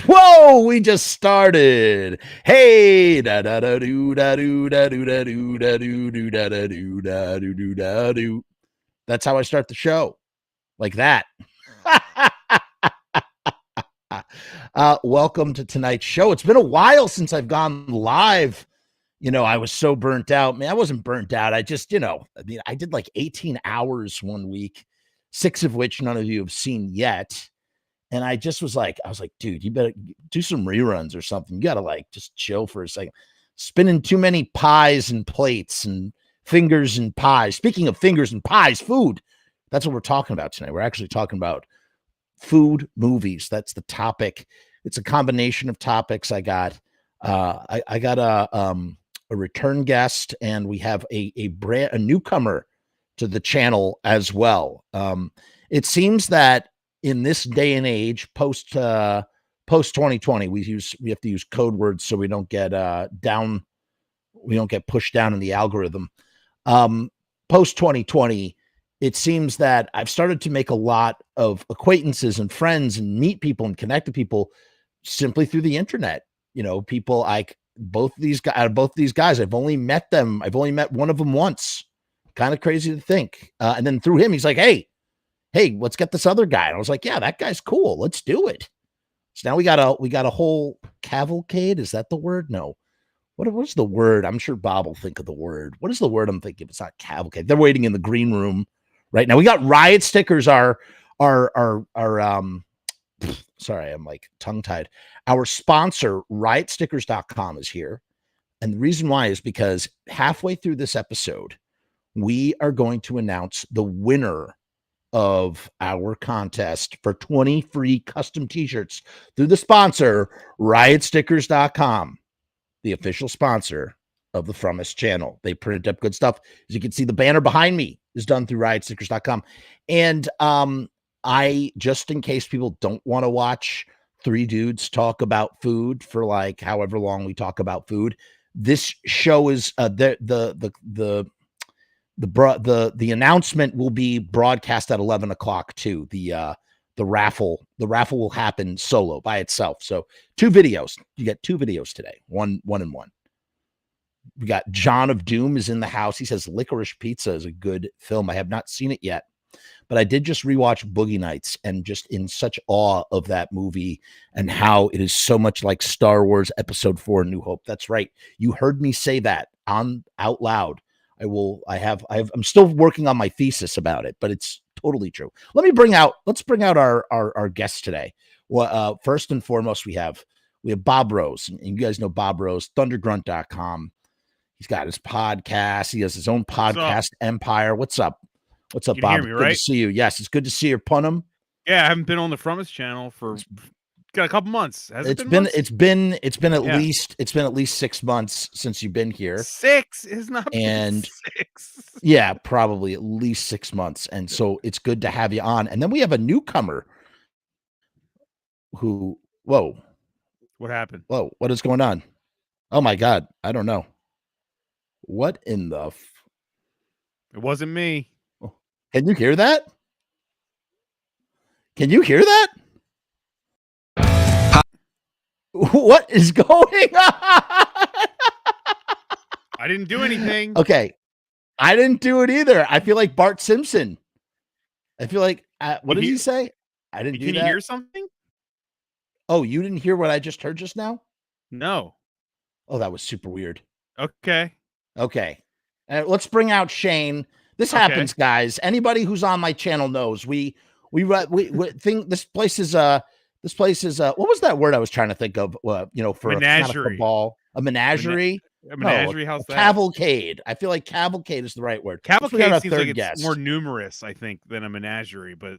Whoa, we just started. Hey, da da da do da do da do da do da do do da da do da do do da do. That's how I start the show, like that. Welcome to tonight's show. It's been a while since I've gone live. I was so burnt out. Man, I wasn't burnt out. I just, I did like 18 hours one week, 6 of which none of you have seen yet. And I was like, dude, you better do some reruns or something. You got to just chill for a second. Spinning too many pies and plates and fingers and pies. Speaking of fingers and pies, food. That's what we're talking about tonight. We're actually talking about food movies. That's the topic. It's a combination of topics. I got a return guest, and we have a newcomer to the channel as well. It seems that in this day and age, post 2020, we have to use code words so we don't get pushed down in the algorithm. Post 2020, it seems that I've started to make a lot of acquaintances and friends and meet people and connect to people simply through the internet. People like both these guys. I've only met one of them once. Kind of crazy to think. And then through him, he's like, hey, let's get this other guy. And I was like, yeah, that guy's cool. Let's do it. So now we got a whole cavalcade. Is that the word? No. What's the word? I'm sure Bob will think of the word. What is the word I'm thinking? It's not cavalcade. They're waiting in the green room right now. We got riot stickers. Sorry, I'm like tongue tied. Our sponsor, riotstickers.com, is here. And the reason why is because halfway through this episode, we are going to announce the winner of our contest for 20 free custom t-shirts through the sponsor, riotstickers.com, the official sponsor of the Frumess channel. They printed up good stuff. As you can see, the banner behind me is done through riotstickers.com. And I, just in case people don't want to watch three dudes talk about food for like however long we talk about food, this show is the announcement will be broadcast at 11 o'clock too. The raffle will happen solo by itself. So 2 videos. You get 2 videos today. One and one. We got John of Doom is in the house. He says Licorice Pizza is a good film. I have not seen it yet, but I did just rewatch Boogie Nights and just in such awe of that movie and how it is so much like Star Wars Episode 4: New Hope. That's right. You heard me say that out loud. I'm still working on my thesis about it, but it's totally true. Let's bring out our guests today. Well, first and foremost, we have Bob Rose, and you guys know Bob Rose, thundergrunt.com. He's got his podcast. He has his own podcast empire. What's up? What's up, Bob? Good to see you. Yes, it's good to see you, Punham. Yeah, I haven't been on the Frumess channel for got a couple months. It's been at least 6 months since you've been here. 6 is not and 6. Yeah, probably at least 6 months. And so it's good to have you on. And then we have a newcomer who, whoa. What happened? Whoa, what is going on? Oh my God, I don't know. What in the It wasn't me. Can you hear that? Can you hear that? What is going on? I didn't do anything. Okay. I didn't do it either. I feel like Bart Simpson. I feel like, what did he say? I didn't do that. Can you hear something? Oh, you didn't hear what I just heard just now? No. Oh, that was super weird. Okay. Let's bring out Shayne. This happens, guys. Anybody who's on my channel knows we think this place is what was that word I was trying to think of? For menagerie. A menagerie. A menagerie. How's that? Cavalcade. I feel like cavalcade is the right word. Cavalcade seems like it's more numerous, I think, than a menagerie, but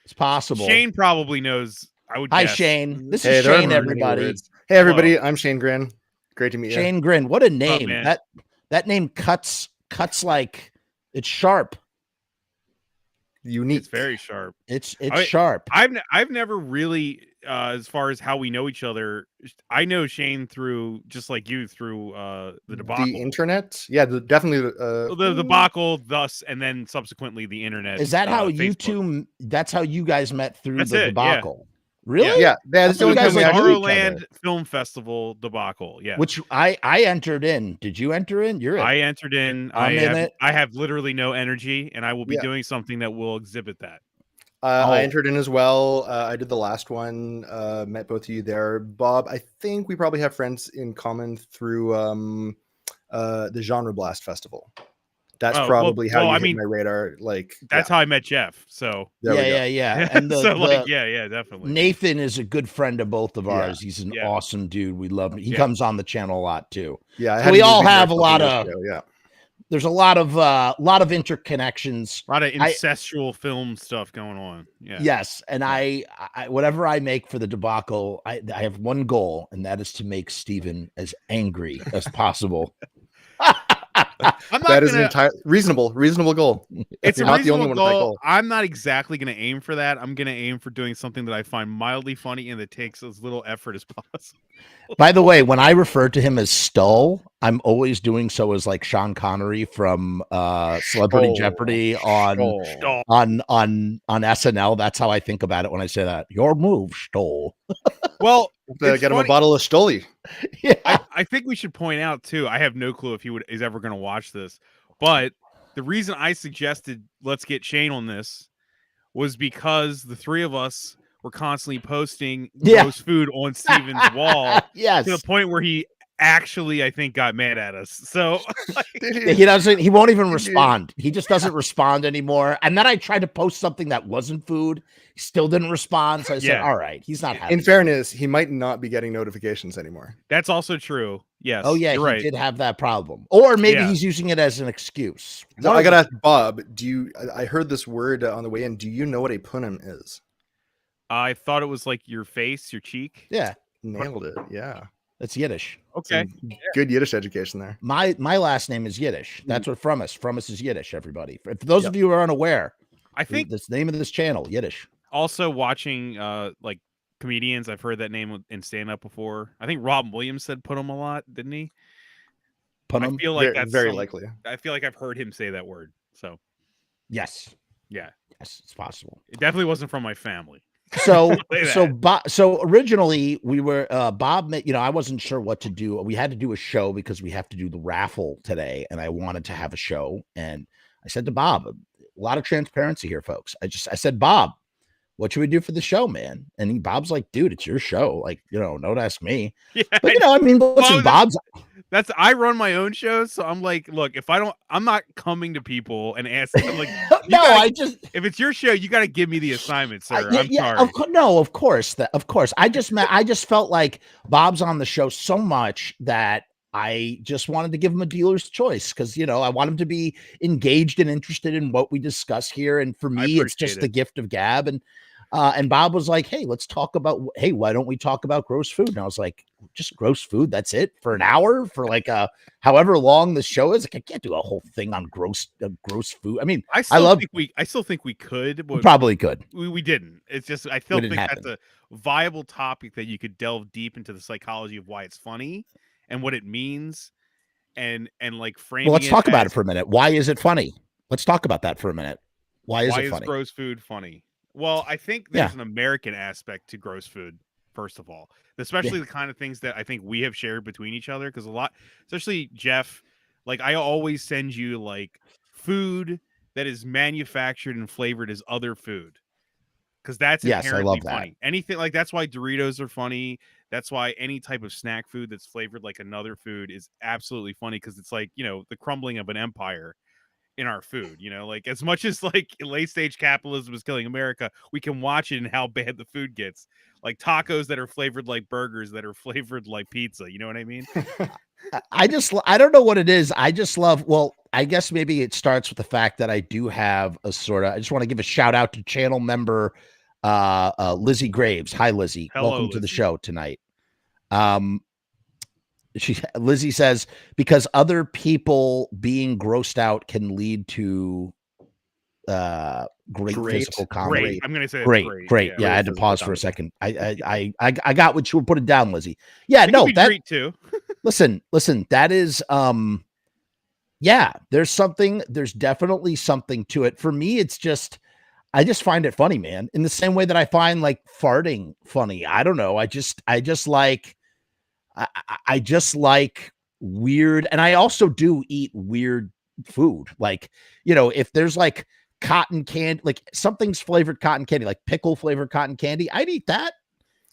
it's possible. Shayne probably knows. I would. Hi, guess. This is Shayne, everybody. Hey, everybody. Hello. I'm Shayne Gryn. Great to meet you. Shayne Gryn. What a name. That name cuts like it's sharp. Unique. It's very sharp. It's sharp. I've never really, as far as how we know each other, I know Shayne through just like you through the debacle, the internet. Yeah, definitely the debacle. Thus, and then subsequently the internet. Is that how you two? That's how you guys met through the debacle. Really? Yeah, that's the you only guys time we like actually. knew each other. Tomorrowland Film Festival debacle. Yeah, Which I entered in. Did you enter in? You're I in. entered in. I'm in it. I have literally no energy, and I will be Yeah. doing something that will exhibit that. I entered in as well. I did the last one. Met both of you there, Bob. I think we probably have friends in common through the Genre Blast Festival. That's probably how you hit my radar. Like that's how I met Jeff. So yeah. And yeah, definitely. Nathan is a good friend of both of ours. He's an awesome dude. We love him. He comes on the channel a lot too. Yeah, so we all have a lot of. Yeah, there's a lot of interconnections. A lot of incestual film stuff going on. Yeah. Yes, and I whatever I make for the debacle, I have one goal, and that is to make Steven as angry as possible. That is an entirely reasonable goal. It's not the only one with that goal. I'm not exactly going to aim for that. I'm going to aim for doing something that I find mildly funny and that takes as little effort as possible. By the way, when I refer to him as Stull, I'm always doing so as like Sean Connery from Celebrity Jeopardy on SNL. That's how I think about it when I say that. Your move, Stull. Well, get him a bottle of Stoli. Yeah, I think we should point out too. I have no clue if he is ever going to watch this, but the reason I suggested let's get Shayne on this was because the three of us were constantly posting gross food on Steven's wall. Yes, to the point where he actually, I think, got mad at us. So he won't even respond. He just doesn't respond anymore. And then I tried to post something that wasn't food. He still didn't respond. So I said, all right, he's not happy. In fairness, he might not be getting notifications anymore. That's also true. Yes. Oh yeah, he did have that problem. Or maybe he's using it as an excuse. So I gotta ask Bob, I heard this word on the way in. Do you know what a punim is? I thought it was like your face, your cheek. Yeah. Nailed it. Yeah. That's Yiddish. Okay. Good Yiddish education there. My last name is Yiddish. That's what Frumess. Frumess is Yiddish, everybody. For those of you who are unaware, I think the name of this channel, Yiddish. Also watching like comedians, I've heard that name in stand-up before. I think Rob Williams said put him a lot, didn't he? Put him? I feel like that's very likely. I feel like I've heard him say that word. So yes. Yeah. Yes, it's possible. It definitely wasn't from my family. So originally we were Bob, I wasn't sure what to do. We had to do a show because we have to do the raffle today, and I wanted to have a show. And I said to Bob, a lot of transparency here, folks. I said, Bob, what should we do for the show, man? And Bob's like, dude, it's your show. Like, don't ask me. Yeah, but listen, Bob's. I run my own shows, so I'm like, look, I'm not coming to people and asking them like, if it's your show, you got to give me the assignment, sir. I'm sorry. Of course. I just felt like Bob's on the show so much that I just wanted to give him a dealer's choice because, I want him to be engaged and interested in what we discuss here. And for me, it's just the gift of gab. And Bob was like, hey, why don't we talk about gross food? And I was like, just gross food. That's it for an hour for like however long the show is. Like, I can't do a whole thing on gross food. I mean, I still think we could. We probably could. We didn't. It's just, I still think that's a viable topic that you could delve deep into the psychology of why it's funny and what it means and like framing. Well, let's talk about it for a minute. Why is it funny? Let's talk about that for a minute. Why is gross food funny? Well, I think there's an American aspect to gross food, first of all, especially the kind of things that I think we have shared between each other. Because especially Jeff, like I always send you like food that is manufactured and flavored as other food. Because that's inherently funny. Anything like that's why Doritos are funny. That's why any type of snack food that's flavored like another food is absolutely funny because it's like, the crumbling of an empire in our food, like as much as like late stage capitalism is killing America, we can watch it and how bad the food gets. Like tacos that are flavored like burgers that are flavored like pizza. You know what I mean? I don't know what it is. I just love, I guess maybe it starts with the fact that I do have I just want to give a shout out to channel member Lizzie Graves. Hi, Lizzie. Hello, welcome Lizzie. To the show tonight. Lizzie says, because other people being grossed out can lead to great physical comedy. Great. I'm gonna say great. Yeah, I had to pause for a second. I got what you were putting down, Lizzie. Yeah, no, that great too. listen, that is there's definitely something to it. For me, it's just I just find it funny, man. In the same way that I find like farting funny. I don't know. I just like weird, and I also do eat weird food. Like, if there's like cotton candy, like something's flavored cotton candy, like pickle flavored cotton candy, I'd eat that.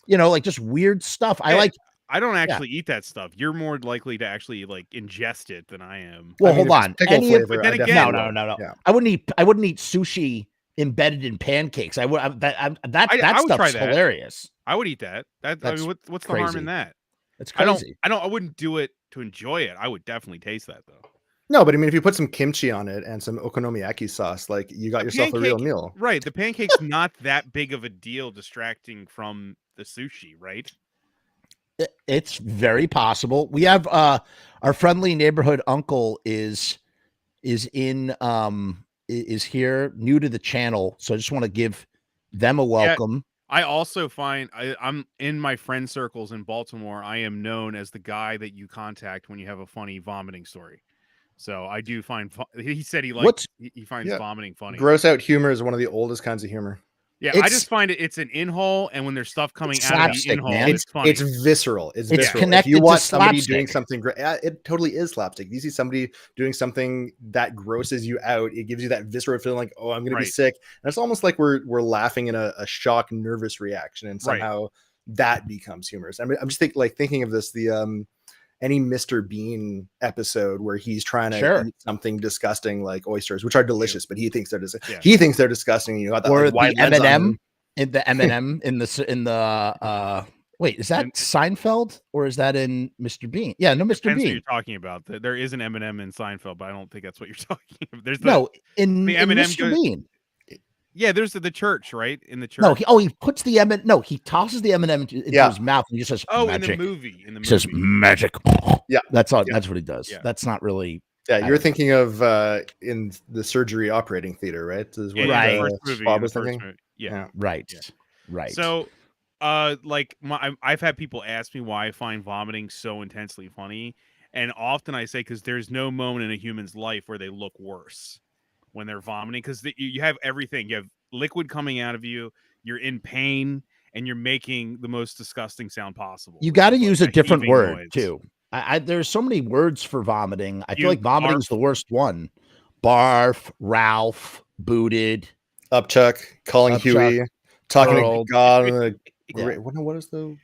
Like just weird stuff. I don't actually eat that stuff. You're more likely to actually like ingest it than I am. Well, hold on. Pickle flavor, but then again, no. Yeah. I wouldn't eat sushi embedded in pancakes. That stuff's hilarious. I would eat that. What's the harm in that? It's crazy. I wouldn't do it to enjoy it. I would definitely taste that though. No, but I mean, if you put some kimchi on it and some okonomiyaki sauce, like you got yourself a real meal. Right. The pancake's not that big of a deal distracting from the sushi, right? It's very possible. We have our friendly neighborhood uncle is here, new to the channel, so I just want to give them a welcome. I also find I'm in my friend circles in Baltimore. I am known as the guy that you contact when you have a funny vomiting story. So I do find he said he finds vomiting funny. Gross out humor is one of the oldest kinds of humor. Yeah, I just find it's an in-hole, and when there's stuff coming out of the in-hole, it's funny. It's visceral. It's visceral. Connected if you watch to somebody slapstick. doing something great, it totally is slapstick. If you see somebody doing something that grosses you out, it gives you that visceral feeling like, oh, I'm going to be sick. And it's almost like we're laughing in a shock, nervous reaction, and somehow that becomes humorous. I mean, I'm just thinking of this, any Mr. Bean episode where he's trying to eat something disgusting like oysters, which are delicious, but he thinks they're he thinks they're disgusting. You got that, or like, the M&M in the M&M in the wait, is that Seinfeld or is that in Mr. Bean? Yeah, no, Mr. Bean. What you're talking about. There is an M&M in Seinfeld, but I don't think that's what you're talking about. There's in M&M Mr. Bean. Yeah, there's the church, right? In the church. No, he puts the M&M. No, he tosses the M&M into his mouth and he just says, magic. In the movie. He says magic. Yeah, that's all. Yeah. That's what he does. Yeah. That's not really. Yeah, you're thinking of in the surgery operating theater, right? Is what Bob was thinking. Yeah, right, right. So, I've had people ask me why I find vomiting so intensely funny, and often I say because there's no moment in a human's life where they look worse when they're vomiting, because you have everything. You have liquid coming out of you. You're in pain, and you're making the most disgusting sound possible. You got to use a different word too. There's so many words for vomiting. I feel like vomiting is the worst one. Barf, Ralph, booted, upchuck, calling Huey, talking to God. What is the?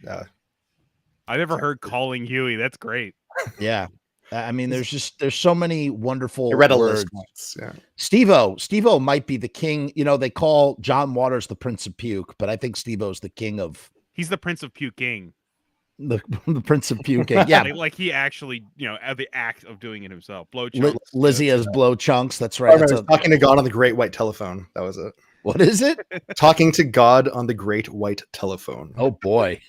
I never heard calling Huey. That's great. Yeah. I mean, there's so many wonderful words. Yeah. Steve-O might be the king. They call John Waters the Prince of Puke, but I think Steve-O's the king of. He's the Prince of Puking. The Prince of Puking. Yeah, like he actually, the act of doing it himself. Blow chunks. Lizzie has blow chunks. That's right. Talking to God on the Great White Telephone. That was it. What is it? Talking to God on the Great White Telephone. Oh boy.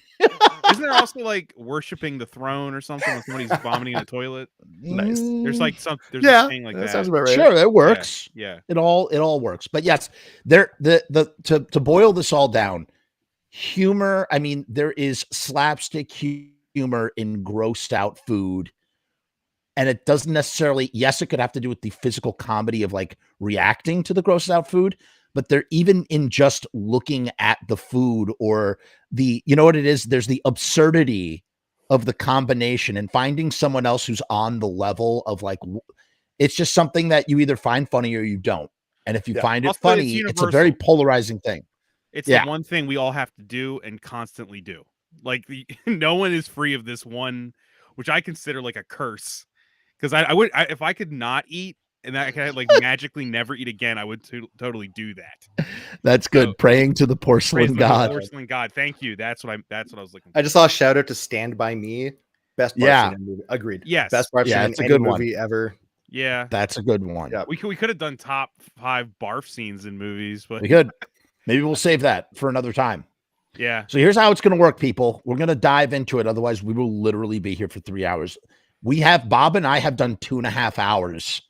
Isn't there also like worshiping the throne or something when somebody's vomiting in a toilet? Nice. There's a thing like that. Sounds about right. Sure, it works. Yeah. It all works. But yes, to boil this all down, humor. I mean, there is slapstick humor in grossed out food. And it doesn't necessarily, yes, it could have to do with the physical comedy of like reacting to the grossed out food, but they're even in just looking at the food or what it is? There's the absurdity of the combination and finding someone else who's on the level of like, it's just something that you either find funny or you don't. And if you find it funny, it's a very polarizing thing. It's the one thing we all have to do and constantly do. Like no one is free of this one, which I consider like a curse. Because I would, if I could not eat and I could like magically never eat again, I would totally do that. That's good. So, praying to the porcelain god. Porcelain god. Thank you. That's what I was looking for. I just saw a shout out to Stand By Me. Best barf scene movie. Agreed. Yes. Best barf scene in any movie ever. Yeah. That's a good one. Yeah. We could have done top 5 barf scenes in movies, but we could. Maybe we'll save that for another time. Yeah. So here's how it's going to work, people. We're going to dive into it. Otherwise, we will literally be here for 3 hours. Bob and I have done 2.5 hours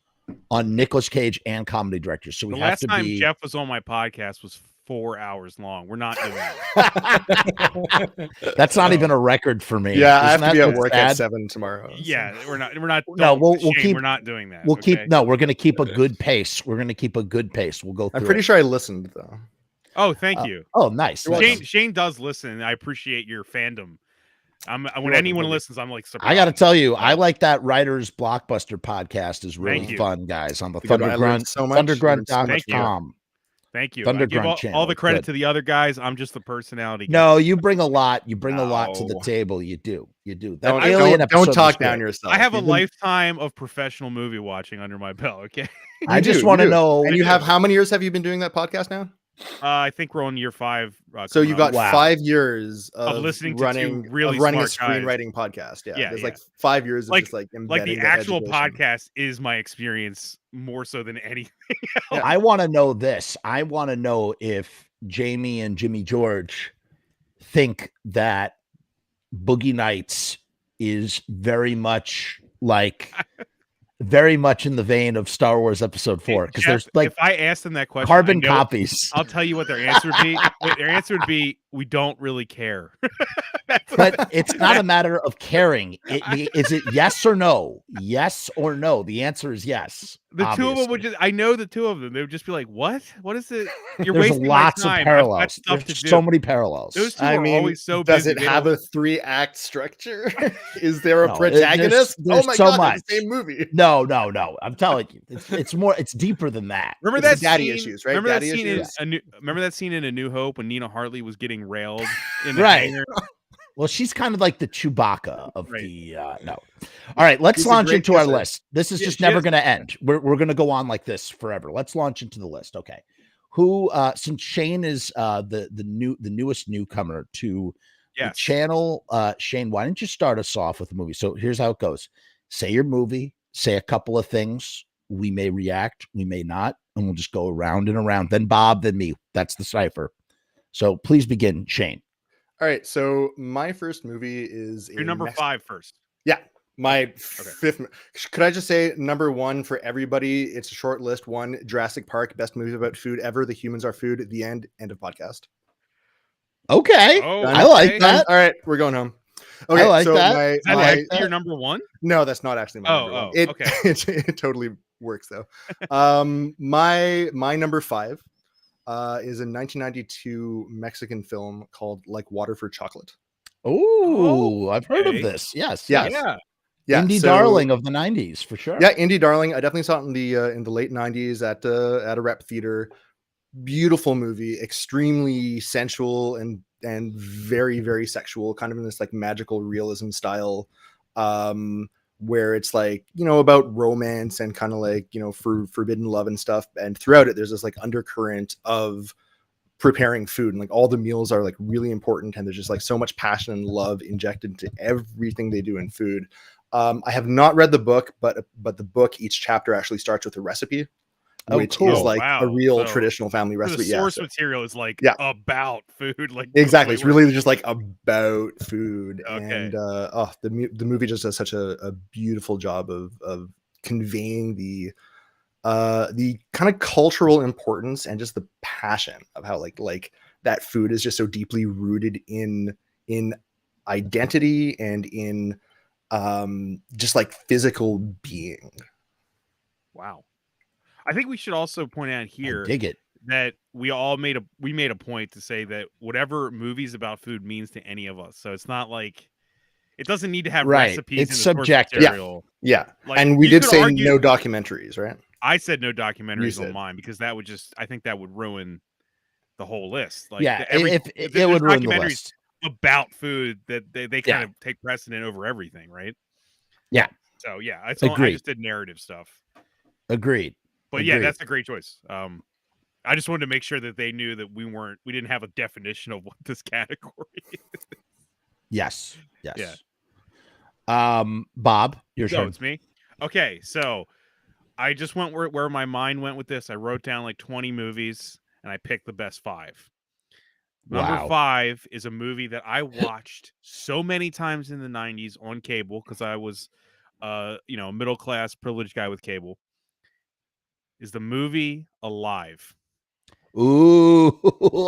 on Nicolas Cage and comedy directors. So the last time Jeff was on my podcast was 4 hours long. We're not doing that. That's not even a record for me. Yeah, I have to be at work at 7 tomorrow. So. Yeah, we're not. No, we'll keep. We're not doing that. We're going to keep a good pace. We're going to keep a good pace. We'll go through I'm pretty sure I listened though. Oh, thank you. Oh, nice. Shayne does listen, and I appreciate your fandom. When anyone listens, I'm like surprised. I got to tell you, I like that Writers Blockbuster podcast. Is really fun, guys. On the Thundergrunt, so much. Thundergrunt.com. Thank you. I give all the credit to the other guys. I'm just the personality guy. No, you bring a lot. You bring a lot to the table. You do. That don't talk down yourself. I have a lifetime of professional movie watching under my belt. Okay. I just want to know. And you have how many years have you been doing that podcast now? I think we're on year 5. So you've got 5 years of listening to running two really running a smart guys. screenwriting podcast. Yeah, there's yeah. like 5 years of just like the actual podcast is my experience more so than anything else. I want to know this. I want to know if Jamie and Jimmy George think that Boogie Nights is very much in the vein of Star Wars Episode 4, because there's like, if I asked them that question, carbon copies. I'll tell you what their answer would be. Their answer would be, we don't really care. But it's not a matter of caring. Is it yes or no? Yes or no? The answer is yes. The two of them would just, I know the two of them, they would just be like, what? What is it? You're There's wasting lots my time. of parallels. There's so many parallels. Those two are always so does busy. It have a 3-act structure? Is there a protagonist? There's oh my so god, much. the same movie. No. I'm telling you, it's deeper than that. Remember that daddy scene, issues, right? Remember daddy that scene issues? remember that scene in A New Hope when Nina Hartley was getting railed in the Right. hangar? Well, she's kind of like the Chewbacca of the no. All right, let's launch into our list. This is just never going to end. We're going to go on like this forever. Let's launch into the list. Okay. Who since Shayne is the newest newcomer to the channel, Shayne, why don't you start us off with a movie? So here's how it goes. Say your movie, say a couple of things. We may react, we may not, and we'll just go around and around. Then Bob, then me. That's the cipher. So please begin, Shayne. All right, so my first movie is your number 5 first. Yeah, my fifth. Could I just say number 1 for everybody? It's a short list. 1, Jurassic Park, best movie about food ever. The humans are food. The end. End of podcast. Okay, I like that. All right, we're going home. Okay, I like so that. Is that your number 1? No, that's not actually my number 1. Okay. It totally works though. My number 5. Is a 1992 Mexican film called Like Water for Chocolate. Oh, I've heard of this. Yes. Yeah. Indie darling of the 90s for sure. Yeah, indie darling. I definitely saw it in the late 90s at a rep theater. Beautiful movie, extremely sensual and very, very sexual, kind of in this like magical realism style. Where it's like, about romance and kind of like, forbidden love and stuff. And throughout it, there's this like undercurrent of preparing food, and like all the meals are like really important. And there's just like so much passion and love injected into everything they do in food. I have not read the book, but the book, each chapter actually starts with a recipe, which is like a real traditional family recipe. The source material is like about food. Like exactly. It's really just like about food. Okay. And the movie just does such a beautiful job of conveying the kind of cultural importance and just the passion of how like that food is just so deeply rooted in identity and in just like physical being. Wow. I think we should also point out here that we made a point to say that whatever movies about food means to any of us. So it's not like it doesn't need to have recipes. It's subjective. Yeah. Like, and we did say no documentaries, right? I said no documentaries on mine because that would I think that would ruin the whole list. Like it would ruin the list. About food that they kind of take precedent over everything, right? Yeah. So I just did narrative stuff. Agreed. But yeah, that's a great choice. I just wanted to make sure that they knew that we didn't have a definition of what this category is. Yes. Yeah. Bob, your turn. It's me. Okay, so I just went where my mind went with this. I wrote down like 20 movies and I picked the best 5. Number 5 is a movie that I watched so many times in the 90s on cable because I was a middle class privileged guy with cable. Is the movie Alive. Ooh,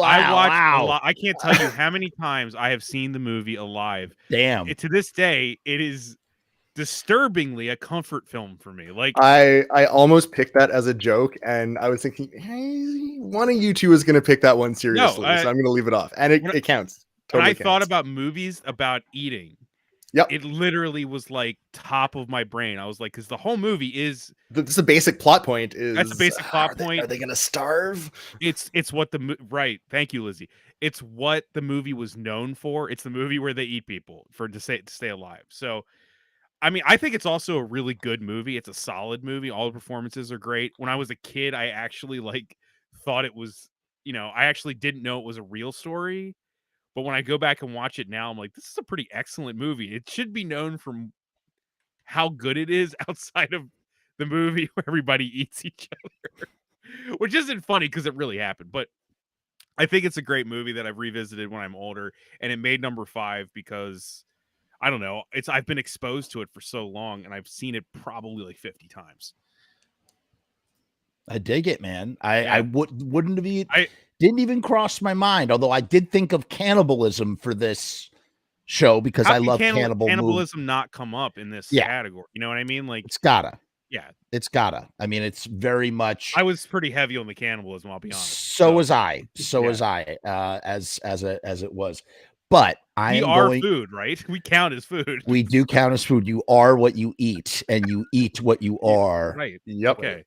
I watched I can't tell you how many times I have seen the movie Alive. Damn. To this day, it is disturbingly a comfort film for me. Like I almost picked that as a joke, and I was thinking, hey, one of you two is going to pick that one seriously, so I'm going to leave it off, and it counts. When I thought about movies about eating, it literally was like top of my brain. I was like, because the whole movie is this is a basic plot point. That's a basic plot point. Are they going to starve? It's what the right. Thank you, Lizzie. It's what the movie was known for. It's the movie where they eat people to stay alive. So, I mean, I think it's also a really good movie. It's a solid movie. All the performances are great. When I was a kid, I actually thought it was, I actually didn't know it was a real story. But when I go back and watch it now, I'm like, this is a pretty excellent movie. It should be known from how good it is outside of the movie where everybody eats each other, which isn't funny because it really happened. But I think it's a great movie that I've revisited when I'm older, and it made number 5 because I don't know. I've been exposed to it for so long, and I've seen it probably like 50 times. I dig it, man. I wouldn't have didn't even cross my mind. Although I did think of cannibalism for this show because I love cannibalism not come up in this category. You know what I mean? Like it's gotta. Yeah, it's gotta. I mean, it's very much. I was pretty heavy on the cannibalism. I'll be honest. So was I. So was I. As it was. But we are food, right? We count as food. We do count as food. You are what you eat, and you eat what you are. Right. Yep. Okay.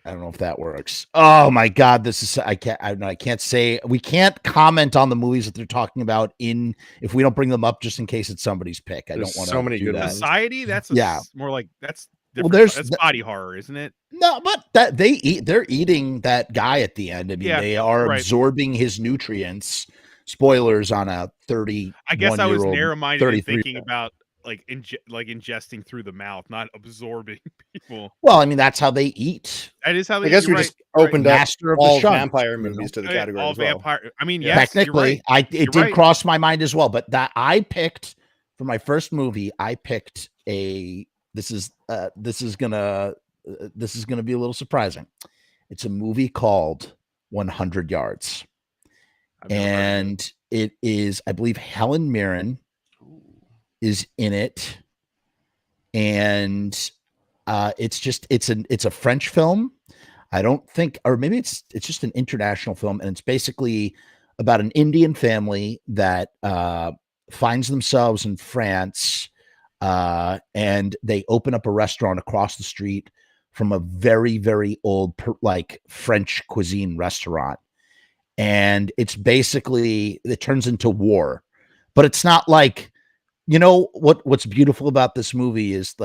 I don't know if that works. Oh my God, this is I can't say we can't comment on the movies that they're talking about if we don't bring them up just in case it's somebody's pick. I don't want so many good that. Society. That's more like that's different. Well, that's body horror, isn't it? No, but they're eating that guy at the end. I mean, they are absorbing his nutrients. Spoilers on a 30. I guess I was narrow-minded in thinking about ingesting through the mouth, not absorbing people. Well, I mean, that's how they eat. That is how they eat. I guess we just opened up Master of all the vampire movies to the category all as well. Vampire. I mean, yes, technically, it did cross my mind as well. But that I picked for my first movie, I picked this is gonna be a little surprising. It's a movie called 100 Yards. And it is, I believe, Helen Mirren is in it, and it's a French film. I don't think, or maybe it's just an international film, and it's basically about an Indian family that finds themselves in France, and they open up a restaurant across the street from a very, very old French cuisine restaurant. And it's basically, it turns into war, but it's not like, what's beautiful about this movie is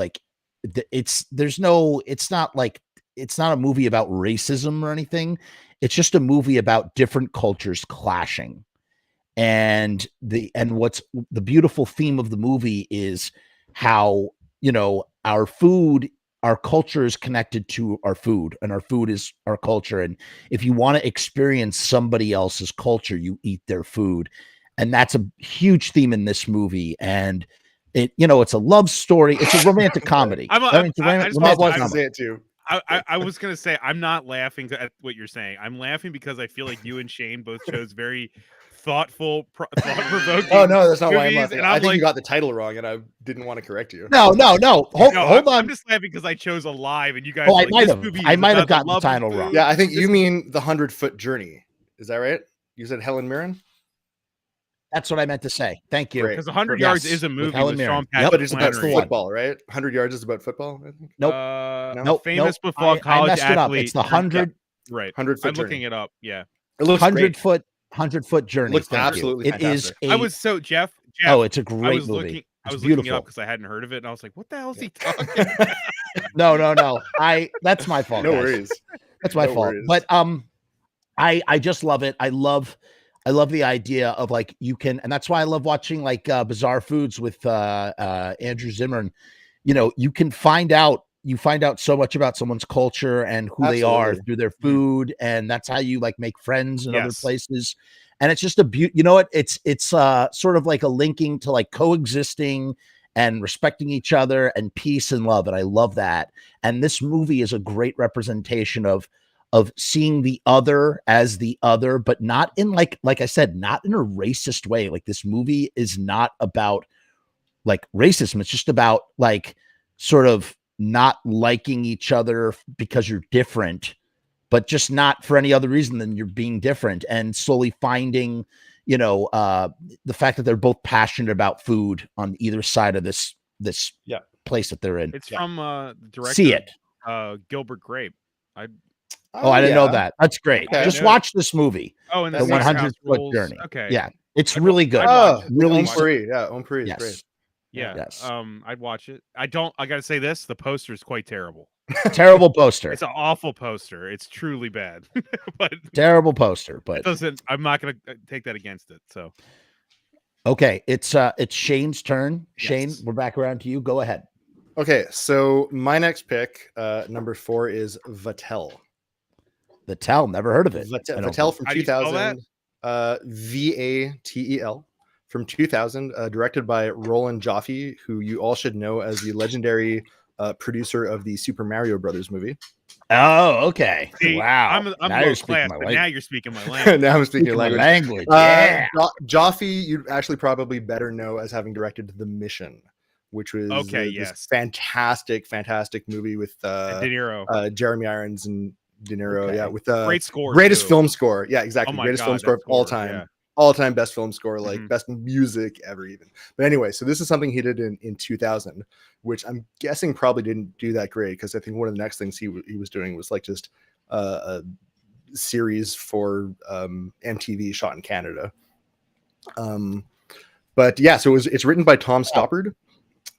it's not a movie about racism or anything. It's just a movie about different cultures clashing. And what's the beautiful theme of the movie is how, our culture is connected to our food, and our food is our culture. And if you want to experience somebody else's culture, you eat their food. And that's a huge theme in this movie. And it's a love story. It's a romantic comedy. I was going to say, I'm not laughing at what you're saying. I'm laughing because I feel like you and Shayne both chose very thoughtful, thought-provoking. Oh no, that's not why I'm laughing. I think like, you got the title wrong, and I didn't want to correct you. No. Hold on. I'm just laughing because I chose Alive, and you guys. I might have gotten the title wrong. Yeah, I think you mean the 100-Foot Journey. Is that right? You said Helen Mirren. That's what I meant to say. Thank you. Because 100 Yards is a movie with Sean Patrick, but it's about football, right? 100 Yards is about football. I think. Nope. Famous football college athlete. It's the 100. Right. 100-Foot. I'm looking it up. Yeah. It looks 100-foot journey. It looks absolutely fantastic. I was so Jeff. Oh, it's a great movie. I was looking it up because I hadn't heard of it, and I was like, "What the hell is he talking about?" No. That's my fault. No worries. That's my fault. Worries. But I just love it. I love the idea of you can, and that's why I love watching Bizarre Foods with Andrew Zimmern. You can find out so much about someone's culture and who they are through their food, and that's how you make friends in other places. And it's just a beauty. It's sort of like a linking to coexisting and respecting each other and peace and love, and I love that. And this movie is a great representation of seeing the other as the other, but not in like I said, not in a racist way. This movie is not about racism. It's just about sort of not liking each other because you're different, but just not for any other reason than you're being different, and slowly finding, the fact that they're both passionate about food on either side of this place that they're in. It's from the director. See it. Gilbert Grape. I didn't know that. That's great. Okay. Just watch this movie. Oh, and The the 100-foot journey. Okay. Yeah. It's really good. Really Really free. Yeah, on free is Yes. great. Yeah. Yes. I'd watch it. I gotta say this, the poster is quite terrible. Terrible poster. It's an awful poster. It's truly bad. But Terrible poster, but I'm not gonna take that against it. So okay, it's Shayne's turn. Shayne, Yes. we're back around to you. Go ahead. Okay, so my next pick, number 4, is Vatel. Vatel, never heard of it. Vatel from How do you spell 2000. Vatel from 2000, directed by Roland Joffe, who you all should know as the legendary producer of the Super Mario Brothers movie. Oh, okay. See, Wow. I'm Now low you're speaking class, my but language. now you're speaking my language. Now I'm speaking your My language. language. Yeah. Joffe, you'd actually probably better know as having directed The Mission, which was this fantastic movie with De Niro. Jeremy Irons and De Niro. Okay. Yeah, with Great score. greatest too. film score. Yeah, exactly. Oh my Greatest God, film score of that all score, time. yeah. All-time best film score, like Mhm. best music ever, even. But anyway, so this is something he did in 2000, which I'm guessing probably didn't do that great, because I think one of the next things he was doing was like just a series for MTV shot in Canada. But yeah, so it's written by Tom Stoppard,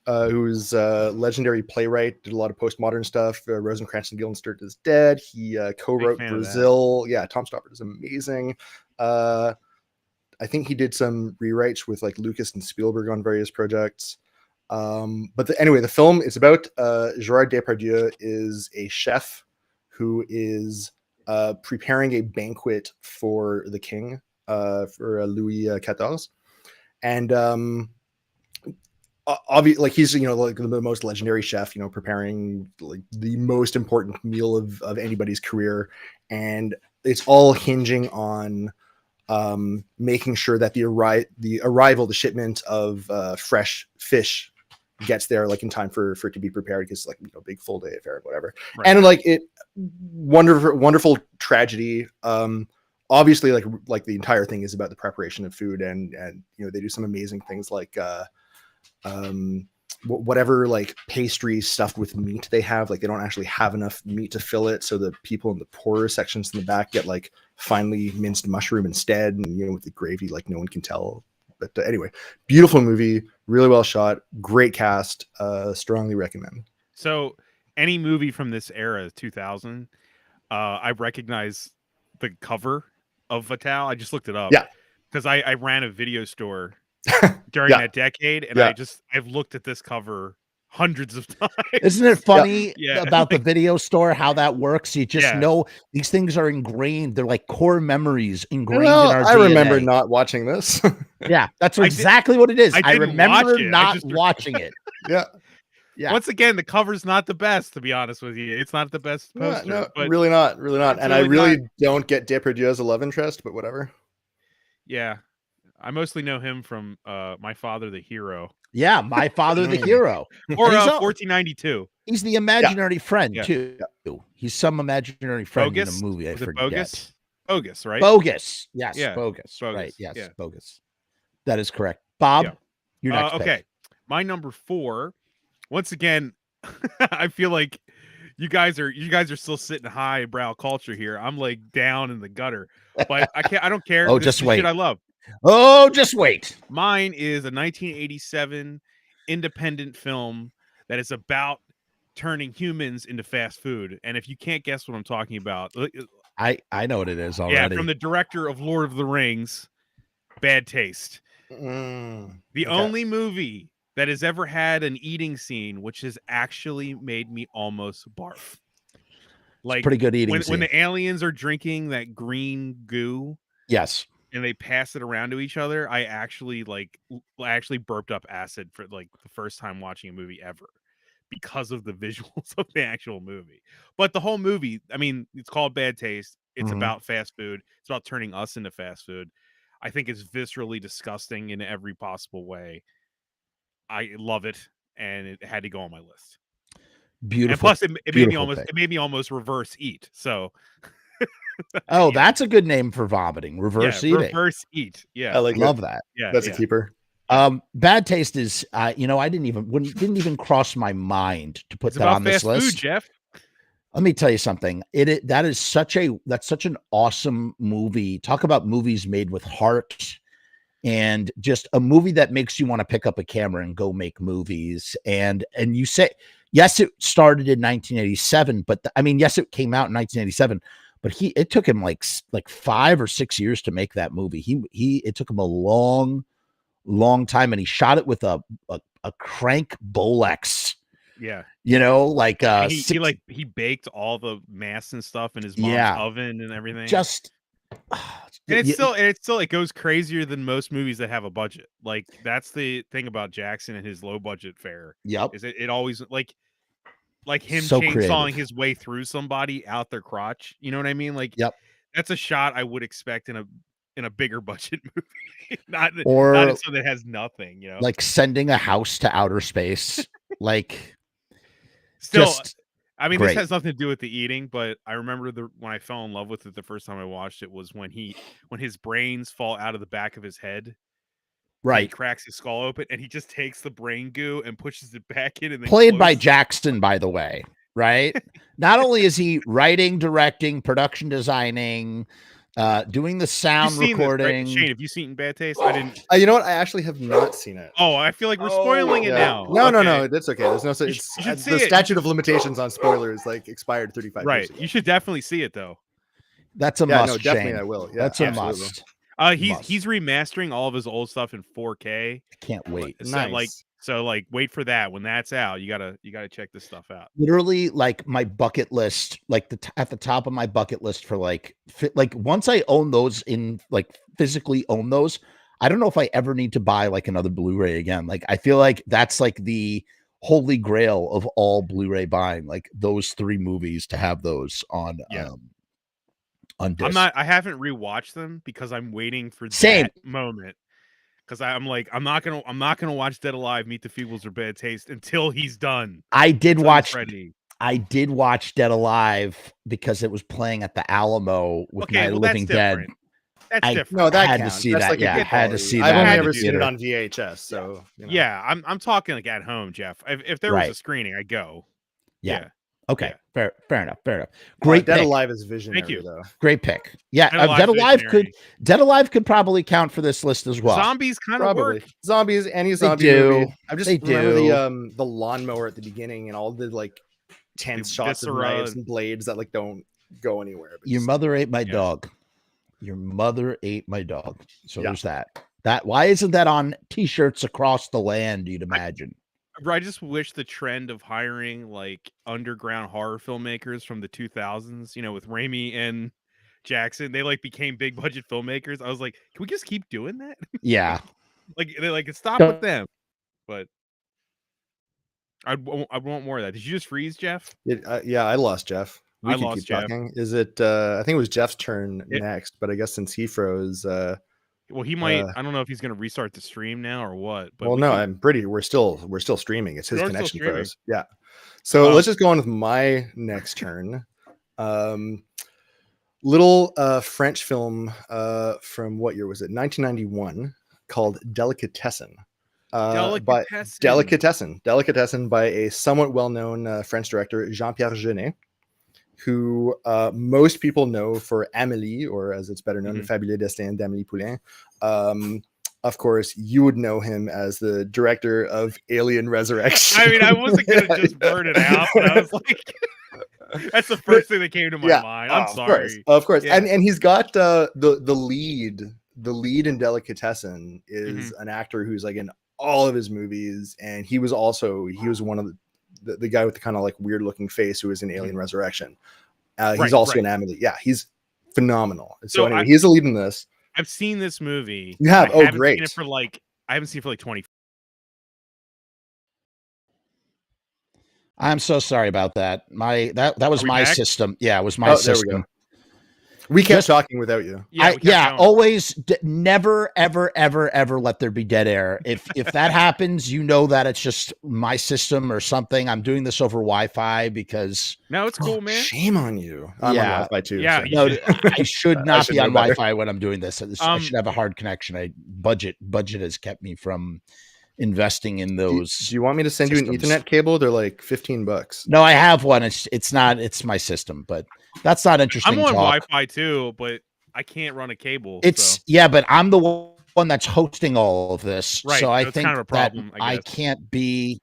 who's a legendary playwright, did a lot of postmodern stuff. Rosencrantz and Guildenstern is dead. He co-wrote fan of that. Brazil. Yeah, Tom Stoppard is amazing. I think he did some rewrites with like Lucas and Spielberg on various projects. But anyway, the film is about Gerard Depardieu is a chef who is preparing a banquet for the king, for Louis XIV. And obviously, like he's like the most legendary chef, preparing like the most important meal of anybody's career, and it's all hinging on making sure that the shipment of fresh fish gets there like in time for it to be prepared, because like big full day affair, whatever. Right. And like wonderful tragedy. Obviously, like the entire thing is about the preparation of food, and they do some amazing things like whatever like pastry stuffed with meat they have, like they don't actually have enough meat to fill it, so the people in the poorer sections in the back get like finely minced mushroom instead, and with the gravy, like no one can tell. But anyway, beautiful movie, really well shot, great cast, strongly recommend. So any movie from this era, 2000, I recognize the cover of Vatel. I just looked it up. Yeah, because I ran a video store during that decade, and I've looked at this cover hundreds of times. Isn't it funny about the video store, how that works? You just know these things are ingrained. They're like core memories ingrained in our DNA. I remember not watching this. Yeah, that's exactly what it is. I remember not watching it. Yeah. Once again, the cover's not the best, to be honest with you. It's not the best poster. No, really not. And I really don't get Depardieu's love interest, but whatever. Yeah. I mostly know him from My Father the Hero. Yeah, My Father the Hero. Or 1492. He's the imaginary friend, too. Yeah. He's some imaginary friend Bogus? in a movie. I forget. Bogus? Bogus, right? Bogus. Yes, Bogus. Right, yes, Bogus. That is correct. Bob, your next pick. Okay. My number 4. Once again, I feel like you guys are still sitting high brow culture here. I'm like down in the gutter. But I don't care. Oh, just wait. Shit I love. Oh, just wait. Mine is a 1987 independent film that is about turning humans into fast food. And if you can't guess what I'm talking about, I know what it is already. Yeah, from the director of Lord of the Rings, Bad Taste. The only movie that has ever had an eating scene which has actually made me almost barf. Like, it's pretty good eating scene. When the aliens are drinking that green goo. Yes. And they pass it around to each other, I actually burped up acid for like the first time watching a movie ever, because of the visuals of the actual movie. But the whole movie, I mean, it's called Bad Taste. It's about fast food. It's about turning us into fast food. I think it's viscerally disgusting in every possible way. I love it, and it had to go on my list. Beautiful. And plus, it beautiful made me almost reverse eat. So. Oh, that's a good name for vomiting. Reverse eating. Reverse eat. Yeah, I like love it. that. Yeah, That's a keeper. Bad taste is, you know, didn't even cross my mind to put it's that about on this fast list. food, Jeff. Let me tell you something. That's such an awesome movie. Talk about movies made with heart, and just a movie that makes you want to pick up a camera and go make movies. And you say, yes, it started in 1987, but I mean, yes, it came out in 1987, but it took him like 5 or 6 years to make that movie. It took him a long time, and he shot it with a crank Bolex. Yeah. You know, like he baked all the mass and stuff in his mom's oven and everything. Just and it goes crazier than most movies that have a budget. Like, that's the thing about Jackson and his low budget fare. Yep. Is it always like him so chainsawing creative. his way through somebody out their crotch. You know what I mean? Like, yep. That's a shot I would expect in a bigger budget movie, not in something that has nothing. You know, like sending a house to outer space. Like, still, I mean, great. This has nothing to do with the eating, but I remember when I fell in love with it the first time I watched it was when his brains fall out of the back of his head. Right. He cracks his skull open and he just takes the brain goo and pushes it back in. And then played by Jackson, by the way, right? Not only is he writing, directing, production designing, doing the sound recording. Shayne, have you seen Bad Taste? I didn't. You know what? I actually have not seen it. Oh, I feel like we're spoiling it now. No, that's okay. There's no the statute of limitations on spoilers like expired 35 years ago. You should definitely see it though. That's a must. No, definitely Shayne. I will. Yeah, that's a must. He's remastering all of his old stuff in 4K. I can't wait. So wait for that. When that's out, you gotta check this stuff out. Literally, like my bucket list, like at the top of my bucket list for like once I own those physically own those, I don't know if I ever need to buy like another Blu-ray again. Like, I feel like that's like the holy grail of all Blu-ray buying, like those 3 movies, to have those on disc. I haven't rewatched them because I'm waiting for that moment. Because I'm not gonna watch Dead Alive, Meet the Feebles, or Bad Taste until he's done. I did watch Dead Alive because it was playing at the Alamo with Night of Living Dead. That's different. No, that had counts. to see That's that. Like I had to see that. I've only ever seen it on VHS. So yeah, I'm talking like at home, Jeff. If there was a screening, I'd go. Yeah. Okay. Yeah. Fair enough. Great. Dead Alive is visionary. Thank you. Though. Great pick. Yeah. Dead Alive could probably count for this list as well. Zombies kind of work. Zombies, any zombie movie. I just remember the lawnmower at the beginning and all the like tense shots of knives and blades that like don't go anywhere. Your mother ate my dog. Your mother ate my dog. So there's that. Why isn't that on t-shirts across the land, you'd imagine? I just wish the trend of hiring like underground horror filmmakers from the 2000s, with Raimi and Jackson, they like became big budget filmmakers. I was like, can we just keep doing that? Yeah. Stop with them. But I want more of that. Did you just freeze, Jeff? I lost Jeff. I lost Jeff. Talking. Is it? I think it was Jeff's turn next, but I guess since he froze. Well, he might. I don't know if he's going to restart the stream now or what. But we're still streaming. It's his connection froze. Yeah. So let's just go on with my next turn. Little French film from what year was it? 1991, called Delicatessen. Delicatessen by a somewhat well-known French director, Jean-Pierre Jeunet, who most people know for Amélie, or as it's better known, The Fabuleux Destin d'Amélie Poulain. Of course, you would know him as the director of Alien Resurrection. I mean, I wasn't going to just burn it out, but I was like, that's the first thing that came to my mind. I'm sorry. Of course. Yeah. And he's got the lead in Delicatessen is an actor who's like in all of his movies. And he was one of the guy with the kind of like weird looking face who was in Alien Resurrection. He's also in Amélie. Yeah, he's phenomenal. So anyway, he's the lead in this. I've seen this movie. You have? Oh, great. I haven't seen it for like 20. I'm so sorry about that. That was my system. Yeah, it was my system. We kept talking without you. Always never, ever, ever, ever let there be dead air. If that happens, you know that it's just my system or something. I'm doing this over Wi-Fi because no, it's cool, man. Shame on you. I'm on Wi-Fi too. Yeah, so. I should not be on better. Wi-Fi when I'm doing this. I should have a hard connection. Budget has kept me from investing in those. Do you want me to send you an Ethernet cable? They're like $15. No, I have one. It's my system, but that's not interesting. I'm on Wi-Fi too, but I can't run a cable. But I'm the one that's hosting all of this, right? So I think kind of a problem. I can't be.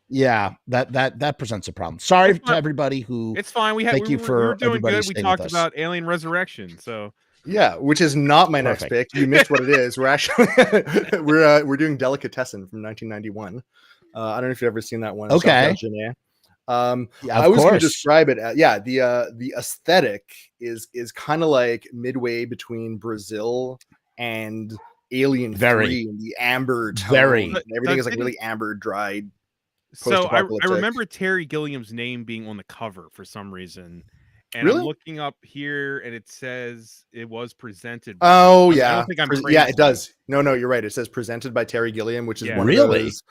Yeah, that presents a problem. Sorry to everybody who. It's fine. We were doing good. We talked about Alien Resurrection, so. Yeah, which is not my next pick. You missed what it is. We're actually we're doing Delicatessen from 1991. I don't know if you've ever seen that one. Okay. I was going to describe it as, the aesthetic is kind of like midway between Brazil and Alien 3, and the amber tone. Everything is like really amber, dried. So I remember Terry Gilliam's name being on the cover for some reason. And I'm looking up here, and it says it was presented. Oh, yeah. I don't think I'm crazy. Yeah, it does. No, you're right. It says presented by Terry Gilliam, which is one of those.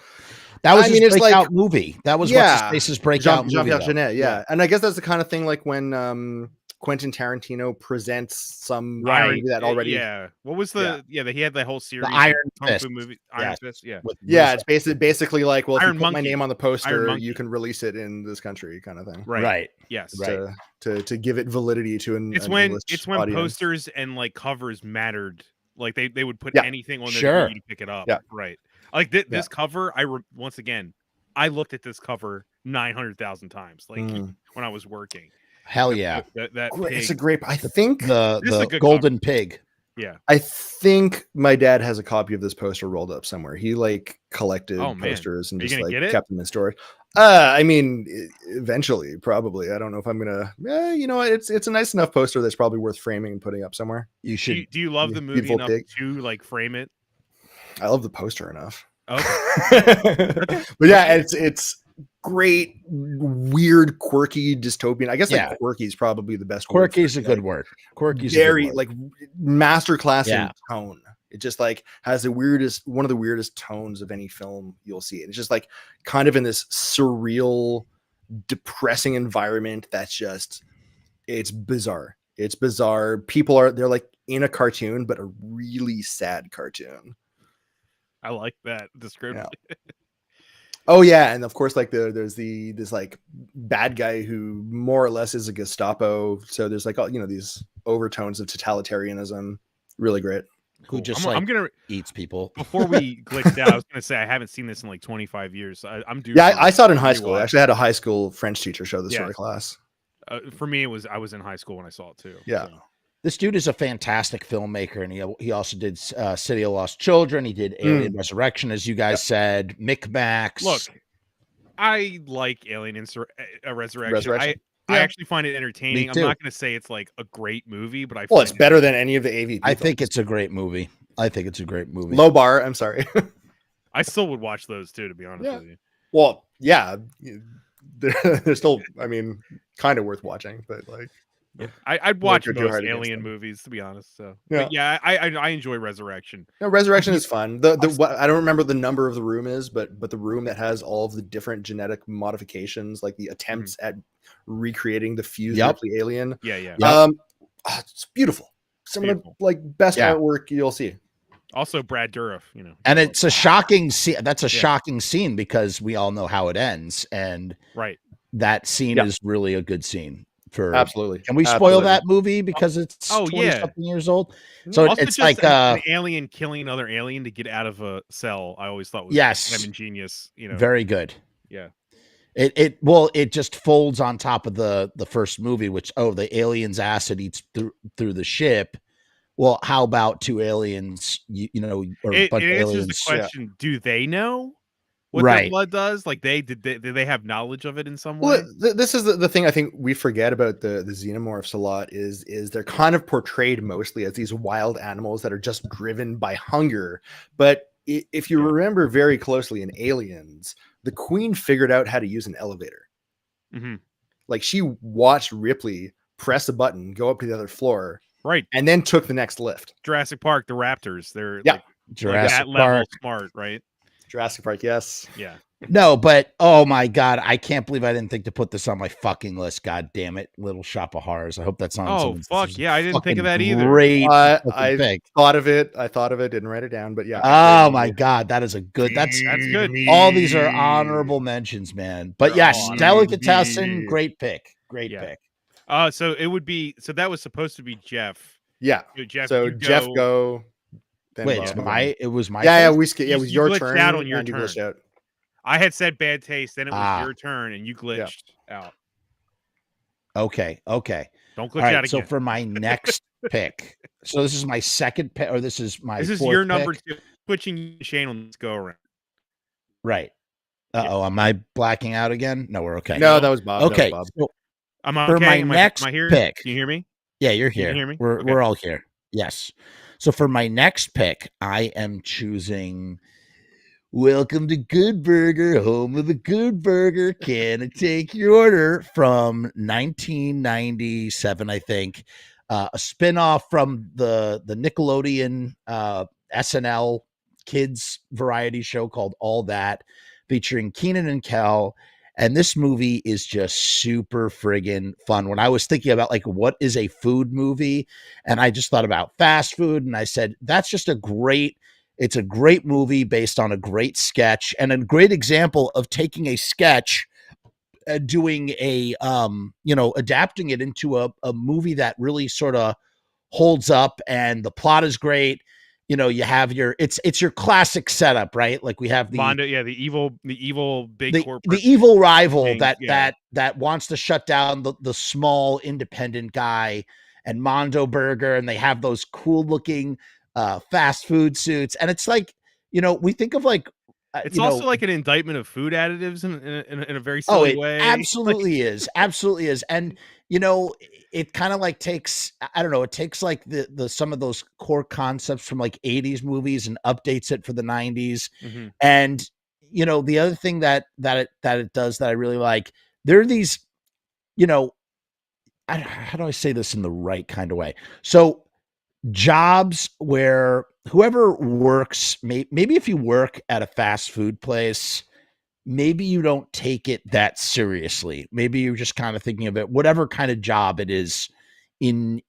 That was his breakout movie. That was what's his face's breakout movie. Jean-Pierre Jeunet, yeah. And I guess that's the kind of thing like when Quentin Tarantino presents some movie that already. Yeah. What was the? Yeah, he had the whole series. The Iron Fist movie. Iron Fist. Yeah. Yeah, it's basically like, well, if you put my name on the poster, you can release it in this country, kind of thing. Right. Yes. Right. To give it validity to an. It's when audience. posters and like covers mattered. Like they would put anything on there to pick it up. Yeah. Right. Like this cover. Once again, I looked at this cover 900,000 times. Like when I was working. Hell yeah! It's a great. I think the golden pig. Yeah, I think my dad has a copy of this poster rolled up somewhere. He like collected posters and just like kept them in storage. I mean, eventually, probably. I don't know if I'm gonna. You know, it's a nice enough poster that's probably worth framing and putting up somewhere. You should. Do you love the movie enough to like frame it? I love the poster enough. Okay. But yeah, it's great, weird, quirky, dystopian. I guess like quirky is probably the best. Quirky is a good word. Quirky is very like masterclass in tone. It just like has one of the weirdest tones of any film you'll see. It's just like kind of in this surreal, depressing environment that's just it's bizarre. It's bizarre. They're like in a cartoon, but a really sad cartoon. I like that description. Yeah. Oh yeah, and of course, like there's this like bad guy who more or less is a Gestapo. So there's like all these overtones of totalitarianism. Really great. Who just I'm gonna eats people. Before we glitched out, I was gonna say I haven't seen this in like 25 years. I'm due. Yeah, I saw it in high school. I actually had a high school French teacher show this sort of class. For me, I was in high school when I saw it too. Yeah. So. This dude is a fantastic filmmaker, and he also did City of Lost Children. He did Alien Resurrection, as you guys said. Micmacs. Look, I like Alien Resurrection. I actually find it entertaining. I'm not going to say it's like a great movie, but it's better than any of the AVP. I think it's a great movie. Low bar. I'm sorry. I still would watch those too, to be honest with you. Well, yeah, they're still. I mean, kind of worth watching, but like. I'd watch most Alien movies, to be honest. So I enjoy Resurrection. No, Resurrection is fun. I don't remember the number of the room is, but the room that has all of the different genetic modifications, like the attempts at recreating the fused Ripley alien. It's beautiful. Some of the like best artwork you'll see. Also, Brad Dourif, and it's a shocking scene. That's a shocking scene because we all know how it ends, and that scene is really a good scene. Absolutely. Can we spoil that movie because it's 20-something years old? So also it's like an alien killing another alien to get out of a cell. I always thought was kind of ingenious. Very good. Yeah. It just folds on top of the first movie, which the alien's acid eats through the ship. Well, how about two aliens? Or a bunch of aliens? The question: do they know what their blood does? Like did they have knowledge of it in some way? Well, this is the thing I think we forget about the xenomorphs a lot is they're kind of portrayed mostly as these wild animals that are just driven by hunger. But if you remember very closely in Aliens, the Queen figured out how to use an elevator. Mm-hmm. Like she watched Ripley press a button, go up to the other floor, Right. and then took the next lift. Jurassic Park, the Raptors. They're Yeah. like Jurassic that level Park. smart, right? Jurassic Park, yes. Yeah. No, but oh my god, I can't believe I didn't think to put this on my fucking list. God damn it, Little Shop of Horrors. I hope that's on. Oh someone's fuck list. yeah, I didn't think of that Fucking either. Great I pick. thought of it. Didn't write it down, but yeah. Oh my god, that is a good. That's good. all these are honorable mentions, man. But They're yes, all Delicatessen, great pick. Great Yeah. pick. So it would be that was supposed to be Jeff. Yeah. Jeff, So you Jeff go. Then Wait, Bob. it was my Yeah, turn? it was your glitched turn. out on your and you turn. glitched out. I had said bad taste, then it was your turn, and you glitched out. Okay. Don't glitch out again. So for my next pick, so this is my second pick, or this is my this is fourth your number pick? 2. Switching Shayne on this go around. Right. Uh-oh, am I blacking out again? No, we're okay. No, that was Bob. Okay. That was Bob. So I'm for okay. my am next I here? pick. Can you hear me? Yeah, you're Can here. you hear me? We're all here. Yes. So for my next pick, I am choosing Welcome to Good Burger, home of the Good Burger. Can I take your order? From 1997, I think. A spinoff from the Nickelodeon SNL kids variety show called All That, featuring Keenan and Kel. And this movie is just super friggin' fun. When I was thinking about like what is a food movie, and I just thought about fast food, and I said that's just it's a great movie based on a great sketch and a great example of taking a sketch and doing adapting it into a movie that really sort of holds up, and the plot is great. You have it's your classic setup, right? Like we have Mondo, the evil big corporate, the evil rival thing, that wants to shut down the small independent guy, and Mondo Burger, and they have those cool looking fast food suits, and it's like we think of like it's also like an indictment of food additives in a very silly way. Absolutely is, and it kind of like takes, I don't know, it takes like the some of those core concepts from like 80s movies and updates it for the 90s. Mm-hmm. And the other thing that it does that I really like, there are these, how do I say this in the right kind of way? So jobs where whoever works, maybe if you work at a fast food place, maybe you don't take it that seriously. Maybe you're just kind of thinking of it, whatever kind of job it is in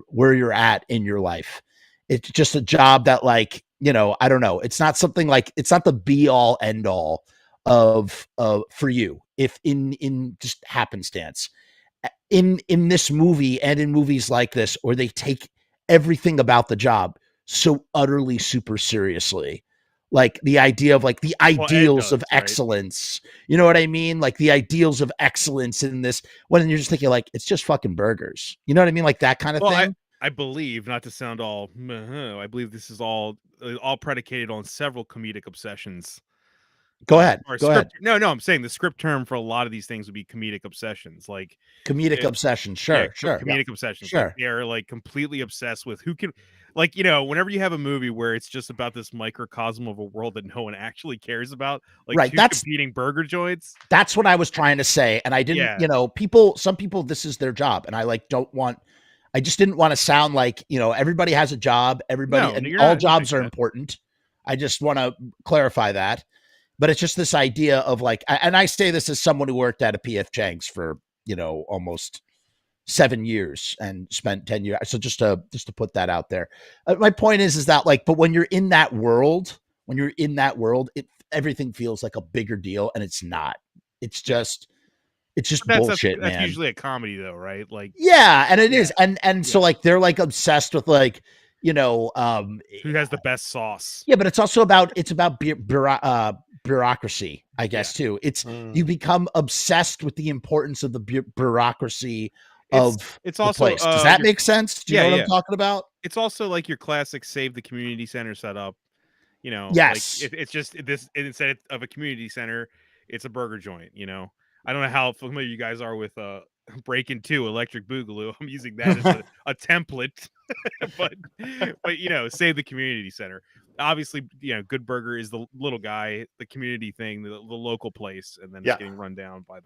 where you're at in your life. It's just a job that like, I don't know. It's not something like, it's not the be all end all of for you. If in just happenstance in this movie and in movies like this, or they take everything about the job so utterly super seriously. Like the idea of like the ideals of excellence, you know what I mean? Like the ideals of excellence in this, when you're just thinking like, it's just fucking burgers. You know what I mean? Like that kind of thing. I believe, not to sound all, I believe this is all predicated on several comedic obsessions. Go ahead. No, I'm saying the script term for a lot of these things would be comedic obsessions, like comedic obsessions. Sure. Comedic obsessions. Sure. Like they're like completely obsessed with who can, like, whenever you have a movie where it's just about this microcosm of a world that no one actually cares about, like right, that's competing burger joints. That's what I was trying to say. And I didn't, some people, this is their job. And I I just didn't want to sound like, everybody has a job, all jobs are important. I just want to clarify that. But it's just this idea of like, and I say this as someone who worked at a PF Chang's for, almost 7 years and spent 10 years. So just to put that out there. My point is that like, but when you're in that world, everything feels like a bigger deal, and it's not. It's just bullshit, man. That's usually a comedy though, right? Like, yeah. And it is. And so like, they're like obsessed with like, who has the best sauce. Yeah. But it's also about bureaucracy, I guess, too. It's you become obsessed with the importance of the bureaucracy of it's also the place. Does that make sense? Do you know what I'm talking about? It's also like your classic save the community center setup. Yes. Like it's just this, instead of a community center, it's a burger joint. I don't know how familiar you guys are with Breakin' 2 Electric Boogaloo. I'm using that as a template, but save the community center. Obviously, Good Burger is the little guy, the community thing, the local place, and then it's getting run down by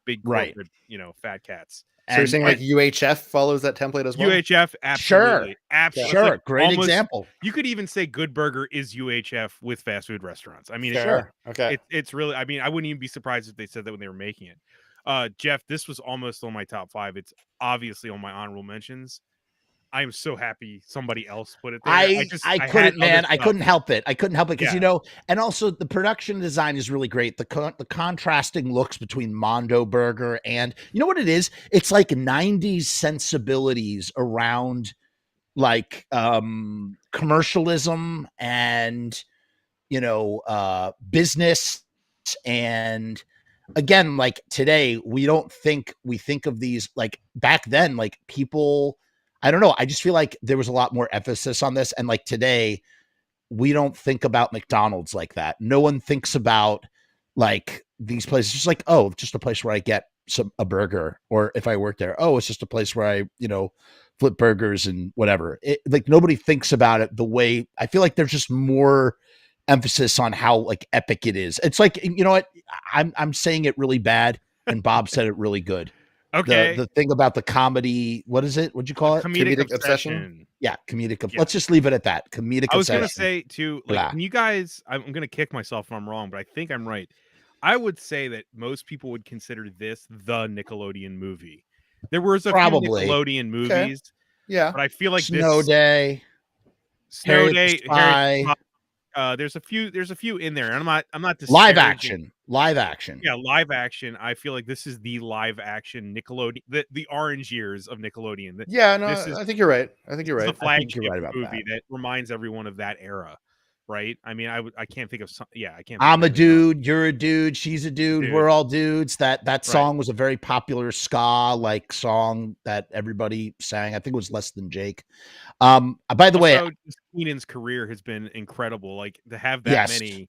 big Right. corporate, fat cats. So you're saying like UHF follows that template as well? UHF, absolutely. Absolutely. Sure. Like Great example. You could even say Good Burger is UHF with fast food restaurants. I mean, Fair. Okay. it's really, I mean, I wouldn't even be surprised if they said that when they were making it. Jeff, this was almost on my top 5. It's obviously on my honorable mentions. I am so happy somebody else put it there. I couldn't, man. I couldn't help it. I couldn't help it because and also the production design is really great. The contrasting looks between Mondo Burger and you know what it is? It's like 90s sensibilities around like commercialism and business. And again, like today, we think of these like back then, like people. I don't know. I just feel like there was a lot more emphasis on this. And like today, we don't think about McDonald's like that. No one thinks about like these places. Just like, oh, just a place where I get a burger. Or if I work there, oh, it's just a place where I, flip burgers and whatever. Like nobody thinks about it the way I feel like there's just more emphasis on how like epic it is. It's like, you know what? I'm saying it really bad. And Bob said it really good. Okay. The thing about the comedy, what is it? What'd you call it? Comedic obsession. Yeah, comedic. Yeah. Let's just leave it at that. Comedic. I was going to say too, like, can you guys, I'm going to kick myself if I'm wrong, but I think I'm right. I would say that most people would consider this the Nickelodeon movie. There was a few Nickelodeon movies. Okay. Yeah. But I feel like Snow Day. Harry there's a few in there. And I'm not live action. Yeah, live action. I feel like this is the live action Nickelodeon, the orange years of Nickelodeon. I think you're right. The flagship movie that reminds everyone of that era, right? I mean, I can't think of some. Yeah, I can't. I'm a dude. You're a dude. She's a dude. We're all dudes. That song was a very popular ska like song that everybody sang. I think it was Less Than Jake. By the way, Keenan's career has been incredible. Like to have that many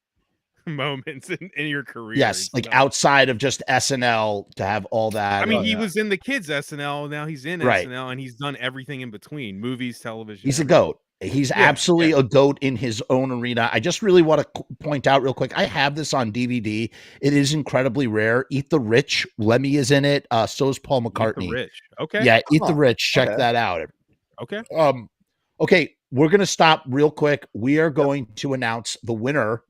moments in your career. Yes, like outside of just SNL to have all that. I mean, he was in the kids SNL. Now he's in SNL, and he's done everything in between: movies, television. He's a goat. He's absolutely a goat in his own arena. I just really want to point out real quick. I have this on DVD. It is incredibly rare. Eat the Rich. Lemmy is in it. So is Paul McCartney. Eat the Rich. Okay. Yeah, Eat the Rich. Check that out. Okay. Okay, we're going to stop real quick. We are going to announce the winner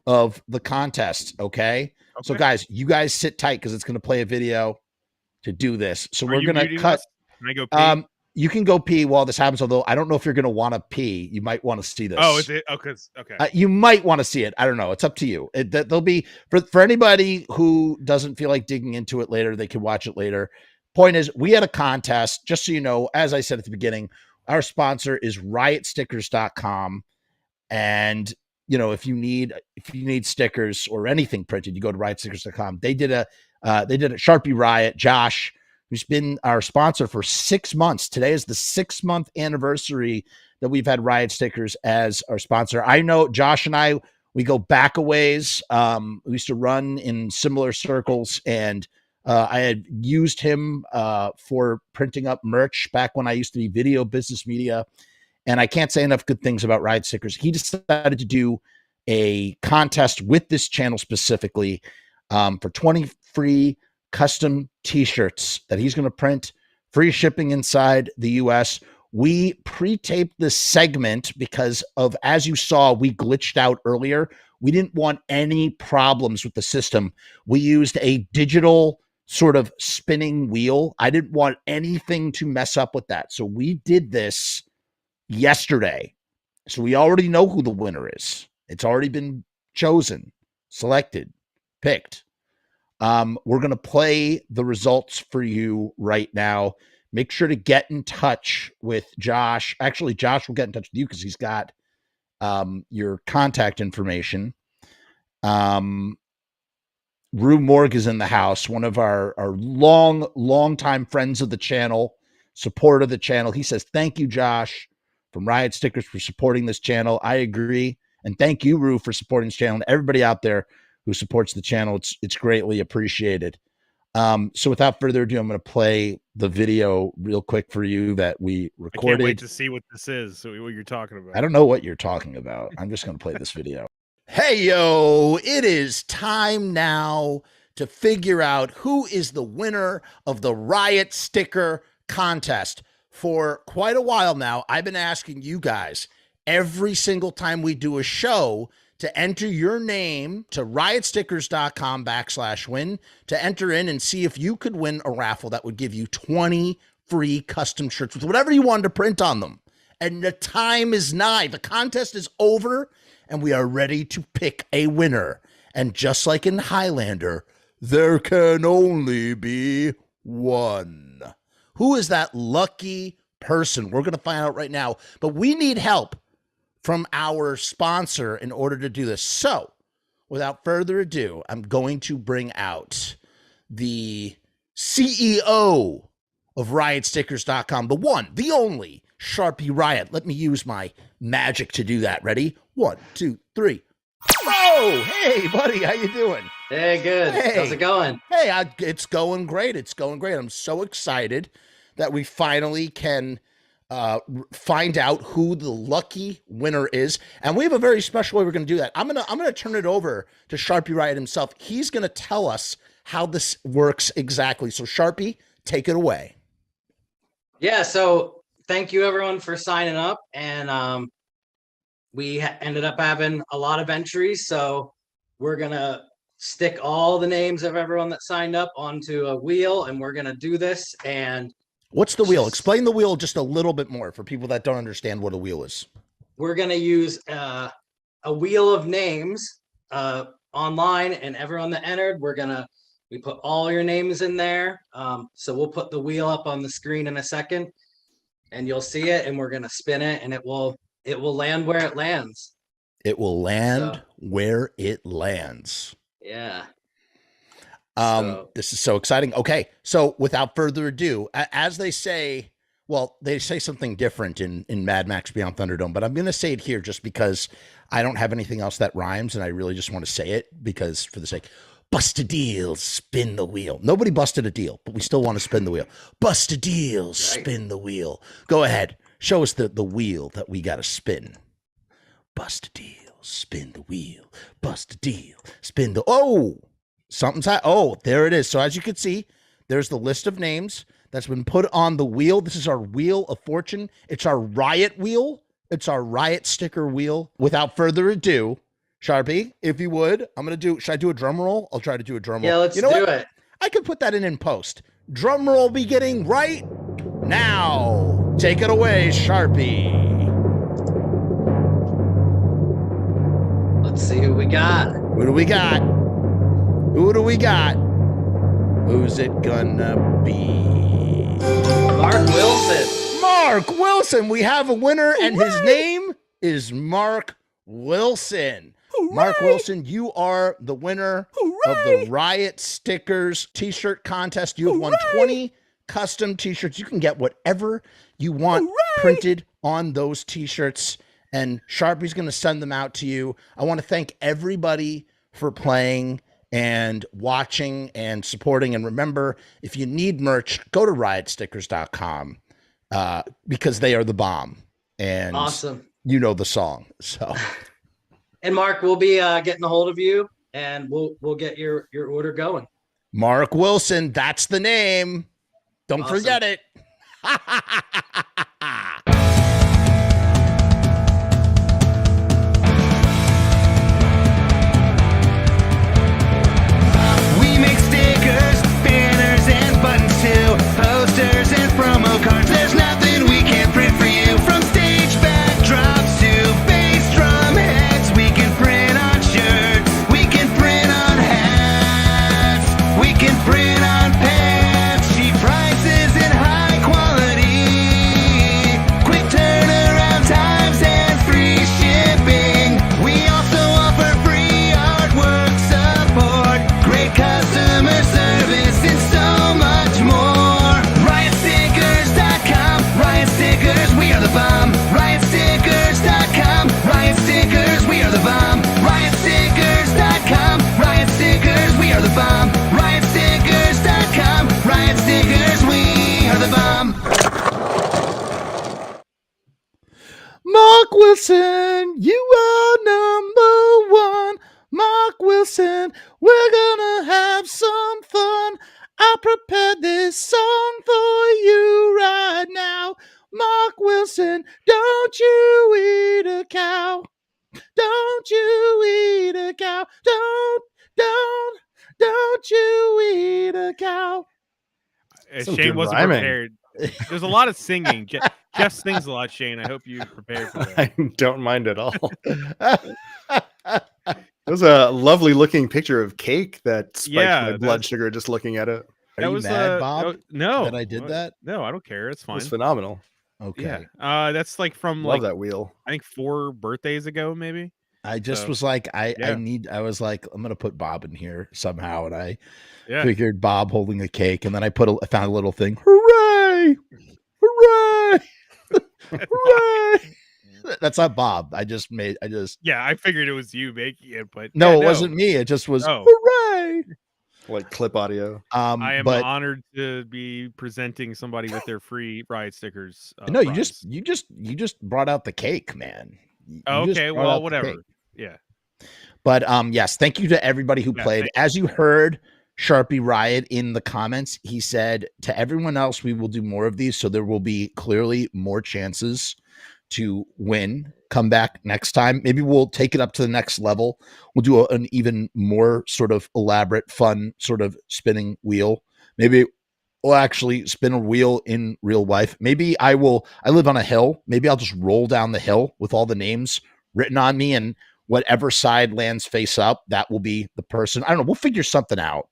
of the contest, okay? So guys, you guys sit tight because it's going to play a video to do this. So we're going to cut. Can I go pee? You can go pee while this happens, although I don't know if you're going to want to pee. You might want to see this. Oh, is it? Okay. You might want to see it. I don't know. It's up to you. There'll be, for anybody who doesn't feel like digging into it later, they can watch it later. Point is, we had a contest, just so you know, as I said at the beginning, our sponsor is riotstickers.com. And, if you need stickers or anything printed, you go to riotstickers.com. They did a Sharpie Riot. Josh, who's been our sponsor for 6 months. Today is the 6-month anniversary that we've had Riot Stickers as our sponsor. I know Josh and I, we go back a ways. We used to run in similar circles, and I had used him for printing up merch back when I used to be video business media. And I can't say enough good things about Riot Stickers. He decided to do a contest with this channel specifically for 20 free custom t-shirts that he's going to print, free shipping inside the US. We pre-taped this segment because of, as you saw, we glitched out earlier. We didn't want any problems with the system. We used a digital sort of spinning wheel. I didn't want anything to mess up with that. So we did this yesterday. So we already know who the winner is. It's already been chosen, selected, picked. We're going to play the results for you right now. Make sure to get in touch with Josh. Actually, Josh will get in touch with you because he's got your contact information. Rue Morg is in the house, one of our long time friends of the channel, support of the channel. He says, thank you, Josh, from Riot Stickers for supporting this channel. I agree. And thank you, Rue, for supporting this channel. And everybody out there who supports the channel, it's greatly appreciated. So without further ado, I'm going to play the video real quick for you that we recorded. I can't wait to see what this is, what you're talking about. I don't know what you're talking about. I'm just going to play this video. Hey, yo, it is time now to figure out who is the winner of the Riot Sticker Contest. For quite a while now, I've been asking you guys every single time we do a show to enter your name to riotstickers.com/win to enter in and see if you could win a raffle that would give you 20 free custom shirts with whatever you wanted to print on them. And the time is nigh. The contest is over, and we are ready to pick a winner. And just like in Highlander, there can only be one. Who is that lucky person? We're going to find out right now. But we need help from our sponsor in order to do this. So, without further ado, I'm going to bring out the CEO of riotstickers.com, the one, the only, Sharpie Riot. Let me use my magic to do that. Ready? 1, 2, 3. Oh, hey, buddy. How you doing? Hey, good. Hey. How's it going? Hey, it's going great. It's going great. I'm so excited that we finally can find out who the lucky winner is. And we have a very special way we're going to do that. I'm going to turn it over to Sharpie Riot himself. He's going to tell us how this works exactly. So Sharpie, take it away. Yeah, so thank you everyone for signing up. And we ended up having a lot of entries. So we're going to stick all the names of everyone that signed up onto a wheel, and we're going to do this. And what's the wheel? Explain the wheel just a little bit more for people that don't understand what a wheel is. We're going to use a wheel of names online, and everyone that entered, we put all your names in there. So we'll put the wheel up on the screen in a second, and you'll see it, and we're going to spin it, and it will land where it lands. It will land where it lands. Yeah. This is so exciting. Okay. So without further ado, as they say, well, they say something different in Mad Max Beyond Thunderdome, but I'm going to say it here just because I don't have anything else that rhymes. And I really just want to say it because for the sake, bust a deal, spin the wheel. Nobody busted a deal, but we still want to spin the wheel. Bust a deal, spin the wheel. Go ahead. Show us the wheel that we got to spin. Bust a deal, spin the wheel. Bust a deal, spin the... Oh, something's... Oh, there it is. So as you can see, there's the list of names that's been put on the wheel. This is our Wheel of Fortune. It's our Riot wheel. It's our Riot sticker wheel. Without further ado, Sharpie, if you would, I'm going to do... Should I do a drum roll? I'll try to do a drum roll. Yeah, let's do it. I could put that in post. Drum roll beginning right now. Take it away, Sharpie. Let's see who we got. Who do we got? Who do we got? Who's it gonna be? Mark Wilson. Mark Wilson. We have a winner, and his name is Mark Wilson. Hooray! Mark Wilson, you are the winner of the Riot Stickers t-shirt contest. You have won 20 custom t-shirts. You can get whatever you want printed on those t-shirts, and Sharpie's going to send them out to you. I want to thank everybody for playing and watching and supporting. And remember, if you need merch, go to riotstickers.com because they are the bomb. And awesome. You know the song. So, and Mark, we'll be getting a hold of you, and we'll get your order going. Mark Wilson, that's the name. Don't forget it. We make stickers, banners, and buttons too, posters and promo cards. There's nothing we can't print for you. From stage backdrops to bass drum heads, we can print on shirts, we can print on hats, we can print on pants. Cheap prices and high quality, quick turnaround times and free shipping. We also offer free artwork support, great customer service, and so much more. Riotstickers.com, Riot Stickers, we are the bomb. Riotstickers.com, Riot Stickers, we are the bomb. Riotstickers.com, Riot Stickers, we are the bomb. Riotstickers.com, Riot Stickers, we are the bomb. Mark Wilson, you are number one. Mark Wilson, we're gonna have some fun. I prepared this song for you right now. Mark Wilson, don't you eat a cow. Don't you eat a cow. Don't you eat a cow. Some Shayne good wasn't rhyming. prepared. There's a lot of singing. Jeff sings a lot, Shayne. I hope you prepared for that. I don't mind at all. It was a lovely looking picture of cake that spiked my blood sugar just looking at it. Are you mad, Bob? No, that I did that? No, I don't care. It's It fine. was phenomenal. Okay. Yeah. That's like from Love that wheel. I think 4 birthdays ago, maybe. I just was like, I was like, I'm gonna put Bob in here somehow, and I figured Bob holding a cake, and then I found a little thing. Hooray! Hooray! Hooray! That's not Bob. I figured it was you making it, but no, it wasn't me. It just was hooray. Like clip audio. I am honored to be presenting somebody with their free riot stickers. No, prize. you just brought out the cake, man. Okay, well, whatever. Yeah. But yes, thank you to everybody who played. As you heard Sharpie Riot in the comments, he said to everyone else, we will do more of these, so there will be clearly more chances to win. Come back next time. Maybe we'll take it up to the next level. We'll do an even more sort of elaborate, fun sort of spinning wheel. Maybe we'll actually spin a wheel in real life. Maybe I live on a hill. Maybe I'll just roll down the hill with all the names written on me, and whatever side lands face up, that will be the person. I don't know. We'll figure something out.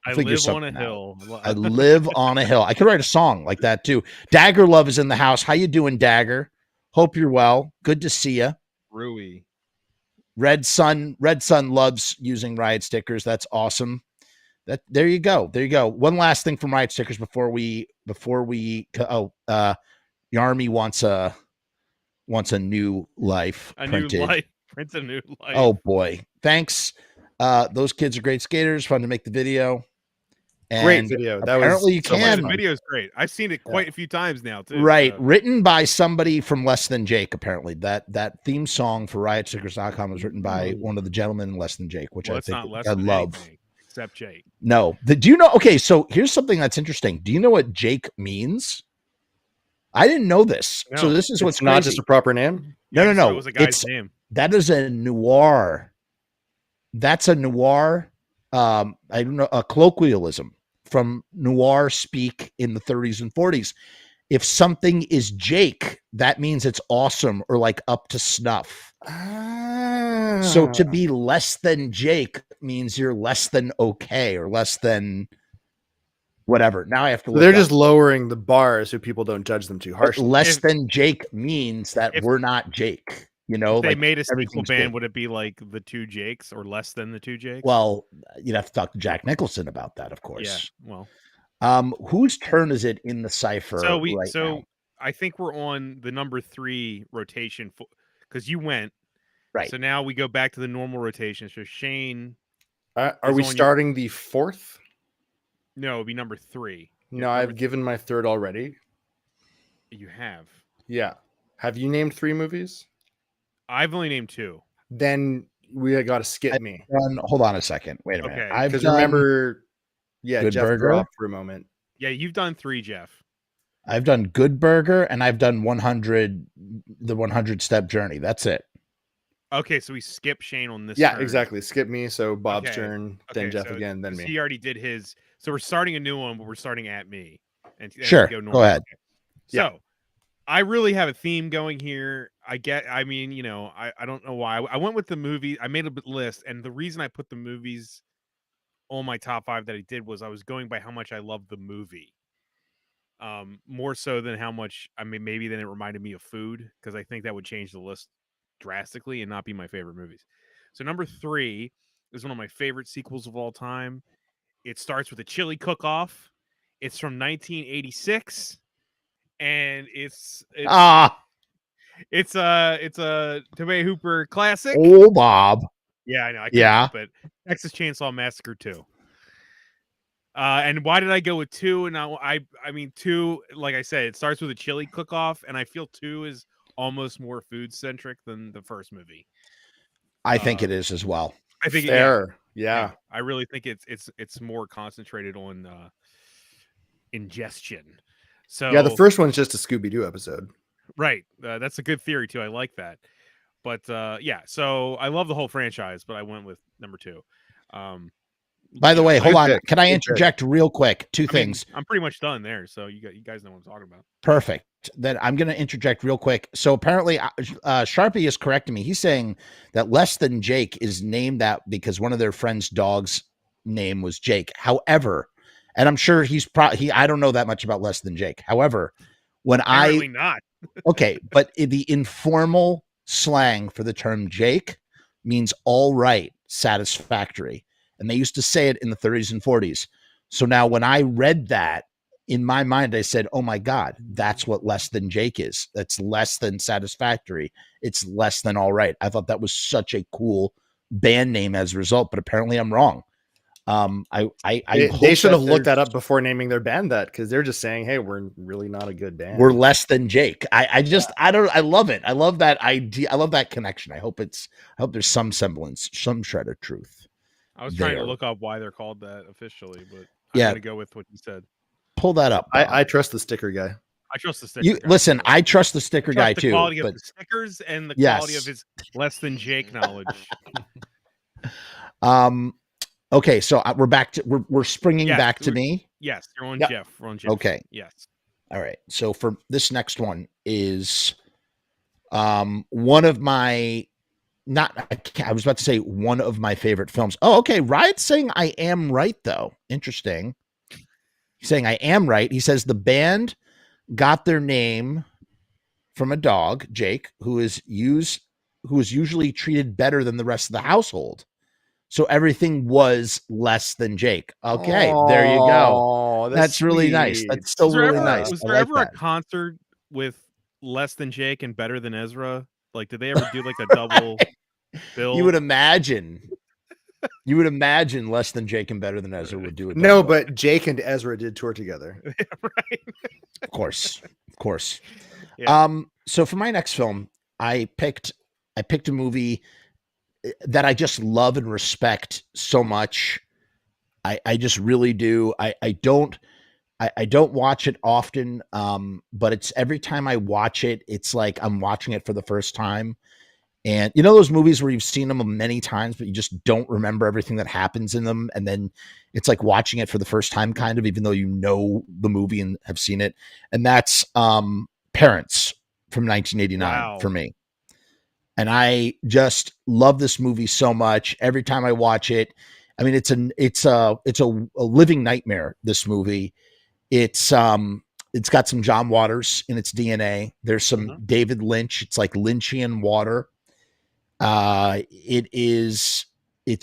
I live on a hill. I live on a hill. I could write a song like that too. Dagger Love is in the house. How you doing, Dagger? Hope you're well. Good to see you. Rui. Red Sun loves using Riot stickers. That's awesome. There you go. One last thing from Riot stickers before we Yarmy wants a new life printed. New life. Prints a new life. Oh boy. Thanks. Those kids are great skaters. Fun to make the video. And great video. That apparently was you can. The video's great. I've seen it quite a few times now too. Right. So. Written by somebody from Less Than Jake, apparently. That theme song for riotstickers.com was written by one of the gentlemen in Less Than Jake, which I think I love. Anything, except Jake. No. Do you know? Okay, so here's something that's interesting. Do you know what Jake means? I didn't know this. No, so this is what's not crazy. Just a proper name? No. It was a guy's name. That is a noir. That's a noir. I don't know, a colloquialism from noir speak in the 30s and 40s. If something is Jake, that means it's awesome or like up to snuff. So to be less than Jake means you're less than okay or less than whatever. Now I have to look They're up. just lowering the bar so people don't judge them too harshly. Less than Jake means that we're not Jake. You know, if they like made a sequel everything's band, good. would it be like the 2 Jakes or less than the 2 Jakes? Well, you'd have to talk to Jack Nicholson about that, of course. Yeah. Well, whose turn is it in the cipher? So I think we're on the number 3 rotation because you went right. So now we go back to the normal rotation. So Shayne, are we starting the 4th? No, it'd be number 3. No, I've given my 3rd already. You have. Yeah. Have you named 3 movies? I've only named 2. Then we got to skip me. Hold on a second. Wait a minute. Okay. Because remember, Good Jeff Burger dropped for a moment. Yeah, you've done 3, Jeff. I've done Good Burger and I've done 100, the 100-step journey. That's it. Okay, so we skip Shayne on this. Yeah, turn. exactly. Skip me. So Bob's turn, then Jeff so again, then me. He already did his. So we're starting a new one, but we're starting at me. And sure. Go ahead. Okay. So I really have a theme going here. I mean, you know, I don't know why. I went with the movie. I made a list. And the reason I put the movies on my top 5 that I did was I was going by how much I love the movie. More so than how much, I mean, maybe then it reminded me of food, because I think that would change the list drastically and not be my favorite movies. So number 3 is one of my favorite sequels of all time. It starts with a chili cook-off. It's from 1986, and it's a Tobe Hooper classic. Oh, Bob. Yeah, I know. But Texas Chainsaw Massacre 2. And why did I go with 2? And I mean 2, like I said, it starts with a chili cook-off, and I feel 2 is almost more food centric than the first movie. I think it is as well. I think Fair. Yeah. I really think it's more concentrated on ingestion. So Yeah, the first one's just a Scooby-Doo episode. right, that's a good theory too. I like that. But yeah, so I love the whole franchise, but I went with number 2. By the way, hold on. Can I Good pick. interject real quick? Two I mean, things. I'm pretty much done there, so you guys know what I'm talking about. Perfect. Then I'm going to interject real quick. So apparently, Sharpie is correcting me. He's saying that Less Than Jake is named that because one of their friends' dog's name was Jake. However, and I'm sure I don't know that much about Less Than Jake. However, when Apparently not. Okay, but the informal slang for the term Jake means all right, satisfactory. And they used to say it in the 30s and 40s. So now when I read that, in my mind, I said, oh my God, that's what Less Than Jake is. That's less than satisfactory. It's less than all right. I thought that was such a cool band name as a result, but apparently I'm wrong. They should have looked that up before naming their band that, because they're just saying, hey, we're really not a good band. We're Less Than Jake. I love it. I love that idea. I love that connection. I hope there's some semblance, some shred of truth. I was trying to look up why they're called that officially, but I'm yeah, going to go with what you said. Pull that up. I trust the sticker guy. I trust the sticker guy. Listen, I trust the sticker guy the too. Quality of the stickers and the quality of his Less Than Jake knowledge. Okay, so we're back to we're springing back to me. Yes, you're on Jeff. We're on Jeff. Okay. Yes. All right. So for this next one is one of my I was about to say one of my favorite films. Oh, okay. Riot's saying I am right though. Interesting. He's saying I am right. He says the band got their name from a dog, Jake, who is usually treated better than the rest of the household. So everything was less than Jake. Okay, there you go. That's really nice. That's still really nice. Was there ever a concert with Less Than Jake and Better Than Ezra? Like, did they ever do like a double bill? You would imagine Less Than Jake and Better Than Ezra would do it. No, but Jake and Ezra did tour together. Right. Of course. Yeah. So for my next film, I picked a movie that I just love and respect so much. I just really do. I don't watch it often, but it's every time I watch it, it's like I'm watching it for the first time. And you know those movies where you've seen them many times, but you just don't remember everything that happens in them, and then it's like watching it for the first time, kind of, even though you know the movie and have seen it. And that's Parents from 1989 for me. And I just love this movie so much. Every time I watch it, I mean, it's a living nightmare. This movie, it's got some John Waters in its DNA. There's some David Lynch. It's like Lynchian water. It's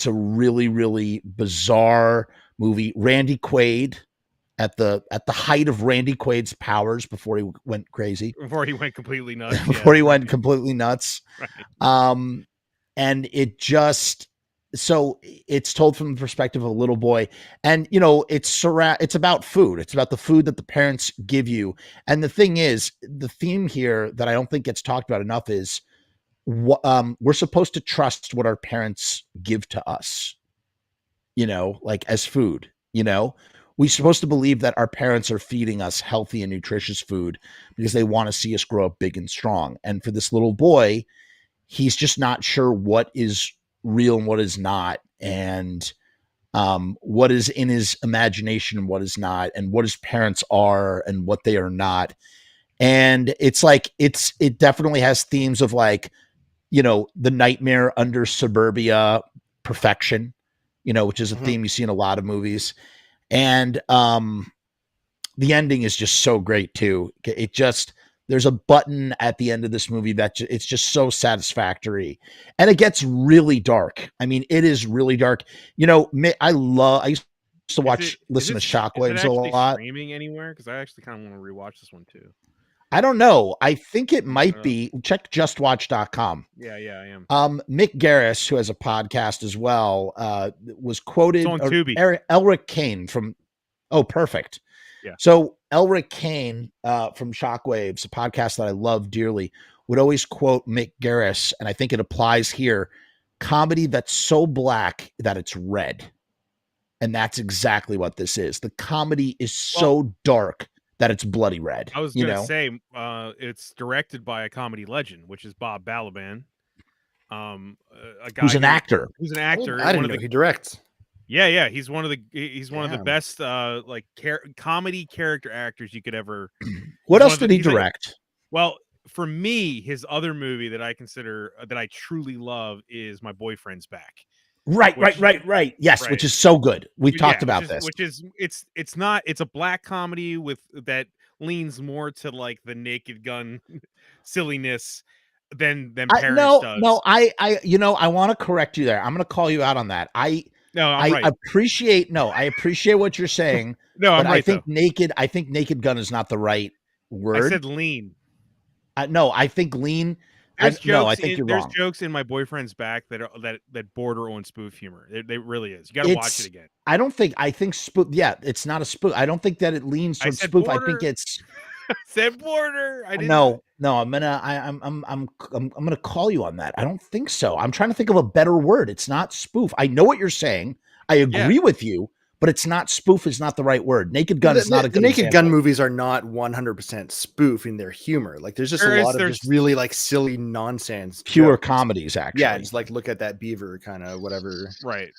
a really, really bizarre movie. Randy Quaid at the height of Randy Quaid's powers before he went crazy. Before he went completely nuts. Right. And it's told from the perspective of a little boy, and it's about food. It's about the food that the parents give you. And the thing is, the theme here that I don't think gets talked about enough is we're supposed to trust what our parents give to us, like as food. We're supposed to believe that our parents are feeding us healthy and nutritious food because they want to see us grow up big and strong. And for this little boy, he's just not sure what is real and what is not, and what is in his imagination and what is not, and what his parents are and what they are not. And it's like it definitely has themes of like, the nightmare under suburbia perfection, which is a theme you see in a lot of movies. And the ending is just so great too. There's a button at the end of this movie that it's just so satisfactory, and it gets really dark. I mean, it is really dark. I used to listen to Shockwaves a lot. Streaming anywhere? Because I actually kind of want to rewatch this one too. I don't know. I think it might be. Check justwatch.com. Yeah, I am. Mick Garris, who has a podcast as well, was quoted. It's on Tubi. Elric Kane from. Oh, perfect. Yeah. So Elric Kane from Shockwaves, a podcast that I love dearly, would always quote Mick Garris, and I think it applies here. comedy that's so black that it's red. And that's exactly what this is. The comedy is so dark that it's bloody red. I was going to say, it's directed by a comedy legend, which is Bob Balaban. A guy who's an actor. Who's an actor. I didn't know he directs. Yeah. He's one of the best like comedy character actors you could ever. What else did he direct? Well, for me, his other movie that I consider that I truly love is My Boyfriend's Back. Right. Yes, which is so good. We've talked about this. It's a black comedy that leans more to like the Naked Gun silliness than Parents does. No, I want to correct you there. I'm going to call you out on that. I appreciate what you're saying. No, I'm right. I think Naked Gun is not the right word. I said lean. No, I think lean. I think you're wrong. There's jokes in My Boyfriend's Back that border on spoof humor. It really is. You got to watch it again. I think spoof. Yeah, it's not a spoof. I don't think that it leans towards spoof. Border. I think it's. Said border. No. I'm gonna call you on that. I don't think so. I'm trying to think of a better word. It's not spoof. I know what you're saying. I agree with you, but it's not spoof. Is not the right word. Naked Gun is not a good. The Naked Gun movies are not 100% spoof in their humor. Like there's just a lot of just really like silly nonsense, pure comedies. Actually, yeah, it's like look at that beaver kind of whatever. Right.